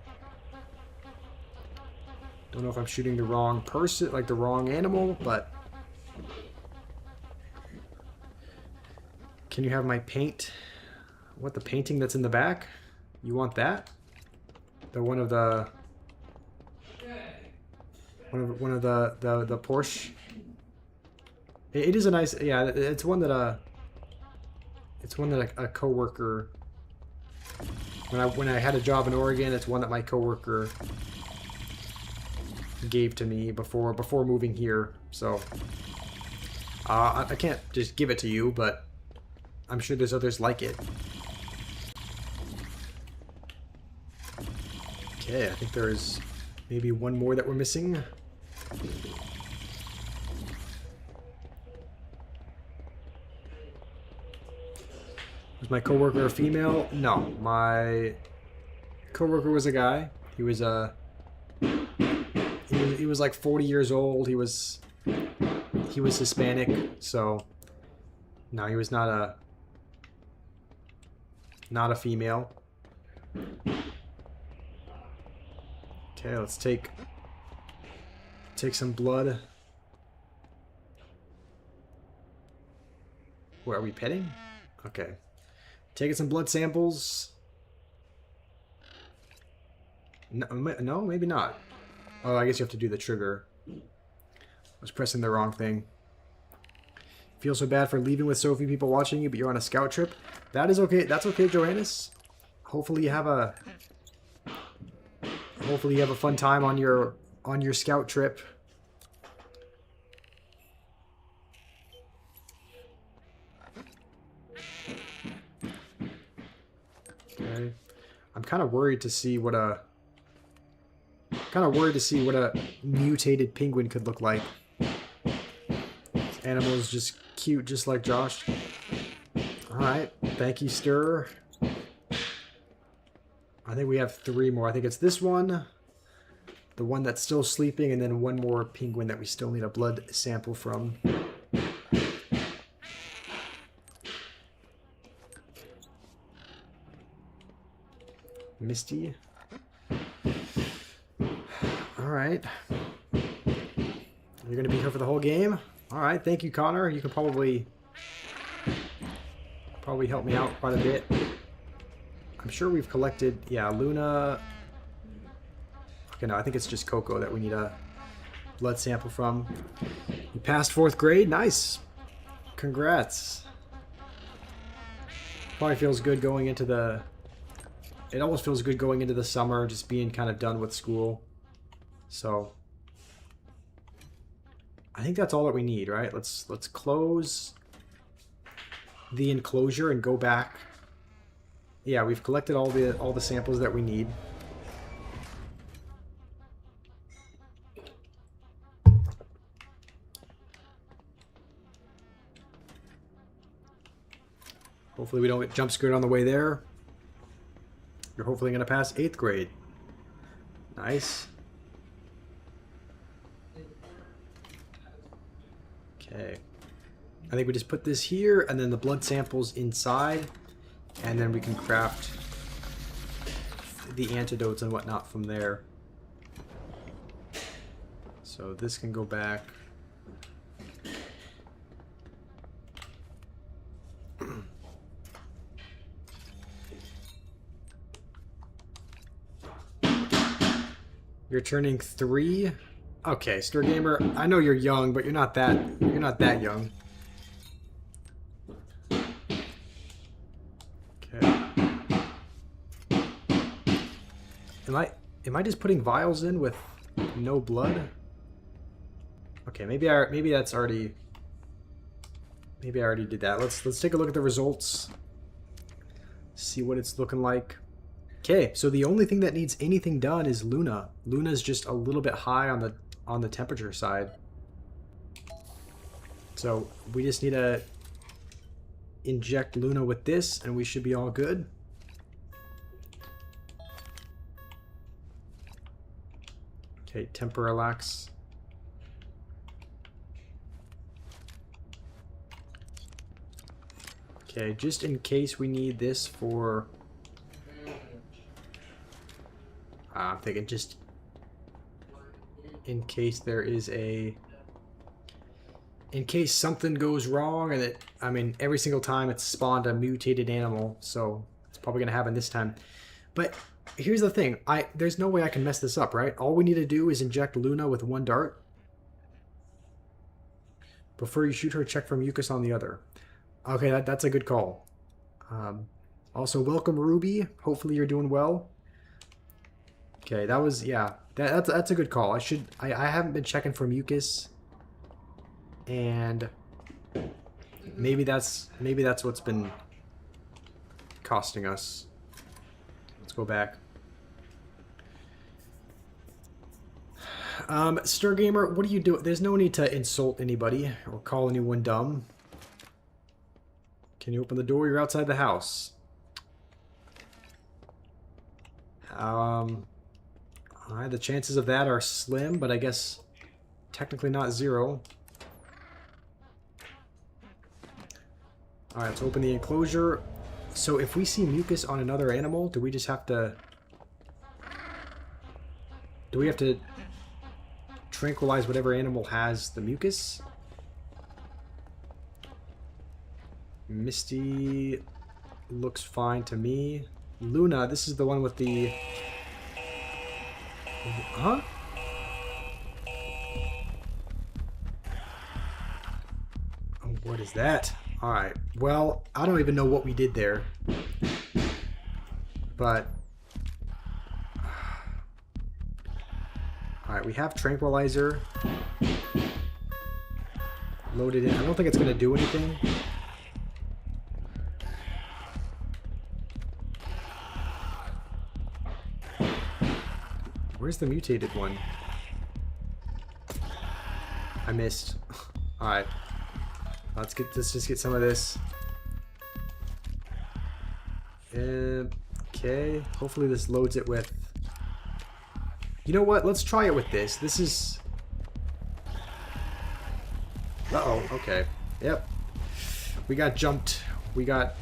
Don't know if I'm shooting the wrong person, like the wrong animal, but. Can you have my paint? What, the painting that's in the back? You want that? The one of the Porsche. It is a nice, yeah. It's one that a coworker. When I had a job in Oregon, it's one that my coworker gave to me before moving here. So I can't just give it to you, but I'm sure there's others like it. Okay, I think there's maybe one more that we're missing. Was my coworker a female? No, my coworker was a guy. He was he was like 40 years old. He was Hispanic, so no, he was not a female. Okay, let's take some blood. Where are we petting? Okay. Taking some blood samples. No, maybe not. Oh, I guess you have to do the trigger. I was pressing the wrong thing. Feel so bad for leaving with so few people watching you, but you're on a scout trip. That is okay. That's okay, Johannes. Hopefully you have a fun time on your scout trip. Okay. I'm kind of worried to see what a mutated penguin could look like. This animal is just cute, just like Josh. Alright, thank you, Stir. I think we have 3 more. I think it's this one, the one that's still sleeping, and then one more penguin that we still need a blood sample from. Misty. Alright. You're going to be here for the whole game? Alright, thank you, Connor. You can probably help me out quite a bit. I'm sure we've collected, yeah, Luna. Okay, no, I think it's just Coco that we need a blood sample from. You passed 4th grade? Nice. Congrats. Probably feels good going into the... It almost feels good going into the summer, just being kind of done with school. So... I think that's all that we need, right? Let's close. the enclosure and go back. Yeah, we've collected all the samples that we need. Hopefully we don't get jump scared on the way there. You're hopefully going to pass 8th grade. Nice. Okay. I think we just put this here, and then the blood samples inside, and then we can craft the antidotes and whatnot from there. So this can go back. You're turning 3. Okay, Stir Gamer, I know you're young, but you're not that young. Okay. Am I just putting vials in with no blood? Okay, maybe I already did that. Let's take a look at the results. See what it's looking like. Okay, so the only thing that needs anything done is Luna. Luna's just a little bit high on the temperature side. So we just need to inject Luna with this and we should be all good. Okay, temper relax. Okay, just in case we need this for... I'm thinking just in case there is a... In case something goes wrong and it... I mean, every single time it's spawned a mutated animal, so it's probably going to happen this time. But here's the thing. There's no way I can mess this up, right? All we need to do is inject Luna with one dart. Before you shoot her, check for mucus on the other. Okay, that's a good call. Also, welcome Ruby. Hopefully you're doing well. Okay, that was, yeah, that's a good call. I haven't been checking for mucus, and maybe that's what's been costing us. Let's go back. Stir Gamer, what are you doing? There's no need to insult anybody or call anyone dumb. Can you open the door? You're outside the house. The chances of that are slim, but I guess technically not 0. Alright, let's open the enclosure. So if we see mucus on another animal, do we just have to... Do we have to tranquilize whatever animal has the mucus? Misty looks fine to me. Luna, this is the one with the... Huh? Oh, what is that? Alright, well, I don't even know what we did there. But... Alright, we have tranquilizer loaded in. I don't think it's going to do anything. Where's the mutated one? I missed. Alright. Let's just get some of this. Okay. Hopefully this loads it with... You know what? Let's try it with this. This is... Uh-oh. Okay. Yep. We got jumped. We got...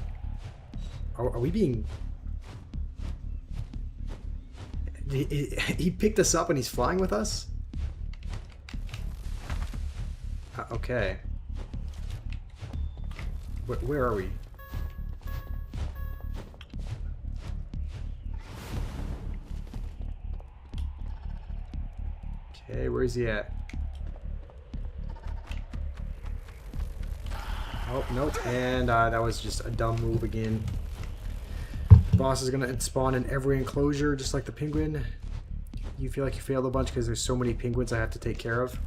Are we being... He picked us up and he's flying with us? Okay. Where are we? Okay, where is he at? Oh, nope. And that was just a dumb move again. Boss is gonna spawn in every enclosure, just like the penguin. You feel like you failed a bunch because there's so many penguins I have to take care of.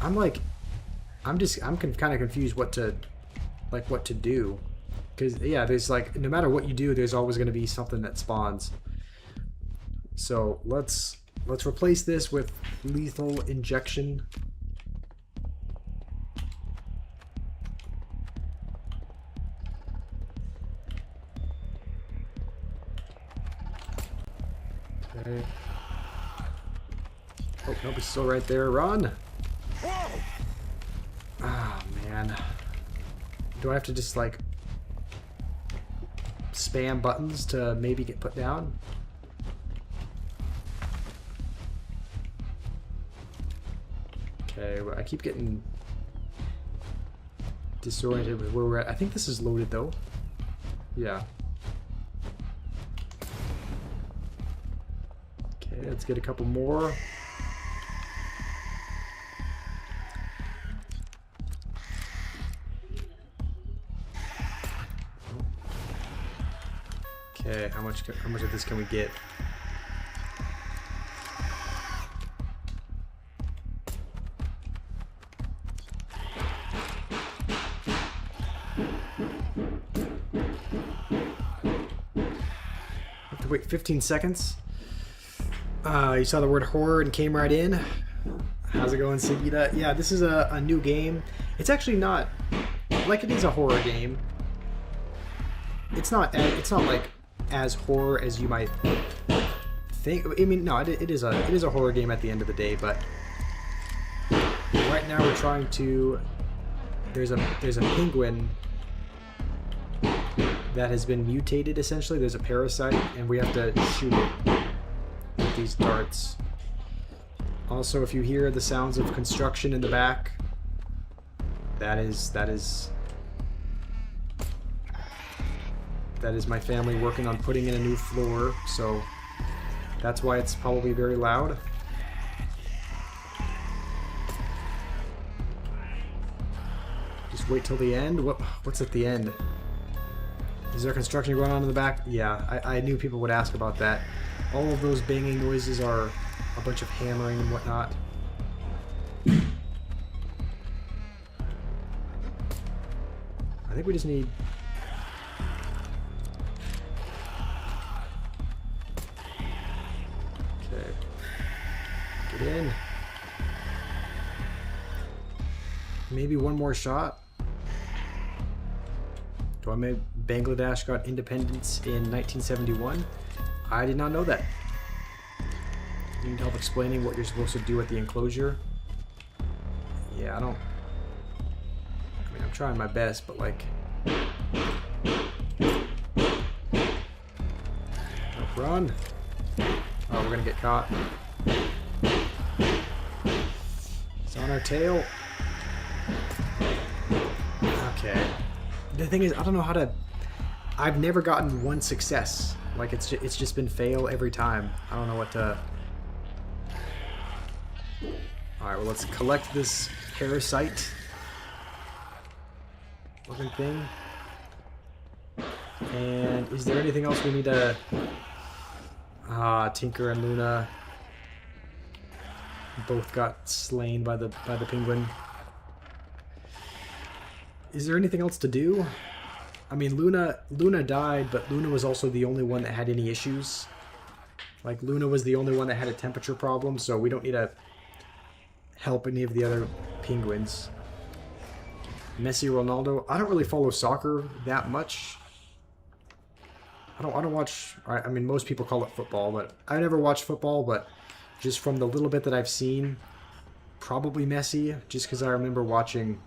I'm kind of confused what to do. Because, yeah, there's like, no matter what you do, there's always going to be something that spawns. So let's replace this with lethal injection. Okay. Oh, nope, it's still right there. Run! Ah, man. Do I have to just, like, spam buttons to maybe get put down? Okay, well, I keep getting disoriented with where we're at. I think this is loaded, though. Yeah. Okay, let's get a couple more. Okay, how much of this can we get? Have to wait 15 seconds. You saw the word horror and came right in. How's it going, Sigita? Yeah, this is a new game. It's actually not like it is a horror game. It's not like as horror as you might think. I mean, no, it is a horror game at the end of the day, but right now we're trying to. There's a penguin that has been mutated. Essentially, there's a parasite, and we have to shoot it with these darts. Also, if you hear the sounds of construction in the back, that is my family working on putting in a new floor, so that's why it's probably very loud. Just wait till the end. What's at the end? Is there construction going on in the back? Yeah, I knew people would ask about that. All of those banging noises are a bunch of hammering and whatnot. I think we just need... Okay. Get in. Maybe one more shot. Do I mean Bangladesh got independence in 1971? I did not know that. You need help explaining what you're supposed to do at the enclosure? Yeah, I don't... I mean, I'm trying my best, but like... Run! Oh, we're gonna get caught. It's on our tail. Okay. The thing is, I don't know how to... I've never gotten one success. Like, it's just been fail every time. I don't know what to... Alright, well, let's collect this parasite looking thing. And is there anything else we need to... Tinker and Luna both got slain by the penguin. Is there anything else to do? I mean, Luna died, but Luna was also the only one that had any issues. Like, Luna was the only one that had a temperature problem, so we don't need to help any of the other penguins. Messi, Ronaldo. I don't really follow soccer that much. I don't watch... I mean, most people call it football, but I never watched football, but just from the little bit that I've seen, probably Messi, just because I remember watching...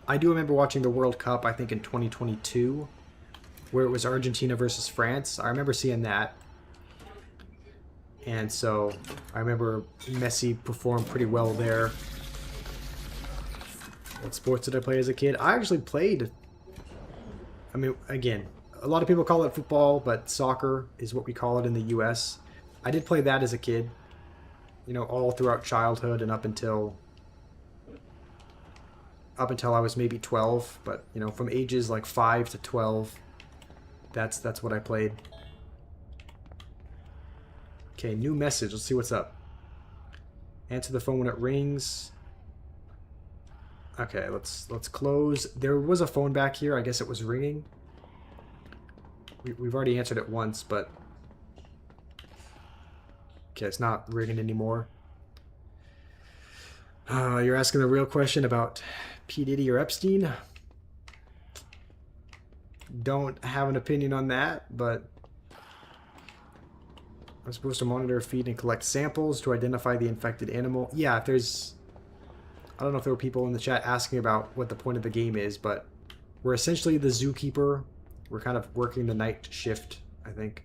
I do remember watching the World Cup, I think in 2022, where it was Argentina versus France. I remember seeing that. And so I remember Messi performed pretty well there. What sports did I play as a kid? I actually played... I mean, again, a lot of people call it football, but soccer is what we call it in the US. I did play that as a kid. You know, all throughout childhood and up until I was maybe 12, but you know, from ages like 5 to 12, that's what I played. Okay, new message. Let's see what's up. Answer the phone when it rings. Okay, let's close. There was a phone back here. I guess it was ringing. We've already answered it once, but okay, it's not ringing anymore. You're asking the real question about P. Diddy or Epstein. Don't have an opinion on that, but I'm supposed to monitor, feed, and collect samples to identify the infected animal. Yeah, if there's... I don't know if there were people in the chat asking about what the point of the game is, but we're essentially the zookeeper. We're kind of working the night shift, I think.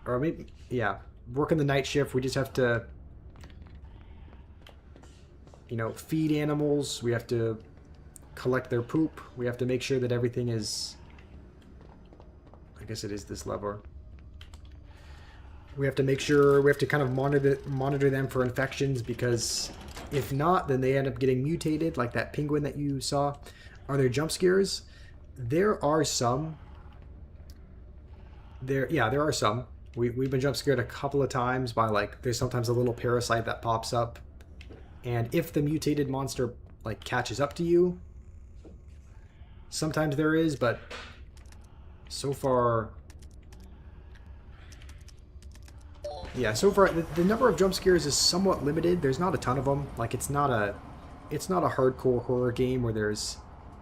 Or maybe, yeah, working the night shift. We just have to, you know, feed animals. We have to collect their poop. We have to make sure that everything is... I guess it is this lever. We have to make sure, we have to kind of monitor them for infections, because if not, then they end up getting mutated, like that penguin that you saw. Are there jump scares? There are some. Yeah, there are some. We've been jump scared a couple of times by, like, there's sometimes a little parasite that pops up. And if the mutated monster, like, catches up to you, sometimes there is, but so far... Yeah, so far the number of jump scares is somewhat limited. There's not a ton of them. Like, it's not a hardcore horror game where there's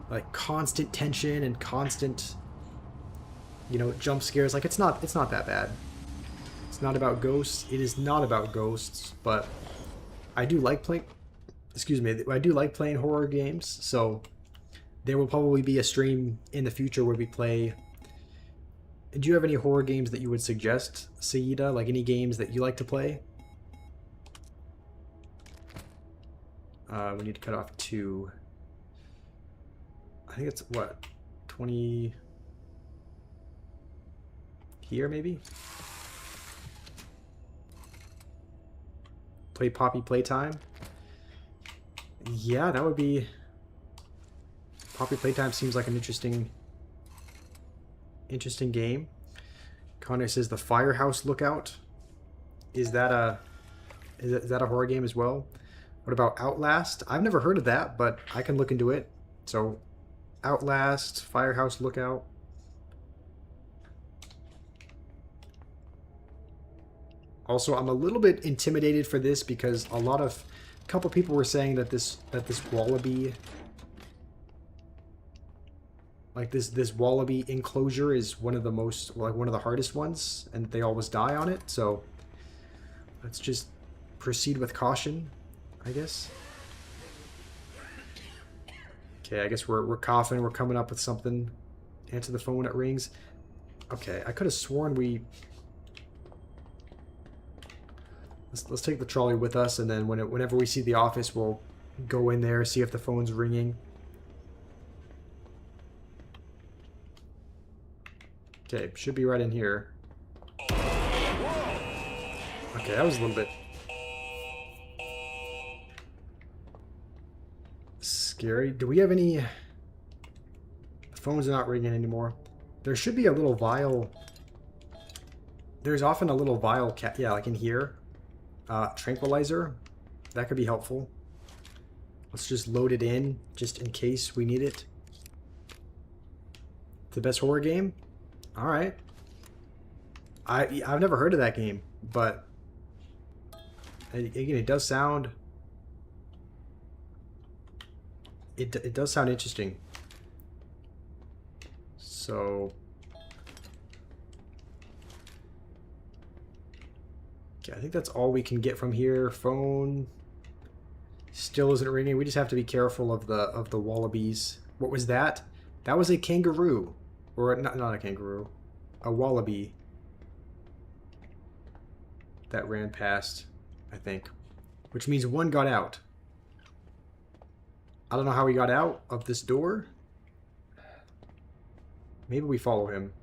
like constant tension and constant, you know, jump scares. Like, it's not that bad. It's not about ghosts. It is not about ghosts, but I do like playing, excuse me, I do like playing horror games. So there will probably be a stream in the future where we play. Do you have any horror games that you would suggest, Saida? Like, any games that you like to play? We need to cut off 2. I think it's, what, 20... Here, maybe? Play Poppy Playtime? Yeah, that would be... Poppy Playtime seems like an interesting game. Connor says the Firehouse Lookout. Is that a horror game as well? What about Outlast? I've never heard of that, but I can look into it. So Outlast, Firehouse Lookout. Also, I'm a little bit intimidated for this because a couple people were saying that this wallaby, like this wallaby enclosure is one of the most, like, one of the hardest ones, and they always die on it. So let's just proceed with caution, I guess. Okay, I guess we're coughing. We're coming up with something. Answer the phone when it rings. Okay, I could have sworn we... Let's take the trolley with us, and then whenever we see the office, we'll go in there, see if the phone's ringing. Okay, should be right in here. Okay, that was a little bit scary. Do we have any... The phones are not ringing anymore. There should be a little vial. There's often a little vial, yeah, like in here. Tranquilizer. That could be helpful. Let's just load it in, just in case we need it. The best horror game? Alright. I've never heard of that game, but... Again, it does sound... It does sound interesting. So... Okay, I think that's all we can get from here. Phone... Still isn't ringing. We just have to be careful of the wallabies. What was that? That was a kangaroo. Or not a kangaroo. A wallaby. That ran past, I think. Which means one got out. I don't know how he got out of this door. Maybe we follow him.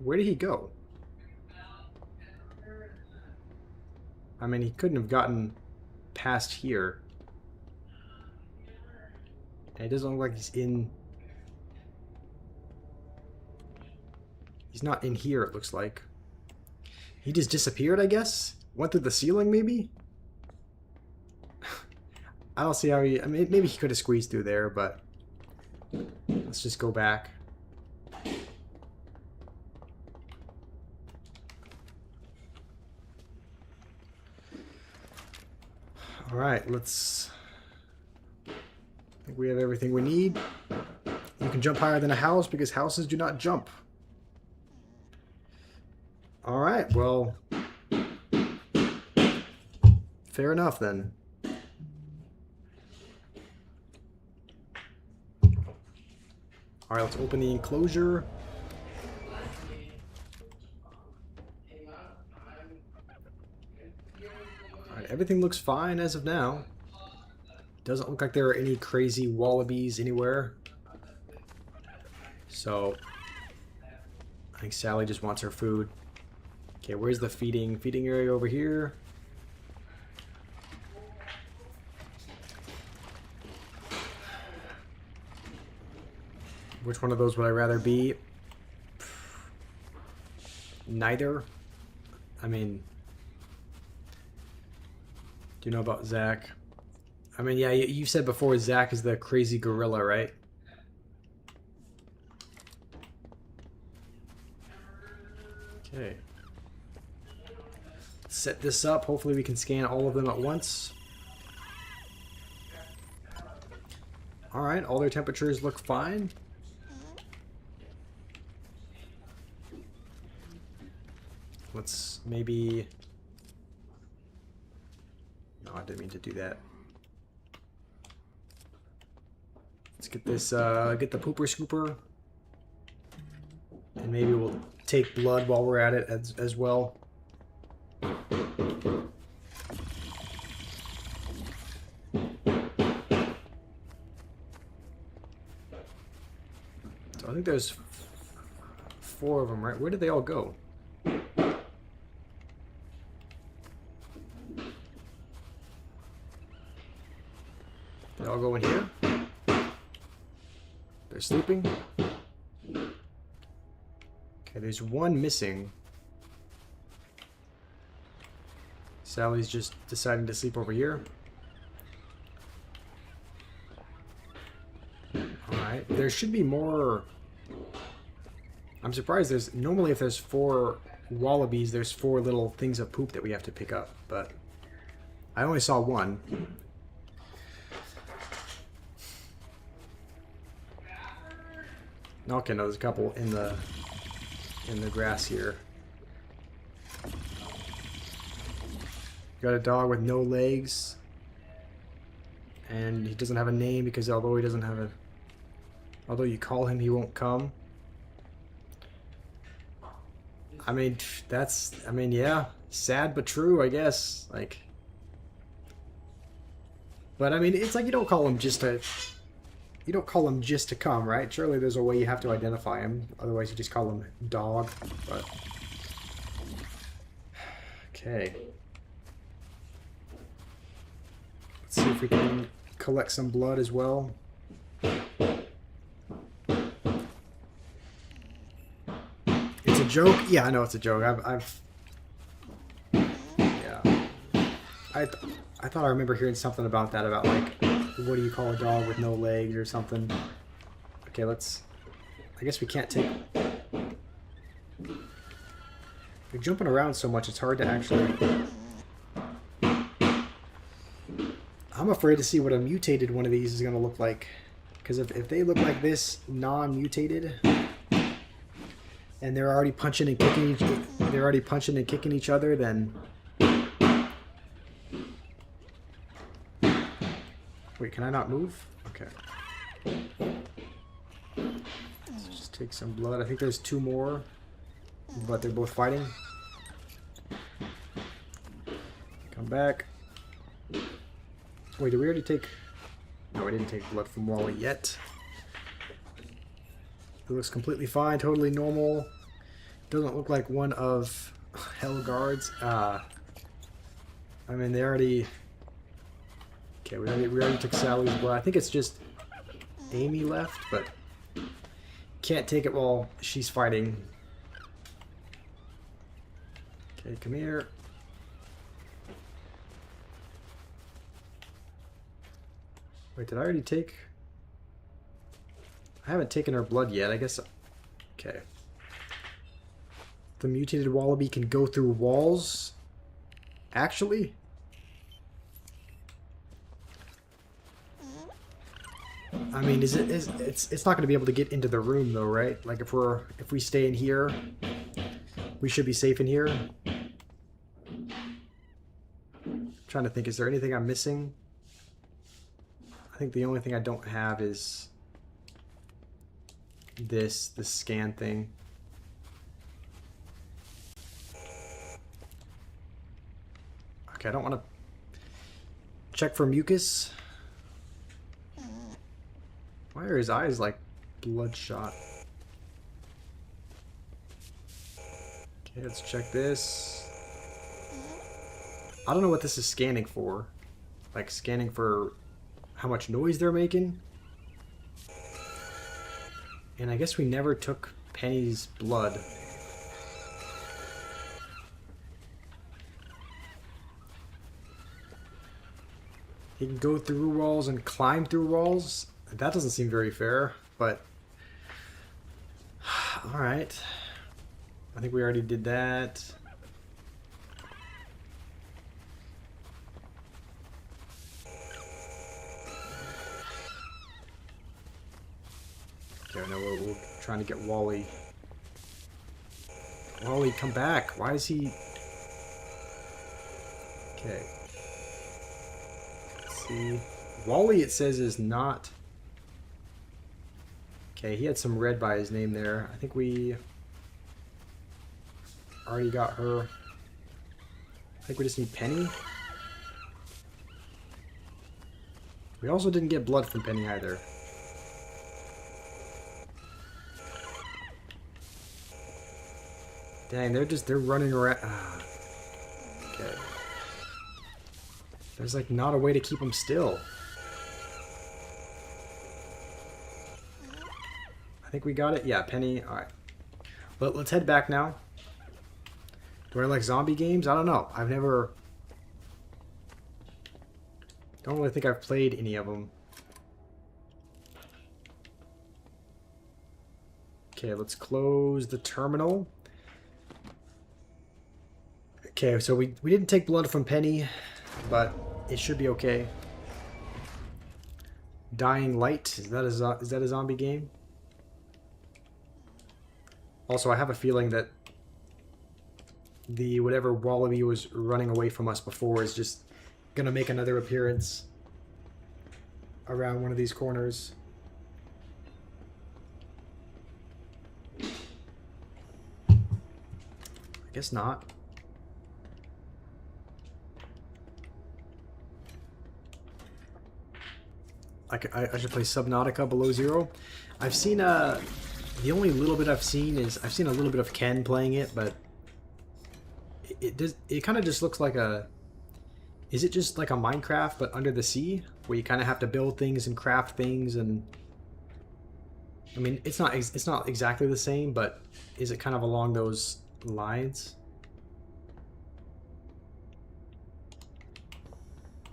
Where did he go? I mean, he couldn't have gotten past here. And it doesn't look like he's in... He's not in here, it looks like. He just disappeared, I guess? Went through the ceiling, maybe? I don't see how he... I mean, maybe he could have squeezed through there, but... Let's just go back. Alright, let's... I think we have everything we need. You can jump higher than a house because houses do not jump. Alright, well... Fair enough, then. Alright, let's open the enclosure. Alright, everything looks fine as of now. Doesn't look like there are any crazy wallabies anywhere. So, I think Sally just wants her food. Okay, where's the feeding area over here? Which one of those would I rather be? Neither. I mean, do you know about Zach? I mean, yeah, you said before Zach is the crazy gorilla, right? Okay. Set this up. Hopefully we can scan all of them at once. Alright, all their temperatures look fine. Let's maybe... No, I didn't mean to do that. Let's get this, get the pooper scooper. And maybe we'll take blood while we're at it as well. So I think there's 4 of them, right? Where did they all go? They all go in here? They're sleeping? Okay, there's one missing. Sally's just deciding to sleep over here. Alright, there should be more... I'm surprised there's... Normally if there's 4 wallabies, there's 4 little things of poop that we have to pick up, but... I only saw one. Okay, no, there's a couple in the grass here. Got a dog with no legs, and he doesn't have a name because although he doesn't have a, although you call him, he won't come. I mean, that's, I mean, yeah, sad but true, I guess. Like, but I mean, it's like you don't call him just to. You don't call him just to come, right? Surely there's a way you have to identify him. Otherwise you just call him dog. But okay. Let's see if we can collect some blood as well. It's a joke? Yeah, I know it's a joke. Yeah. I thought I remember hearing something about that, about like, what do you call a dog with no legs or something? Okay, let's... I guess we can't take... You're jumping around so much, it's hard to actually... I'm afraid to see what a mutated one of these is going to look like. Because if they look like this, non-mutated, and they're already punching and kicking each other, then... Wait, can I not move? Okay. Let's just take some blood. I think there's 2 more, but they're both fighting. Come back. Wait, did we already take... No, we didn't take blood from Wally yet. It looks completely fine, totally normal. Doesn't look like one of Hellguard's. I mean, they already... Okay, we already took Sally's blood. I think it's just Amy left, but can't take it while she's fighting. Okay, come here. Wait, did I already take... I haven't taken her blood yet, I guess... Okay. The mutated wallaby can go through walls? Actually? I mean, it's not going to be able to get into the room though, right? Like if we stay in here, we should be safe in here. I'm trying to think, is there anything I'm missing? I think the only thing I don't have is this scan thing. Okay, I don't want to check for mucus. Why are his eyes like bloodshot? Okay, let's check this. I don't know what this is scanning for. Like scanning for how much noise they're making. And I guess we never took Penny's blood. He can go through walls and climb through walls. That doesn't seem very fair, but... Alright. I think we already did that. Okay, no, we're trying to get Wally. Wally, come back. Why is he... Okay. Let's see. Wally, it says, is not... Okay, he had some red by his name there. I think we already got her. I think we just need Penny. We also didn't get blood from Penny either. Dang, they're running around. Ah. Okay. There's like not a way to keep them still. I think we got it. Yeah, Penny. All right. Let's head back now. Do I like zombie games? I don't know. I've never... Don't really think I've played any of them. Okay, let's close the terminal. Okay, so we didn't take blood from Penny, but it should be okay. Dying Light. Is that a zombie game? Also, I have a feeling that the whatever wallaby was running away from us before is just gonna make another appearance around one of these corners. I guess not. I should play Subnautica Below Zero. I've seen the only little bit I've seen is I've seen a little bit of Ken playing it, but it kind of just looks like a... Is it just like a Minecraft but under the sea, where you kind of have to build things and craft things? And I mean, it's not exactly the same, but is it kind of along those lines?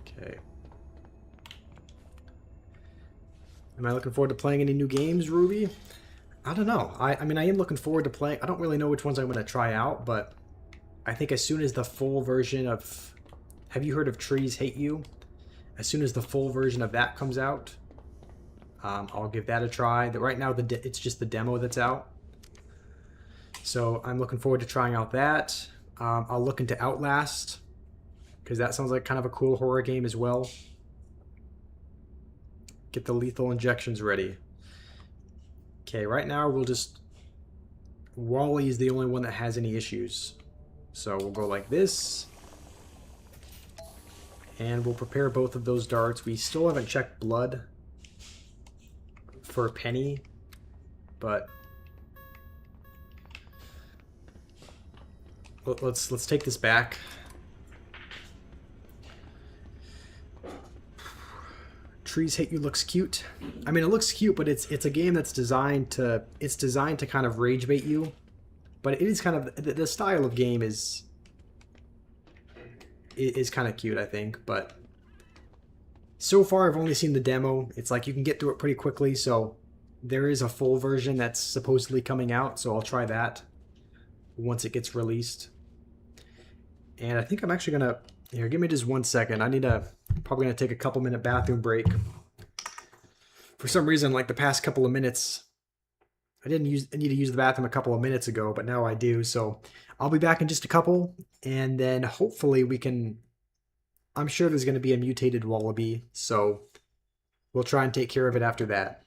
Okay. Am I looking forward to playing any new games, Ruby? I don't know. I mean, I am looking forward to playing. I don't really know which ones I'm going to try out, but I think as soon as the full version of... Have you heard of Trees Hate You? As soon as the full version of that comes out, I'll give that a try. Right now, it's just the demo that's out. So I'm looking forward to trying out that. I'll look into Outlast, because that sounds like kind of a cool horror game as well. Get the lethal injections ready. Okay, right now we'll just... Wally is the only one that has any issues. So we'll go like this. And we'll prepare both of those darts. We still haven't checked blood for Penny, but let's take this back. Trees Hate You looks cute. I mean, it looks cute, but it's a game that's designed to kind of rage bait you. But it is kind of the style of game is is kind of cute, I think. But so far, I've only seen the demo. It's like you can get through it pretty quickly, so there is a full version that's supposedly coming out, so I'll try that once it gets released. And I think I'm actually gonna... Here, give me just 1 second. Probably gonna take a couple minute bathroom break. For some reason, like the past couple of minutes, I need to use the bathroom a couple of minutes ago, but now I do. So I'll be back in just a couple, and then hopefully we can... I'm sure there's going to be a mutated wallaby, so we'll try and take care of it after that.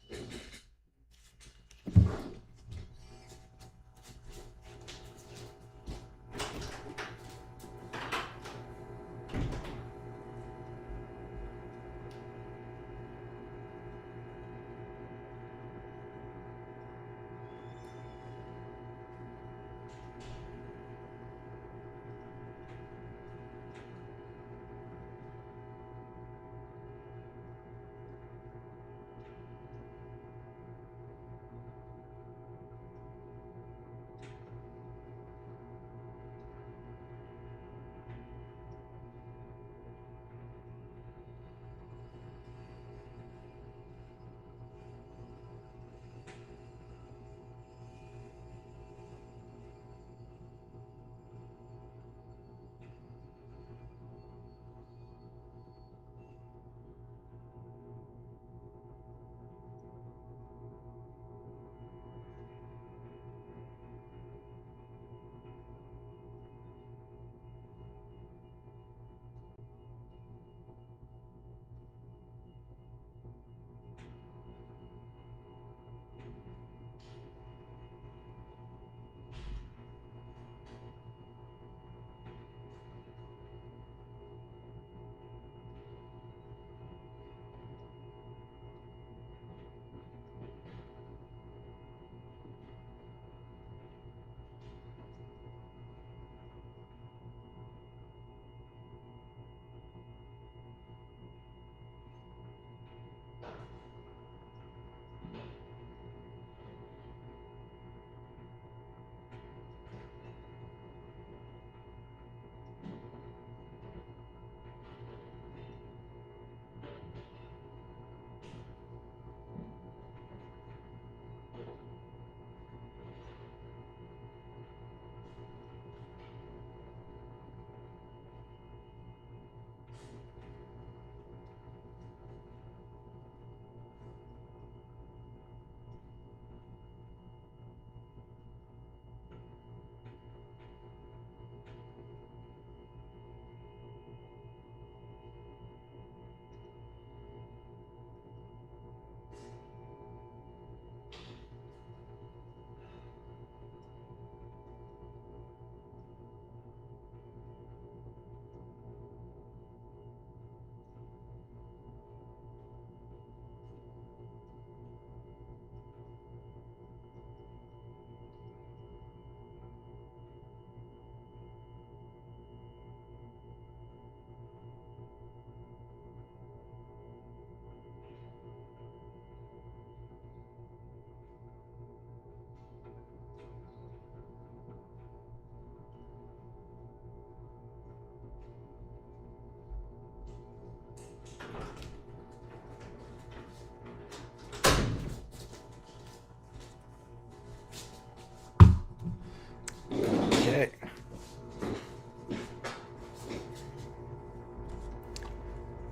Okay.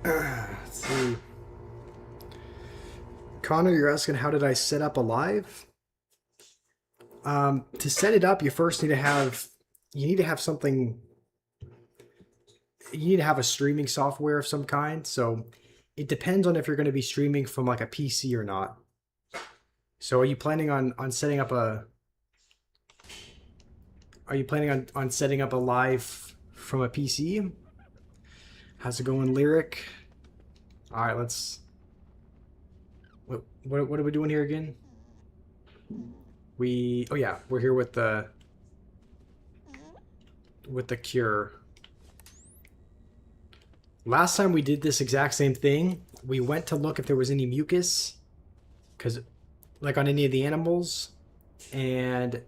Let's see. Connor, you're asking how did I set up a live? To set it up, you first need to have something. You need to have a streaming software of some kind. So it depends on if you're going to be streaming from like a PC or not. So are you planning on setting up a? Are you planning on setting up a live from a PC? How's it going, Lyric? All right, let's. What are we doing here again? Oh yeah, we're here with the cure. Last time we did this exact same thing, we went to look if there was any mucus, because like on any of the animals, and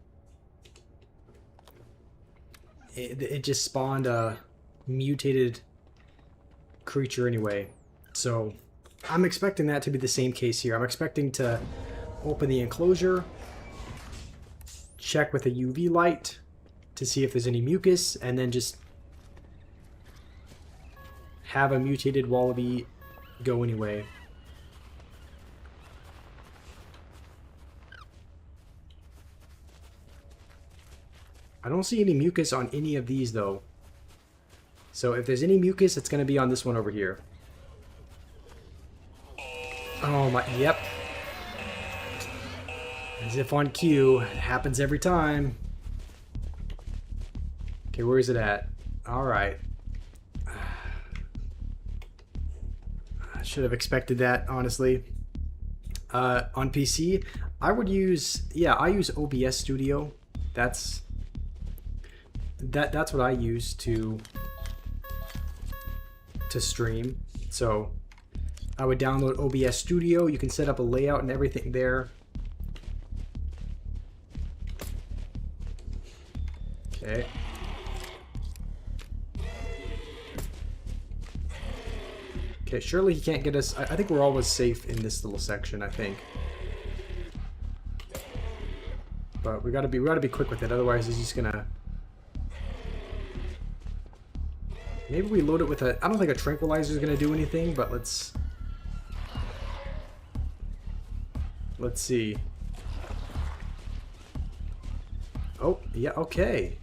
it just spawned a mutated creature anyway. So I'm expecting that to be the same case here. I'm expecting to open the enclosure, check with a UV light to see if there's any mucus, and then just have a mutated wallaby go anyway. I don't see any mucus on any of these though. So if there's any mucus, it's going to be on this one over here. Oh my, yep. As if on cue, it happens every time. Okay, where is it at? Alright. I should have expected that, honestly. On PC, I would use, yeah, I use OBS Studio. That's what I use to stream. So I would download OBS Studio. You can set up a layout and everything there. Okay. Okay, surely he can't get us. I think we're always safe in this little section, I think. But we gotta be quick with it, otherwise he's just gonna. Maybe we load it with a. I don't think a tranquilizer is gonna do anything, but let's see. Oh yeah, okay.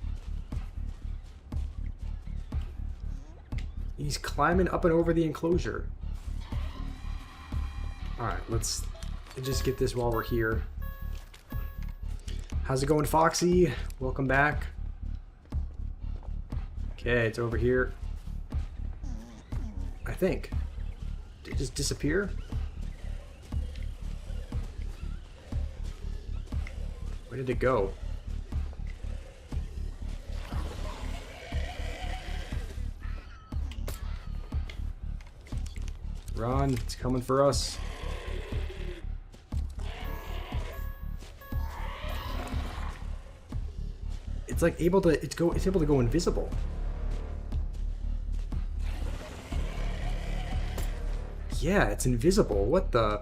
He's climbing up and over the enclosure. Alright, let's just get this while we're here. How's it going, Foxy? Welcome back. Okay, it's over here. I think. Did it just disappear? Where did it go? Run, it's coming for us. It's like able to it's able to go invisible. Yeah, it's invisible. What the?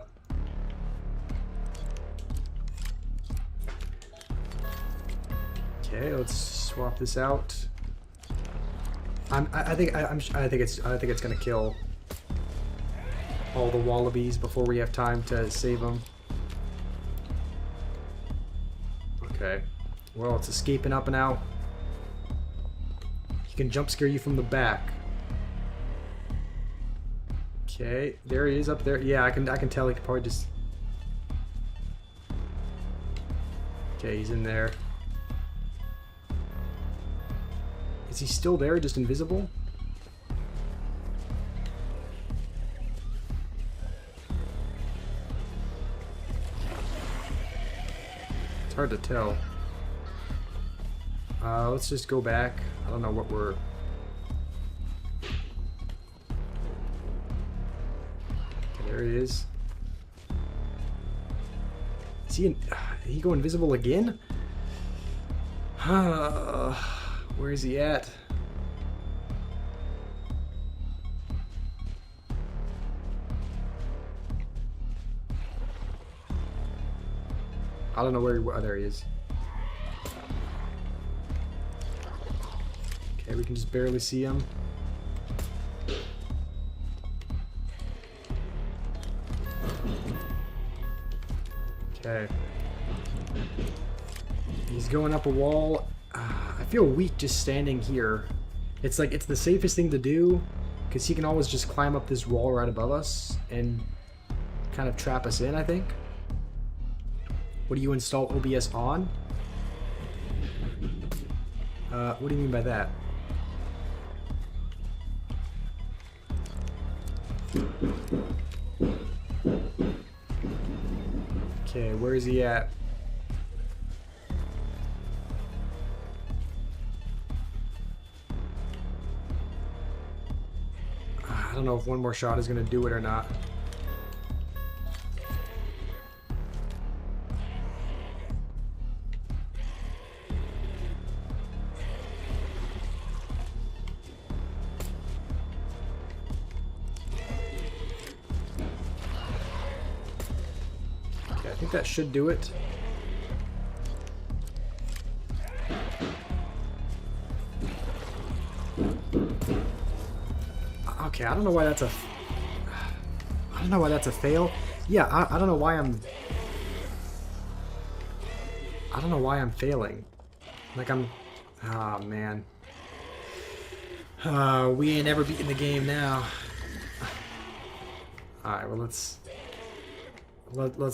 Okay, let's swap this out. I think it's gonna kill all the wallabies before we have time to save them. Okay. Well, it's escaping up and out. He can jump scare you from the back. Okay, there he is up there. Yeah, I can tell he could probably just. Okay, he's in there. Is he still there, just invisible? It's hard to tell. Let's just go back. I don't know what we're... Okay, there he is. Is he go invisible again? Where is he at? I don't know where he... Oh, there he is. Okay, we can just barely see him. Okay. He's going up a wall. I feel weak just standing here. It's like, it's the safest thing to do, because he can always just climb up this wall right above us and kind of trap us in, I think. What do you install OBS on? What do you mean by that? Okay, where is he at? I don't know if one more shot is going to do it or not. think that should do it. Okay, I don't know why that's a... I don't know why that's a fail. Yeah, I don't know why I'm... I don't know why I'm failing. Like I'm... Oh, man. We ain't ever beaten the game now. Alright, well let's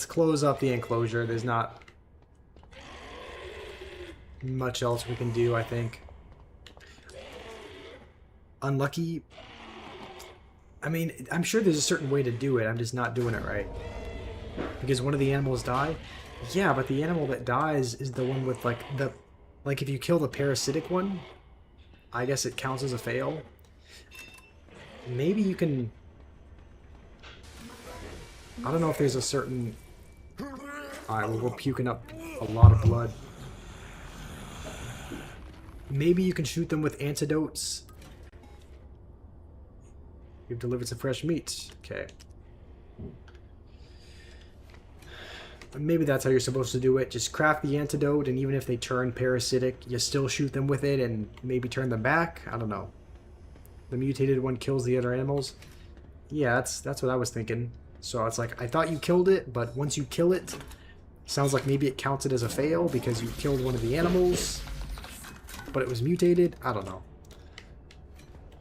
close up the enclosure. There's not much else we can do, I think. Unlucky. I mean, I'm sure there's a certain way to do it. I'm just not doing it right. Because one of the animals die? Yeah, but the animal that dies is the one with, like, the... Like, if you kill the parasitic one, I guess it counts as a fail. Maybe you can... I don't know if there's a certain... Alright, well, we're puking up a lot of blood. Maybe you can shoot them with antidotes. You've delivered some fresh meat. Okay. Maybe that's how you're supposed to do it. Just craft the antidote, and even if they turn parasitic, you still shoot them with it and maybe turn them back. I don't know. The mutated one kills the other animals. Yeah, that's what I was thinking. So it's like, I thought you killed it, but once you kill it, sounds like maybe it counts it as a fail because you killed one of the animals, but it was mutated. I don't know.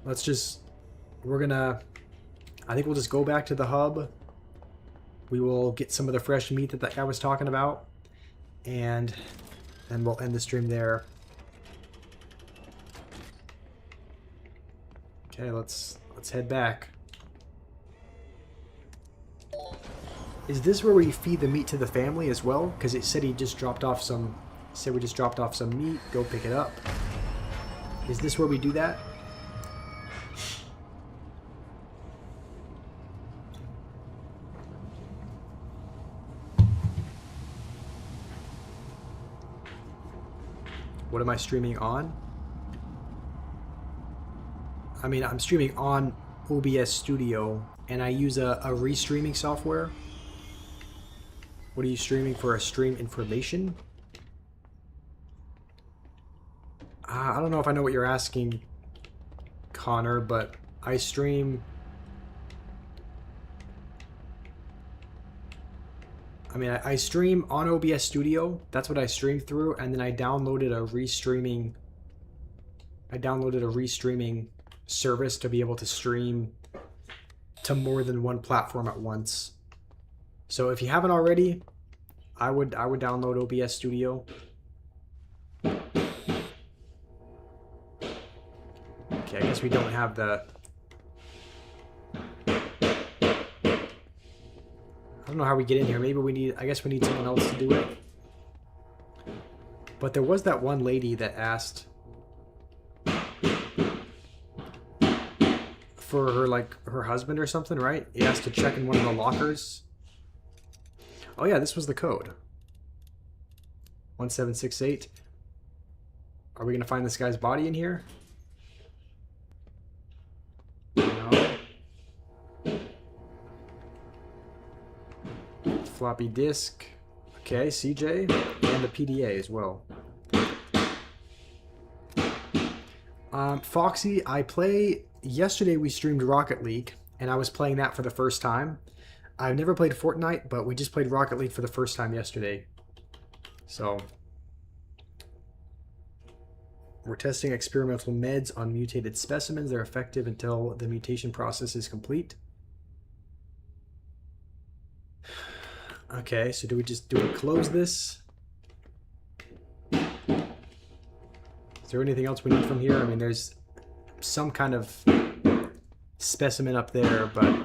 Let's just... We're gonna... I think we'll just go back to the hub. We will get some of the fresh meat that that guy was talking about, and then we'll end the stream there. Okay, let's head back. Is this where we feed the meat to the family as well? Because it said he just dropped off some... Said we just dropped off some meat. Go pick it up. Is this where we do that? What am I streaming on? I mean, I'm streaming on OBS Studio, and I use a restreaming software. What are you streaming for? A stream information? I don't know if I know what you're asking, Connor, but I stream... I mean, I stream on OBS Studio. That's what I stream through, and then I downloaded a restreaming... I downloaded a restreaming service to be able to stream to more than one platform at once. So if you haven't already, I would download OBS Studio. Okay, I guess we don't have the... I don't know how we get in here. Maybe we need... I guess we need someone else to do it. But there was that one lady that asked for her, like, her husband or something, right? He asked to check in one of the lockers. Oh yeah, this was the code. 1768. Are we gonna find this guy's body in here? No. Floppy disk. Okay, CJ. And the PDA as well. Foxy, I play... Yesterday we streamed Rocket League, and I was playing that for the first time. I've never played Fortnite, but we just played Rocket League for the first time yesterday. So... We're testing experimental meds on mutated specimens. They're effective until the mutation process is complete. Okay, so do we close this? Is there anything else we need from here? I mean, there's some kind of specimen up there, but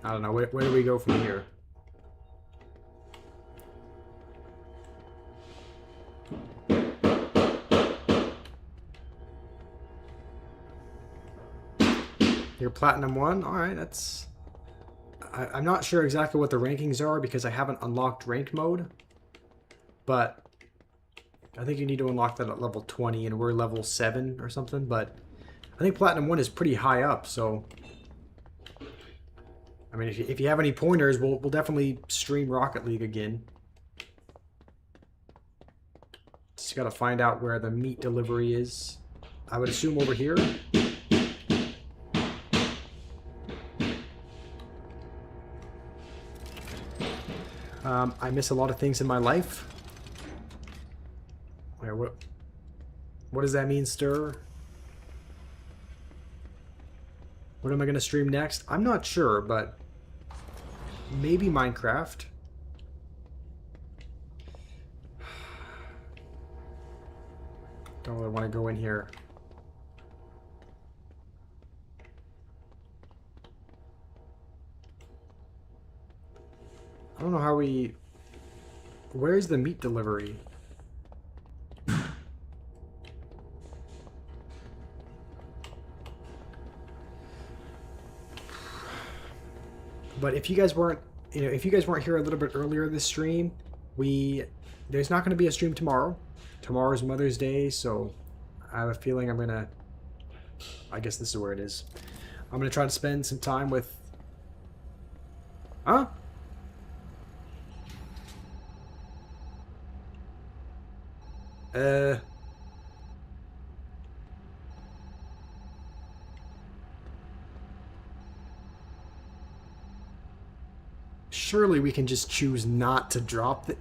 I don't know. Where do we go from here? You're Platinum 1? Alright, that's... I'm not sure exactly what the rankings are because I haven't unlocked ranked mode. But I think you need to unlock that at level 20 and we're level 7 or something. But I think Platinum 1 is pretty high up, so... I mean, if you have any pointers, we'll definitely stream Rocket League again. Just gotta find out where the meat delivery is. I would assume over here. I miss a lot of things in my life. Where, what does that mean, Stir? What am I going to stream next? I'm not sure, but maybe Minecraft. Don't really want to go in here. I don't know how we... Where's the meat delivery? But if you guys weren't, if you guys weren't here a little bit earlier this stream, there's not going to be a stream tomorrow. Tomorrow's Mother's Day, so I have a feeling I'm going to... I guess this is where it is. I'm going to try to spend some time with... Huh? Surely we can just choose not to drop the...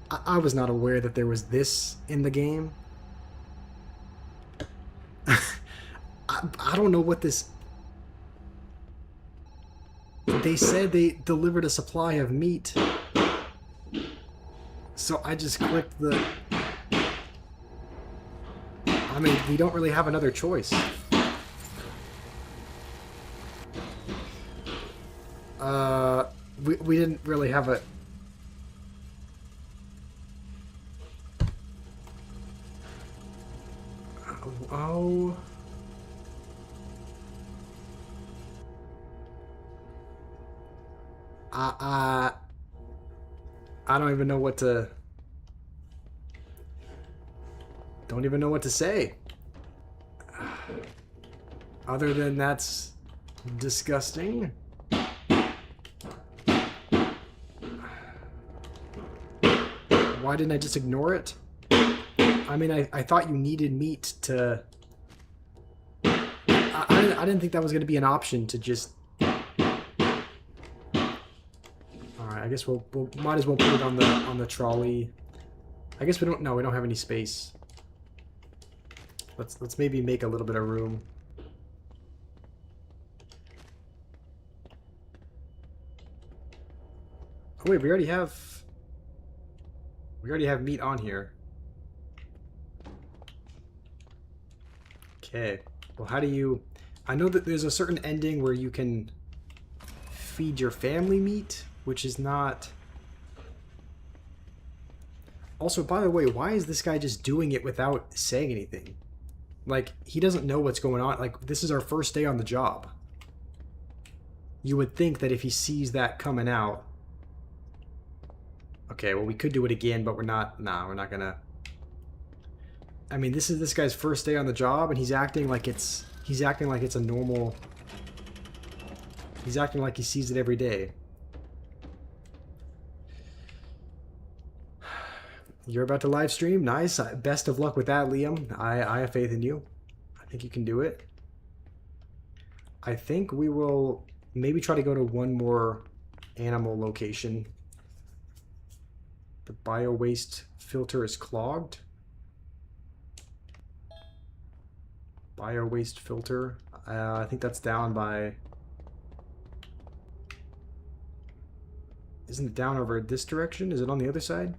I was not aware that there was this in the game. I don't know what this... They said they delivered a supply of meat. So I just clicked the... I mean, we don't really have another choice. We didn't really have a... Oh... I don't even know what to... Don't even know what to say. Other than that's disgusting. Why didn't I just ignore it? I mean, I thought you needed meat to... I didn't think that was going to be an option to just... Alright, I guess we'll might as well put it on the trolley. I guess we don't... No, we don't have any space. Let's maybe make a little bit of room. Oh wait, we already have meat on here. Okay. Well, how do you... I know that there's a certain ending where you can feed your family meat, which is not... Also, by the way, why is this guy just doing it without saying anything? Like, he doesn't know what's going on. Like, this is our first day on the job. You would think that if he sees that coming out... Okay, well, we could do it again, but we're not... Nah, we're not gonna... I mean, this is this guy's first day on the job, and he's acting like it's... He's acting like it's a normal... He's acting like he sees it every day. You're about to live stream? Nice. Best of luck with that, Liam. I have faith in you. I think you can do it. I think we will maybe try to go to one more animal location. The bio-waste filter is clogged. Bio-waste filter. I think that's down by... Isn't it down over this direction? Is it on the other side?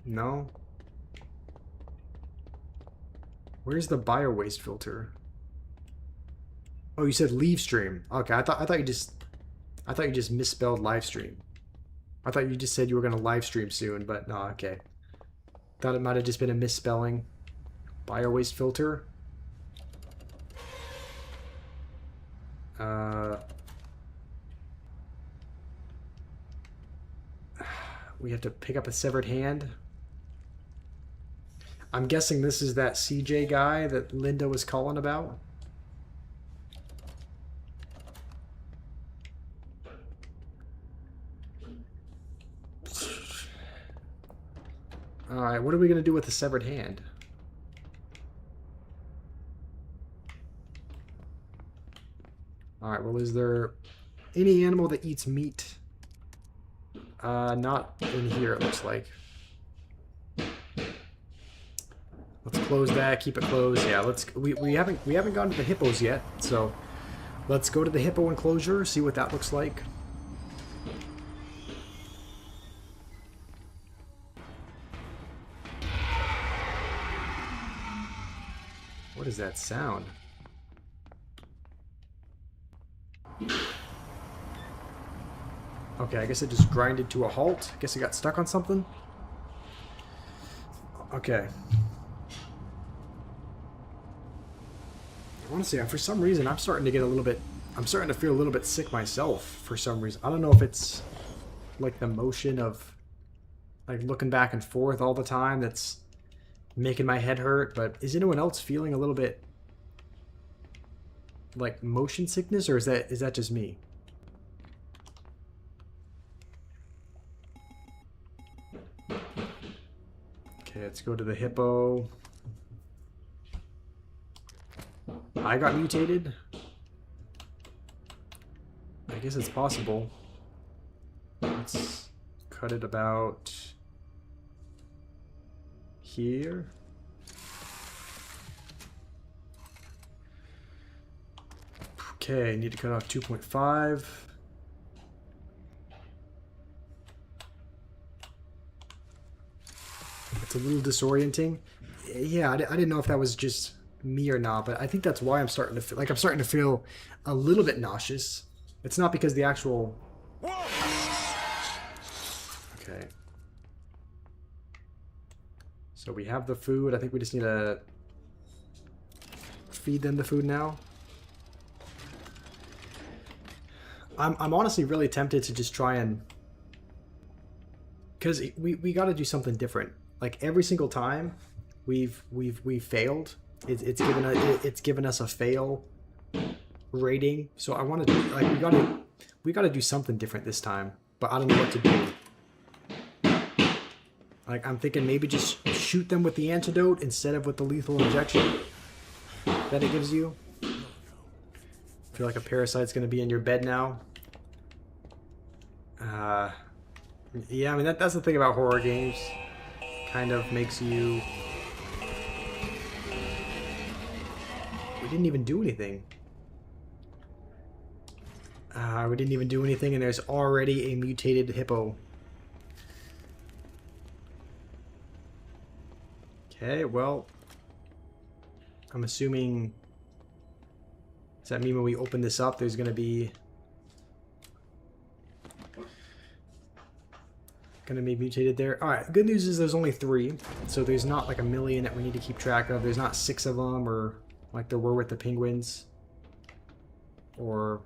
No. Where's the bio-waste filter? Oh, you said leave stream. Okay, I thought you just misspelled live stream. I thought you just said you were gonna live stream soon, but no, okay. Thought it might have just been a misspelling. Bio-waste filter. We have to pick up a severed hand. I'm guessing this is that CJ guy that Linda was calling about. Alright, what are we going to do with the severed hand? Alright, well, is there any animal that eats meat? Not in here, it looks like. Let's close that, keep it closed. Yeah, we haven't gone to the hippos yet, so let's go to the hippo enclosure, see what that looks like. What is that sound? Okay, I guess it just grinded to a halt. I guess it got stuck on something. Okay. Honestly, for some reason, I'm starting to get a little bit... I'm starting to feel a little bit sick myself for some reason. I don't know if it's like the motion of like looking back and forth all the time that's making my head hurt, but is anyone else feeling a little bit like motion sickness, or is that just me? Okay, let's go to the hippo. I got mutated. I guess it's possible. Let's cut it about here. Okay, need to cut off 2.5. It's a little disorienting. Yeah, I didn't know if that was just me or not, but I think that's why I'm starting to feel like I'm starting to feel a little bit nauseous. It's not because the actual... Okay. So we have the food. I think we just need to feed them the food now. I'm honestly really tempted to just try and... Because we got to do something different. Like every single time we've failed. It's given us a fail rating. So I want to like we got to do something different this time, but I don't know what to do. Like I'm thinking maybe just shoot them with the antidote instead of with the lethal injection that it gives you. I feel like a parasite's going to be in your bed now. Yeah, I mean that's the thing about horror games. Kind of makes you... We didn't even do anything. We didn't even do anything, and there's already a mutated hippo. Okay, well... I'm assuming... Does that mean when we open this up, there's going to be... Gonna be mutated there. Alright, good news is there's only 3, so there's not like a million that we need to keep track of. There's not 6 of them, or like there were with the penguins. Or...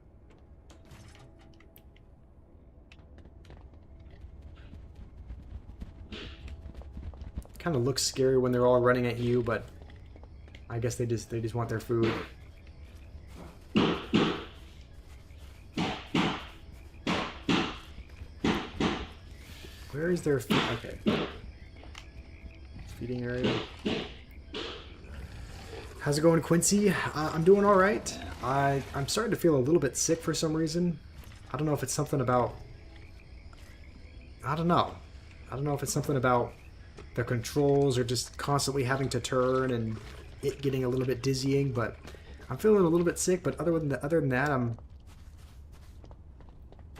Kind of looks scary when they're all running at you, but I guess they just want their food. Where is their feed? Okay. Feeding area. How's it going, Quincy? I'm doing all right. I'm starting to feel a little bit sick for some reason. I don't know if it's something about... I don't know. I don't know if it's something about the controls or just constantly having to turn and it getting a little bit dizzying, but I'm feeling a little bit sick, but other than that,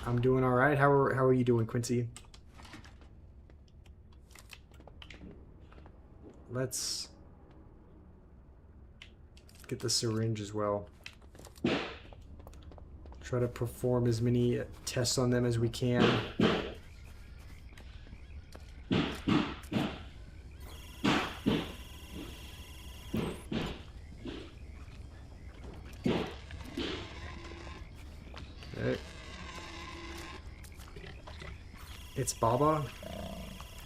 I'm doing all right. How are you doing, Quincy? Let's get the syringe as well. Try to perform as many tests on them as we can. Okay. It's Baba.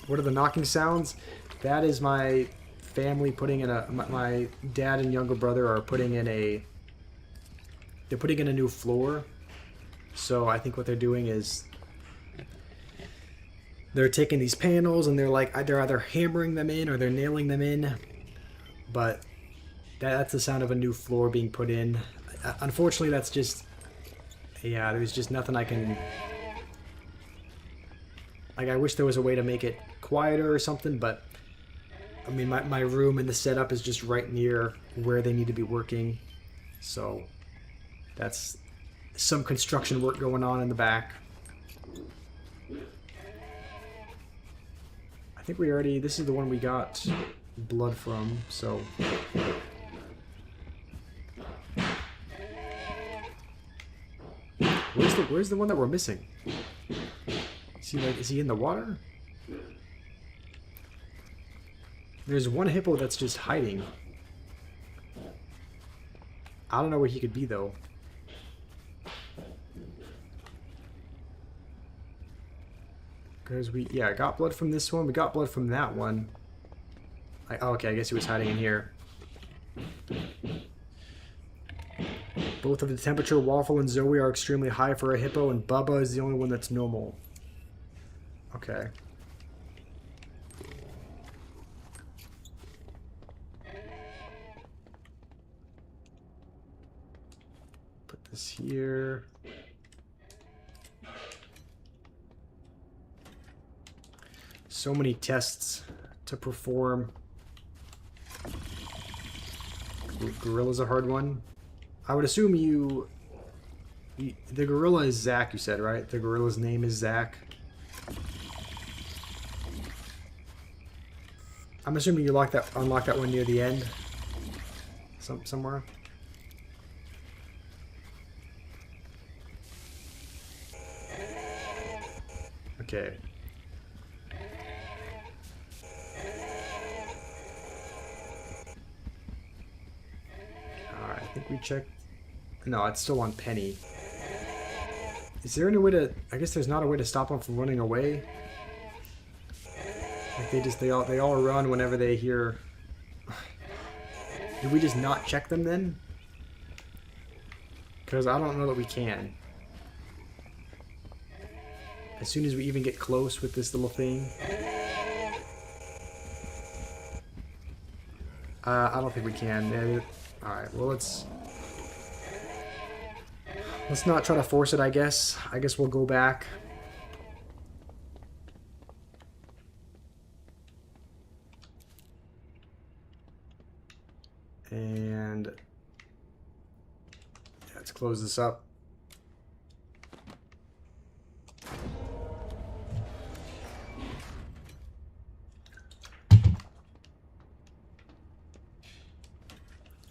What are the knocking sounds? That is my family putting in a... My dad and younger brother are putting in a... They're putting in a new floor. So I think what they're doing is... they're taking these panels and they're like they're either hammering them in or they're nailing them in. But that's the sound of a new floor being put in. Unfortunately, that's just... Yeah, there's just nothing I can... Like, I wish there was a way to make it quieter or something, but... I mean, my room and the setup is just right near where they need to be working. So, that's some construction work going on in the back. I think we already... This is the one we got blood from, so... Where's the one that we're missing? Is he in the water? There's one hippo that's just hiding. I don't know where he could be though. Because we got blood from this one. We got blood from that one. Okay, I guess he was hiding in here. Both of the temperature, Waffle and Zoe, are extremely high for a hippo, and Bubba is the only one that's normal. Okay. Put this here. So many tests to perform. Gorilla's a hard one. I would assume the gorilla is Zach, you said, right? The gorilla's name is Zach. I'm assuming you unlock that one near the end. Somewhere. Okay. Alright, I think we checked. No, it's still on Penny. Is there any way to... I guess there's not a way to stop them from running away. Like they all run whenever they hear... Do we just not check them then? Because I don't know that we can. As soon as we even get close with this little thing. I don't think we can. Alright, well let's not try to force it, I guess. I guess we'll go back. And let's close this up.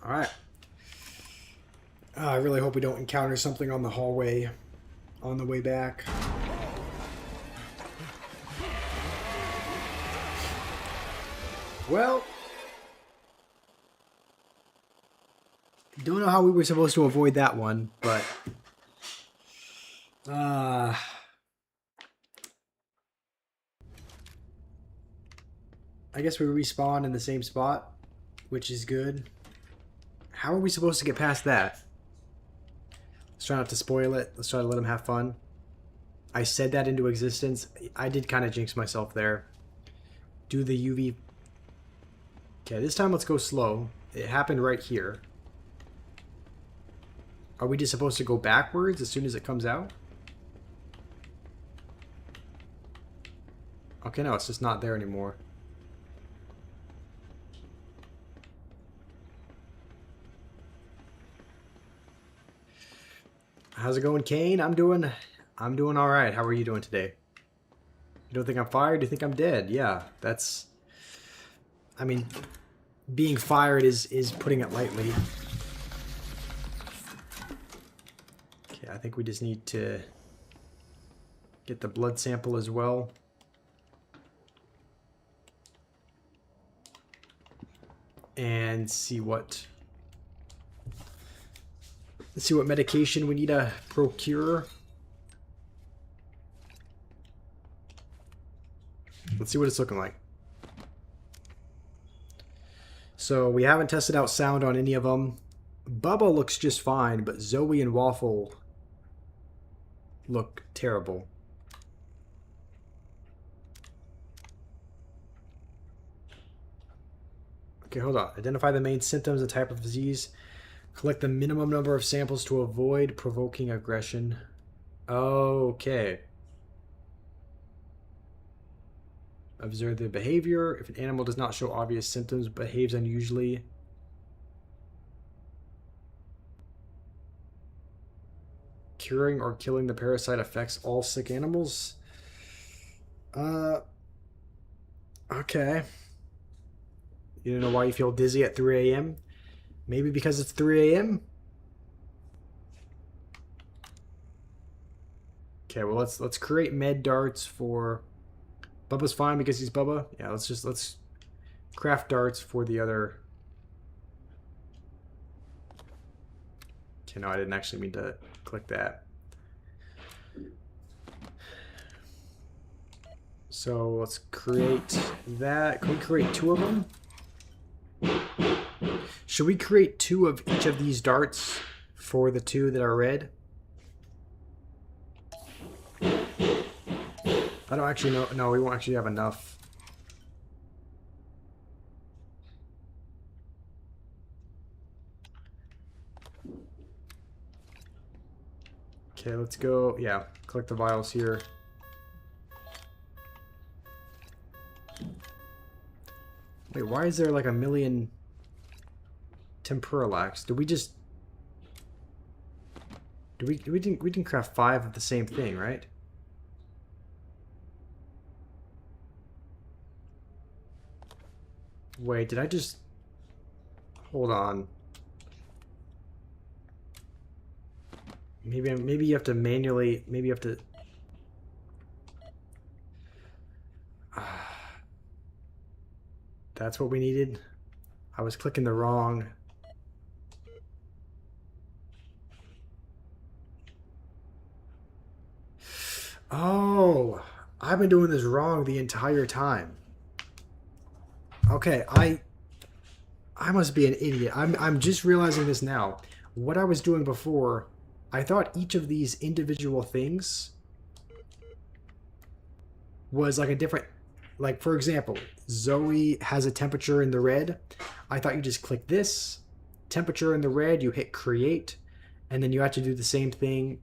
All right. I really hope we don't encounter something on the hallway on the way back. Well, don't know how we were supposed to avoid that one, but I guess we respawn in the same spot, which is good. How are we supposed to get past that? Let's try not to spoil it. Let's try to let him have fun. I said that into existence. I did kind of jinx myself there. Do the UV. Okay, this time let's go slow. It happened right here. Are we just supposed to go backwards as soon as it comes out? Okay, no, it's just not there anymore. How's it going, Kane? I'm doing all right. How are you doing today? You don't think I'm fired? You think I'm dead? Yeah, that's... I mean, being fired is putting it lightly. Okay, I think we just need to get the blood sample as well. And see what... Let's see what medication we need to procure. Let's see what it's looking like. So we haven't tested out sound on any of them. Bubba looks just fine, but Zoe and Waffle look terrible. Okay, hold on. Identify the main symptoms and type of disease. Collect the minimum number of samples to avoid provoking aggression. Okay. Observe the behavior. If an animal does not show obvious symptoms, behaves unusually. Curing or killing the parasite affects all sick animals. Okay. You don't know why you feel dizzy at 3 a.m.? Maybe because it's 3 a.m.? Okay, well let's create med darts for Bubba's fine because he's Bubba. Yeah, let's craft darts for the other. Okay, no, I didn't actually mean to click that. So let's create that. Can we create 2 of them? Should we create 2 of each of these darts for the 2 that are red? I don't actually know. No, we won't actually have enough. Okay, let's go. Yeah, collect the vials here. Wait, why is there like a million Temporalax? Did we just... we didn't craft 5 of the same thing, right? Wait, did I just... Hold on. Maybe you have to manually... Maybe you have to... That's what we needed? I was clicking the wrong... Oh, I've been doing this wrong the entire time. Okay, I must be an idiot. I'm just realizing this now. What I was doing before, I thought each of these individual things was like a different, like for example, Zoe has a temperature in the red. I thought you just click this, temperature in the red, you hit create, and then you have to do the same thing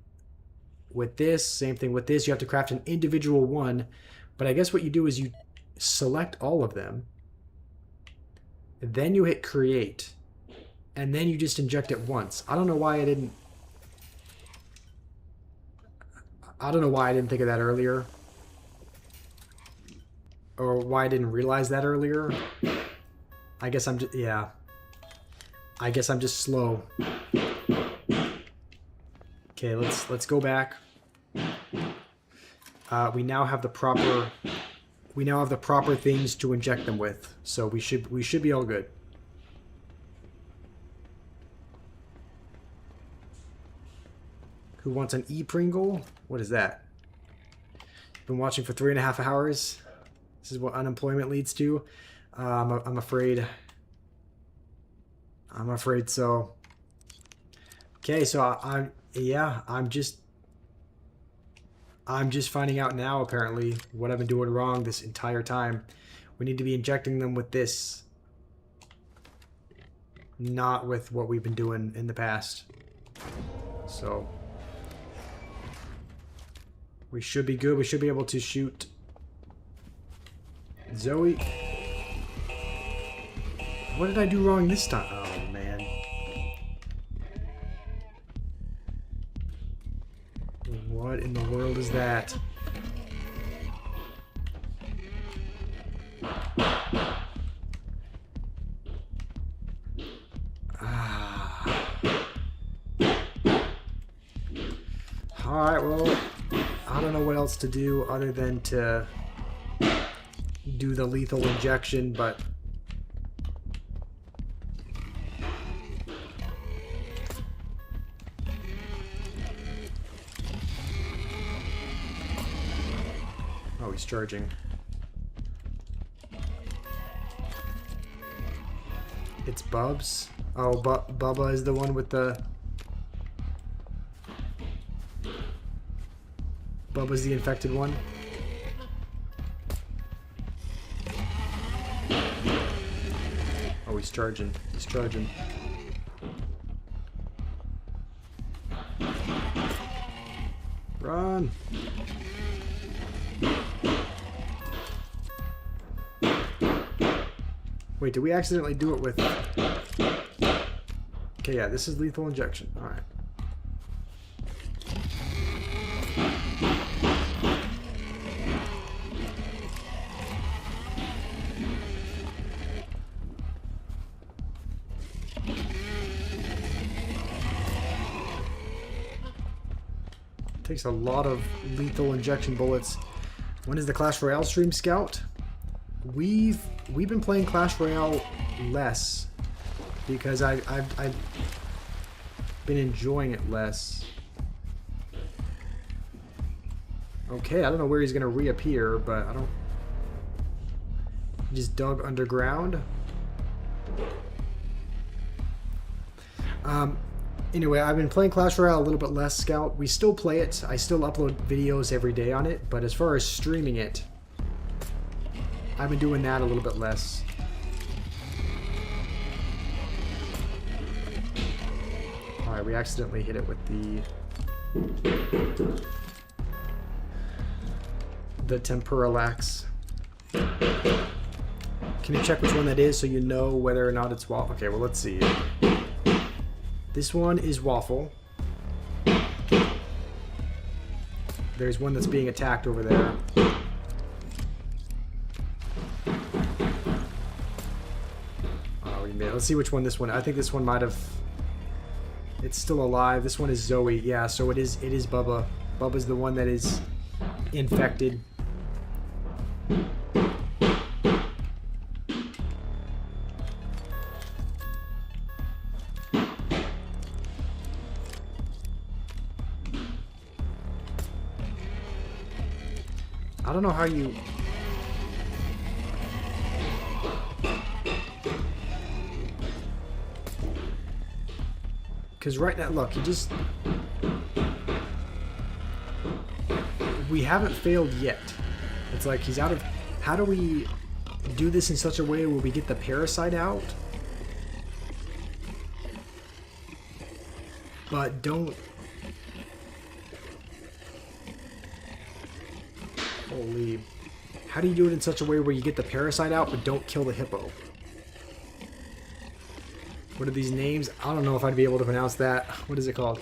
with this, same thing with this. You have to craft an individual one, but I guess what you do is you select all of them, then you hit create, and then you just inject it once. I don't know why I didn't think of that earlier, or why I didn't realize that earlier. I guess I'm just, yeah, I guess I'm just slow. Okay, let's go back. We now have the proper things to inject them with, so we should be all good. Who wants an e-Pringle? What is that? Been watching for 3.5 hours. This is what unemployment leads to. I'm afraid. I'm afraid so. Okay, so I'm just finding out now, apparently, what I've been doing wrong this entire time. We need to be injecting them with this, not with what we've been doing in the past. So we should be good. We should be able to shoot Zoe. What did I do wrong this time? Oh, man. What in the world is that? Alright, well, I don't know what else to do other than to do the lethal injection, but oh, he's charging. It's Bubs. Oh, Bubba is the one with the... Bubba's the infected one. Oh, he's charging. He's charging. Run! Wait, did we accidentally do it with... Okay, yeah, this is lethal injection. Alright. Takes a lot of lethal injection bullets. When is the Clash Royale stream, Scout? We've been playing Clash Royale less because I've been enjoying it less. Okay, I don't know where he's gonna reappear, but I don't. He just dug underground. Anyway, I've been playing Clash Royale a little bit less, Scout. We still play it. I still upload videos every day on it, but as far as streaming it, I've been doing that a little bit less. Alright, we accidentally hit it with the Temperalax. Can you check which one that is so you know whether or not it's waffle? Okay, well, let's see. This one is waffle. There's one that's being attacked over there. Let's see which one this one. I think this one might have. It's still alive. This one is Zoe. Yeah, so it is Bubba. Bubba's the one that is infected. I don't know how you. Because right now, look, you just... We haven't failed yet. It's like he's out of... How do we do this in such a way where we get the parasite out? But don't... Holy... How do you do it in such a way where you get the parasite out but don't kill the hippo? What are these names? I don't know if I'd be able to pronounce that. What is it called?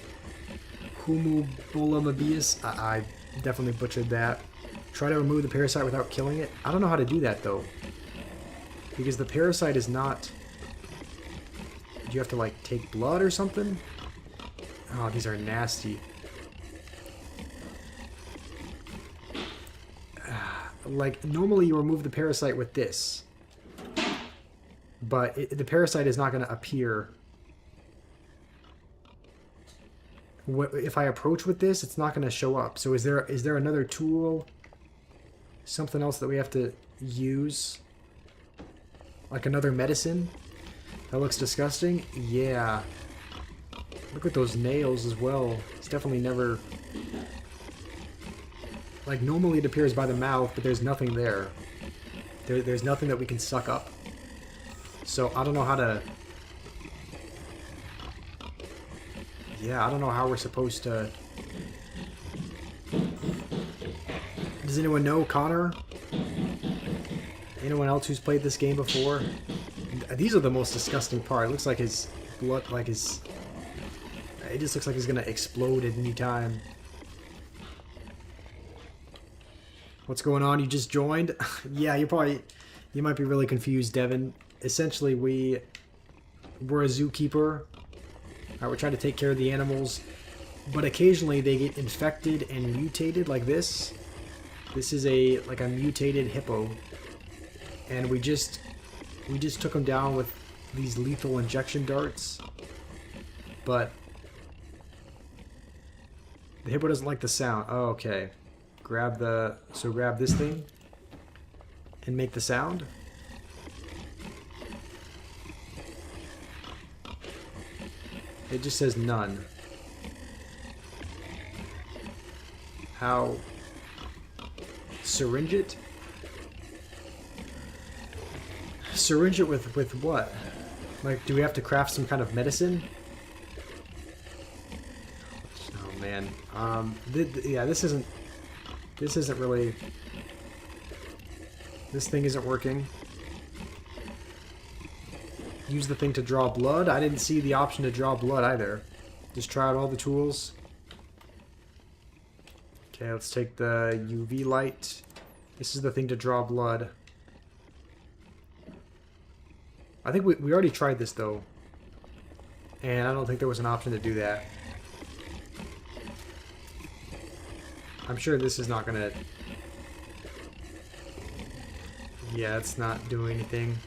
Humulbolamabius? I definitely butchered that. Try to remove the parasite without killing it. I don't know how to do that though. Because the parasite is not... Do you have to like take blood or something? Oh, these are nasty. Like, normally you remove the parasite with this. But the parasite is not going to appear. If I approach with this, it's not going to show up. So is there another tool? Something else that we have to use? Like another medicine? That looks disgusting? Yeah. Look at those nails as well. It's definitely never... Like, normally it appears by the mouth, but there's nothing there. There's nothing that we can suck up. So, I don't know how to... Yeah, I don't know how we're supposed to... Does anyone know, Connor? Anyone else who's played this game before? These are the most disgusting part. It looks like his blood, like his... It just looks like he's gonna explode at any time. What's going on? You just joined? Yeah, you might be really confused, Devin. Essentially, we're a zookeeper. We're trying to take care of the animals, but occasionally they get infected and mutated like this. This is like a mutated hippo, and we just took him down with these lethal injection darts. But the hippo doesn't like the sound. Oh, okay. Grab this thing and make the sound. It just says none. How? Syringe it? Syringe it with what? Like, do we have to craft some kind of medicine? Oh man. Yeah, this isn't really. This thing isn't working. Use the thing to draw blood. I didn't see the option to draw blood either. Just try out all the tools. Okay, let's take the UV light. This is the thing to draw blood. I think we already tried this though. And I don't think there was an option to do that. I'm sure this is not gonna... Yeah, it's not doing anything.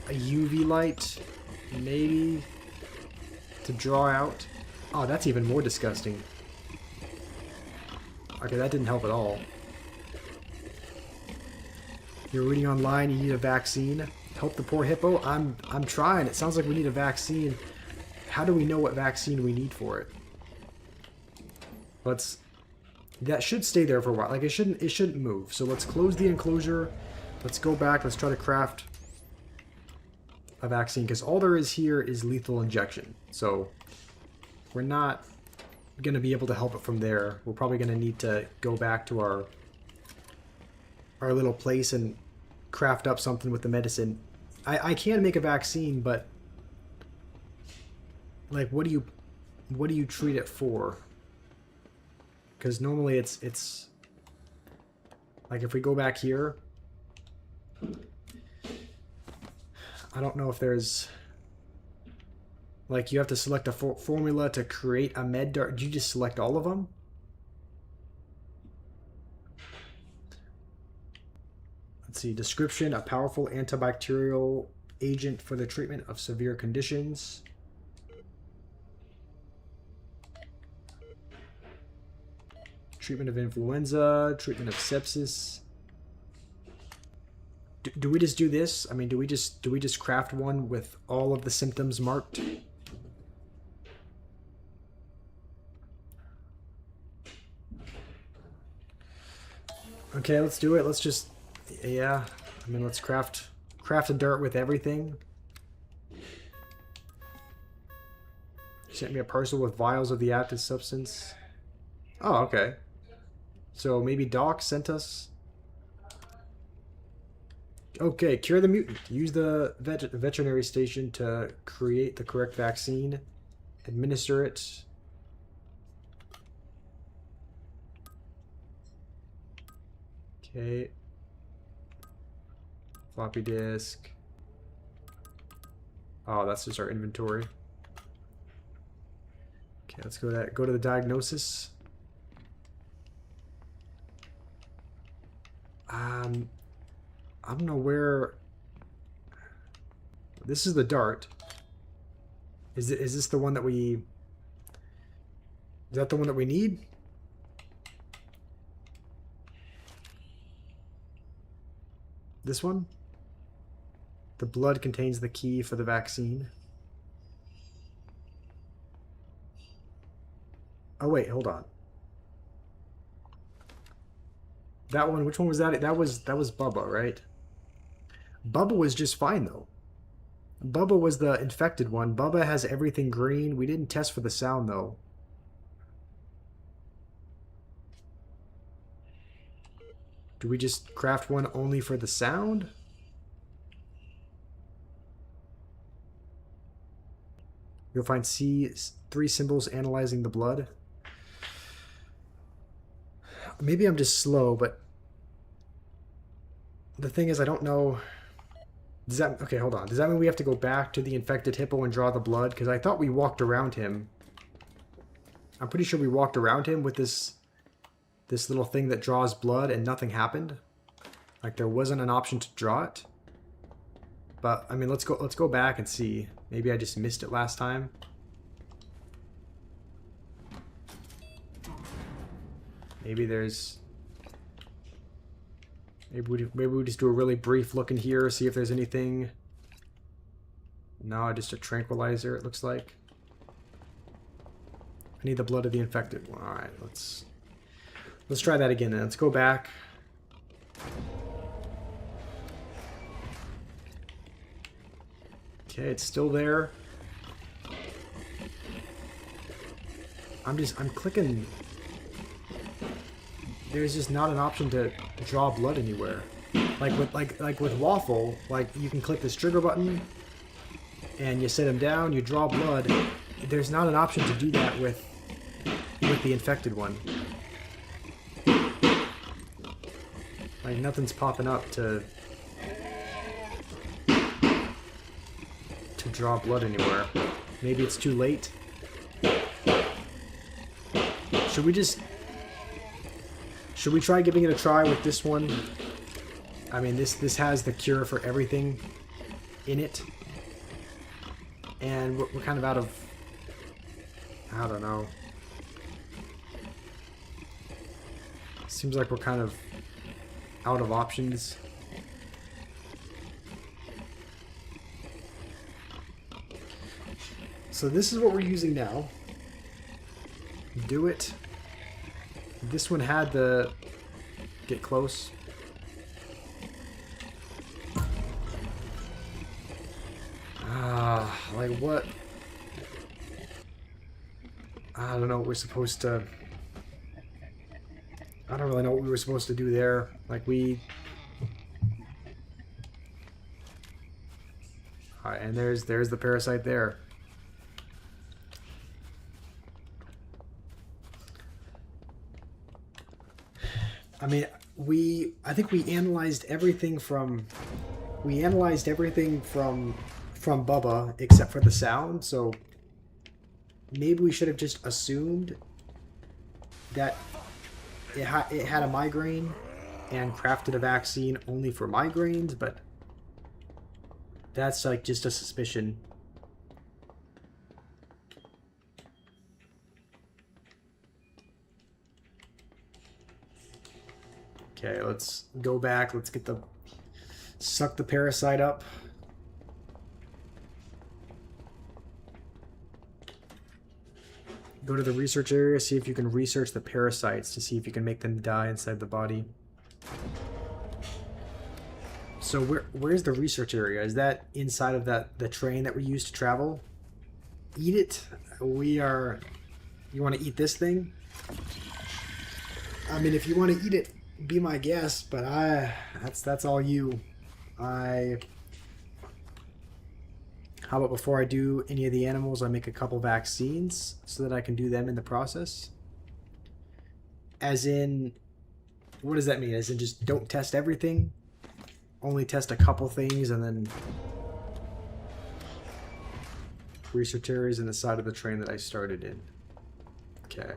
A UV light, maybe, to draw out. Oh, that's even more disgusting. Okay, that didn't help at all. You're reading online, you need a vaccine. Help the poor hippo? I'm trying. It sounds like we need a vaccine. How do we know what vaccine we need for it? That should stay there for a while. Like, it shouldn't move. So let's close the enclosure. Let's go back. Let's try to craft a vaccine, because all there is here is lethal injection. So we're not going to be able to help it from there. We're probably going to need to go back to our little place and craft up something with the medicine. I can make a vaccine, but like, what do you treat it for? Because normally it's like, if we go back here, I don't know if there's, like, you have to select a formula to create a med dart. Did you just select all of them? Let's see. Description: a powerful antibacterial agent for the treatment of severe conditions. Treatment of influenza, treatment of sepsis. Do we just do this? I mean, do we just craft one with all of the symptoms marked? Okay, let's do it. Let's just, yeah. I mean, let's craft a dart with everything. You sent me a parcel with vials of the active substance. Oh, okay. So maybe Doc sent us. Okay, cure the mutant. Use the veterinary station to create the correct vaccine. Administer it. Okay. Floppy disk. Oh, that's just our inventory. Okay, let's go to the diagnosis. I don't know where. This is the dart. Is this the one that we? Is that the one that we need? This one? The blood contains the key for the vaccine. Oh wait, hold on. That one, which one was that? That was Bubba, right? Bubba was just fine though. Bubba was the infected one. Bubba has everything green. We didn't test for the sound though. Do we just craft one only for the sound? You'll find C3 symbols analyzing the blood. Maybe I'm just slow, but the thing is, I don't know. Does that, okay, hold on. Does that mean we have to go back to the infected hippo and draw the blood? Because I thought we walked around him. I'm pretty sure we walked around him with this little thing that draws blood and nothing happened. Like, there wasn't an option to draw it. But I mean, let's go back and see. Maybe I just missed it last time. Maybe there's... Maybe we just do a really brief look in here, see if there's anything. No, just a tranquilizer, it looks like. I need the blood of the infected. Alright, let's try that again then. Let's go back. Okay, it's still there. I'm clicking. There's just not an option to draw blood anywhere. Like with Waffle, like you can click this trigger button and you set him down, you draw blood. There's not an option to do that with the infected one. Like nothing's popping up to draw blood anywhere. Maybe it's too late. Should we try giving it a try with this one? I mean, this has the cure for everything in it. And we're kind of out of... I don't know. Seems like we're kind of out of options. So this is what we're using now. Do it. This one had the... Get close. Like what? I don't know what we're supposed to... I don't really know what we were supposed to do there. Like we... Alright, and there's the parasite there. I mean, I think we analyzed everything from Bubba except for the sound, so maybe we should have just assumed that it had a migraine and crafted a vaccine only for migraines, but that's like just a suspicion. Okay, let's go back. Let's get suck the parasite up. Go to the research area, see if you can research the parasites to see if you can make them die inside the body. So where's the research area? Is that inside of the train that we used to travel? Eat it. You want to eat this thing? I mean, if you want to eat it, be my guest, but that's all you. How about before I do any of the animals, I make a couple vaccines so that I can do them in the process? As in, what does that mean? As in just don't test everything? Only test a couple things and then... Research areas in the side of the train that I started in. Okay.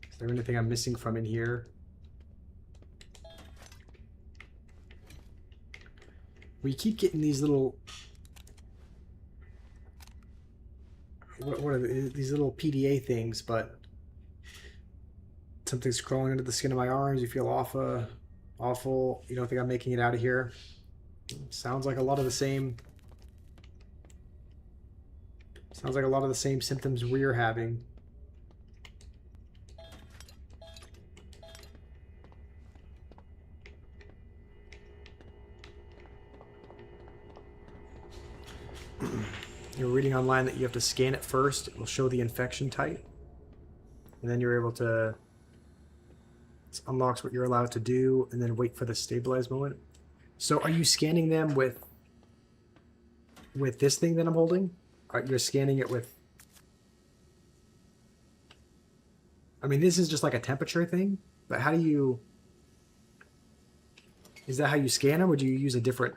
Is there anything I'm missing from in here? We keep getting these little... What are these little PDA things, but... Something's crawling under the skin of my arms. You feel awful. You don't think I'm making it out of here? Sounds like a lot of the same... Sounds like a lot of the same symptoms we're having. You're reading online that you have to scan it first. It will show the infection type. And then you're able to... It unlocks what you're allowed to do, and then wait for the stabilize moment. So are you scanning them with this thing that I'm holding? You're scanning it with... I mean, this is just like a temperature thing, but how do you... Is that how you scan them, or do you use a different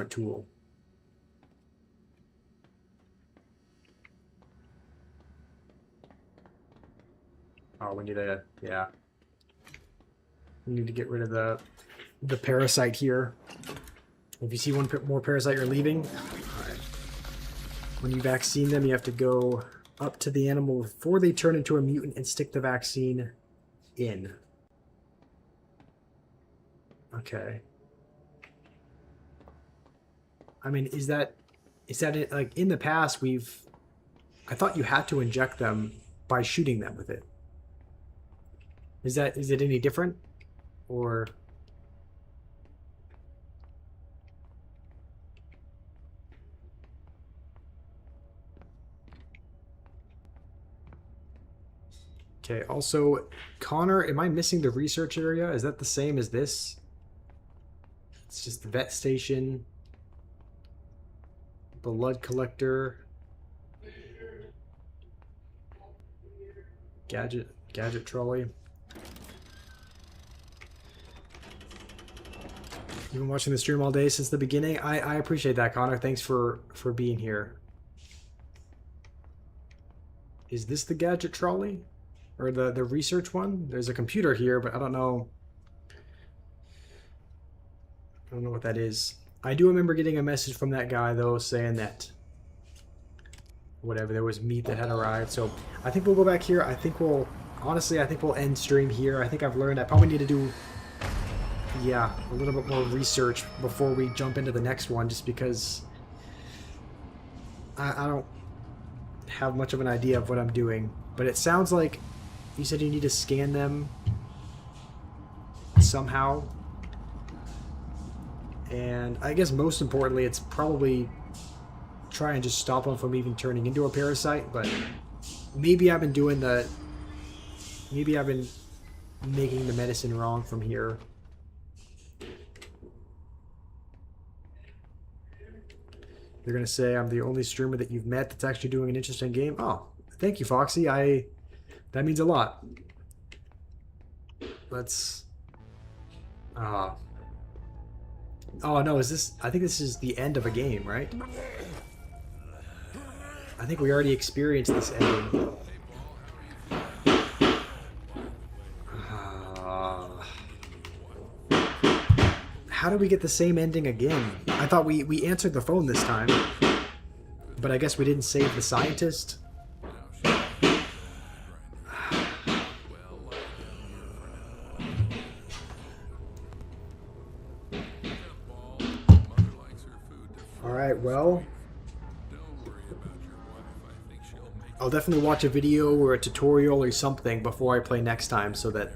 tool? Oh, we need to... Yeah. We need to get rid of the parasite here. If you see one more parasite, you're leaving. Alright. When you vaccine them, you have to go up to the animal before they turn into a mutant and stick the vaccine in. Okay. I mean, is that it? Like, in the past, I thought you had to inject them by shooting them with it. Is it any different? Or... Okay, also, Connor, am I missing the research area? Is that the same as this? It's just the vet station, blood collector, gadget trolley. You've been watching the stream all day since the beginning. I appreciate that, Connor. Thanks for being here. Is this the gadget trolley? Or the research one? There's a computer here, but I don't know. I don't know what that is. I do remember getting a message from that guy, though, saying that whatever, there was meat that had arrived. So I think we'll go back here. I think we'll end stream here. I think I've learned I probably need to do, yeah, a little bit more research before we jump into the next one, just because I don't have much of an idea of what I'm doing. But it sounds like you said you need to scan them somehow. And I guess most importantly, it's probably try and just stop them from even turning into a parasite. But maybe I've been doing maybe I've been making the medicine wrong from here. They're going to say I'm the only streamer that you've met that's actually doing an interesting game. Oh, thank you, Foxy. That means a lot. Let's... oh no, is this... I think this is the end of a game, right? I think we already experienced this ending. How do we get the same ending again? I thought we answered the phone this time. But I guess we didn't save the scientist. Alright, well, I'll definitely watch a video or a tutorial or something before I play next time so that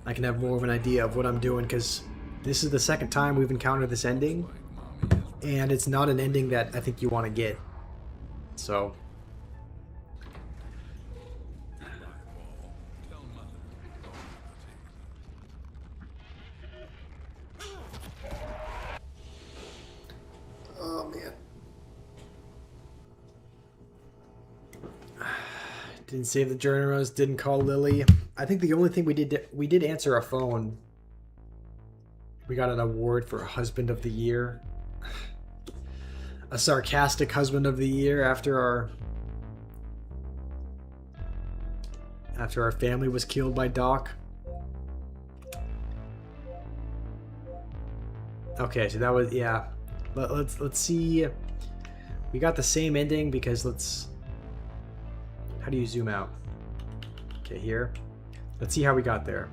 I can have more of an idea of what I'm doing, because this is the second time we've encountered this ending, and it's not an ending that I think you want to get. So... oh, man. Didn't save the journals, didn't call Lily. I think the only thing we did answer a phone. We got an award for Husband of the Year. A sarcastic Husband of the Year after our family was killed by Doc. Okay, so that was, yeah. Let's see. We got the same ending because let's... how do you zoom out? Okay, here. Let's see how we got there.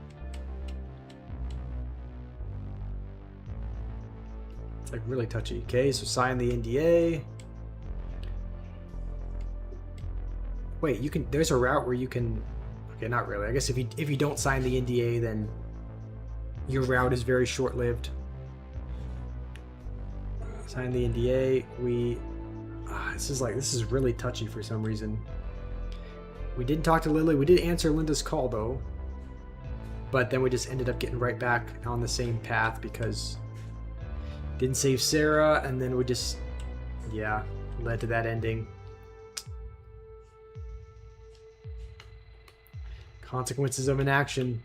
It's like really touchy. Okay, so sign the NDA. Wait, you can... there's a route where you can... okay, not really. I guess if you don't sign the NDA, then your route is very short-lived. Sign the NDA. We... this is really touchy for some reason. We didn't talk to Lily. We did answer Linda's call, though. But then we just ended up getting right back on the same path because... didn't save Sarah, and then we just... yeah, led to that ending. Consequences of inaction.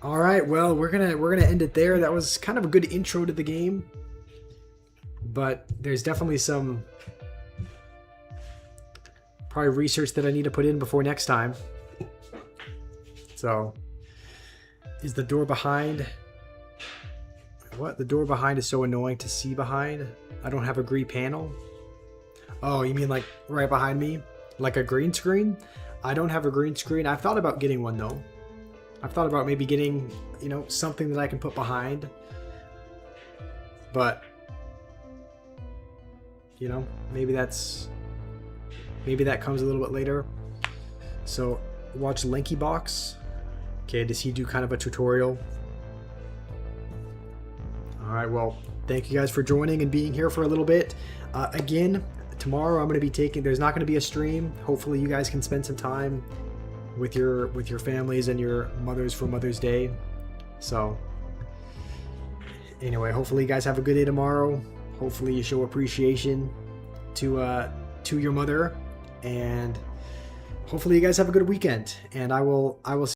Alright, well, we're gonna end it there. That was kind of a good intro to the game. But there's definitely some... probably research that I need to put in before next time. So, is the door behind? What? The door behind is so annoying to see behind. I don't have a green panel. Oh, you mean like right behind me? Like a green screen? I don't have a green screen. I've thought about getting one though. I've thought about maybe getting, you know, something that I can put behind. But, you know, maybe that comes a little bit later. So watch Lanky Box. Okay, does he do kind of a tutorial? Alright, well, thank you guys for joining and being here for a little bit. Again, tomorrow I'm going to be taking... there's not going to be a stream. Hopefully you guys can spend some time with your families and your mothers for Mother's Day. So anyway, hopefully you guys have a good day tomorrow. Hopefully you show appreciation to your mother, and hopefully you guys have a good weekend. And I will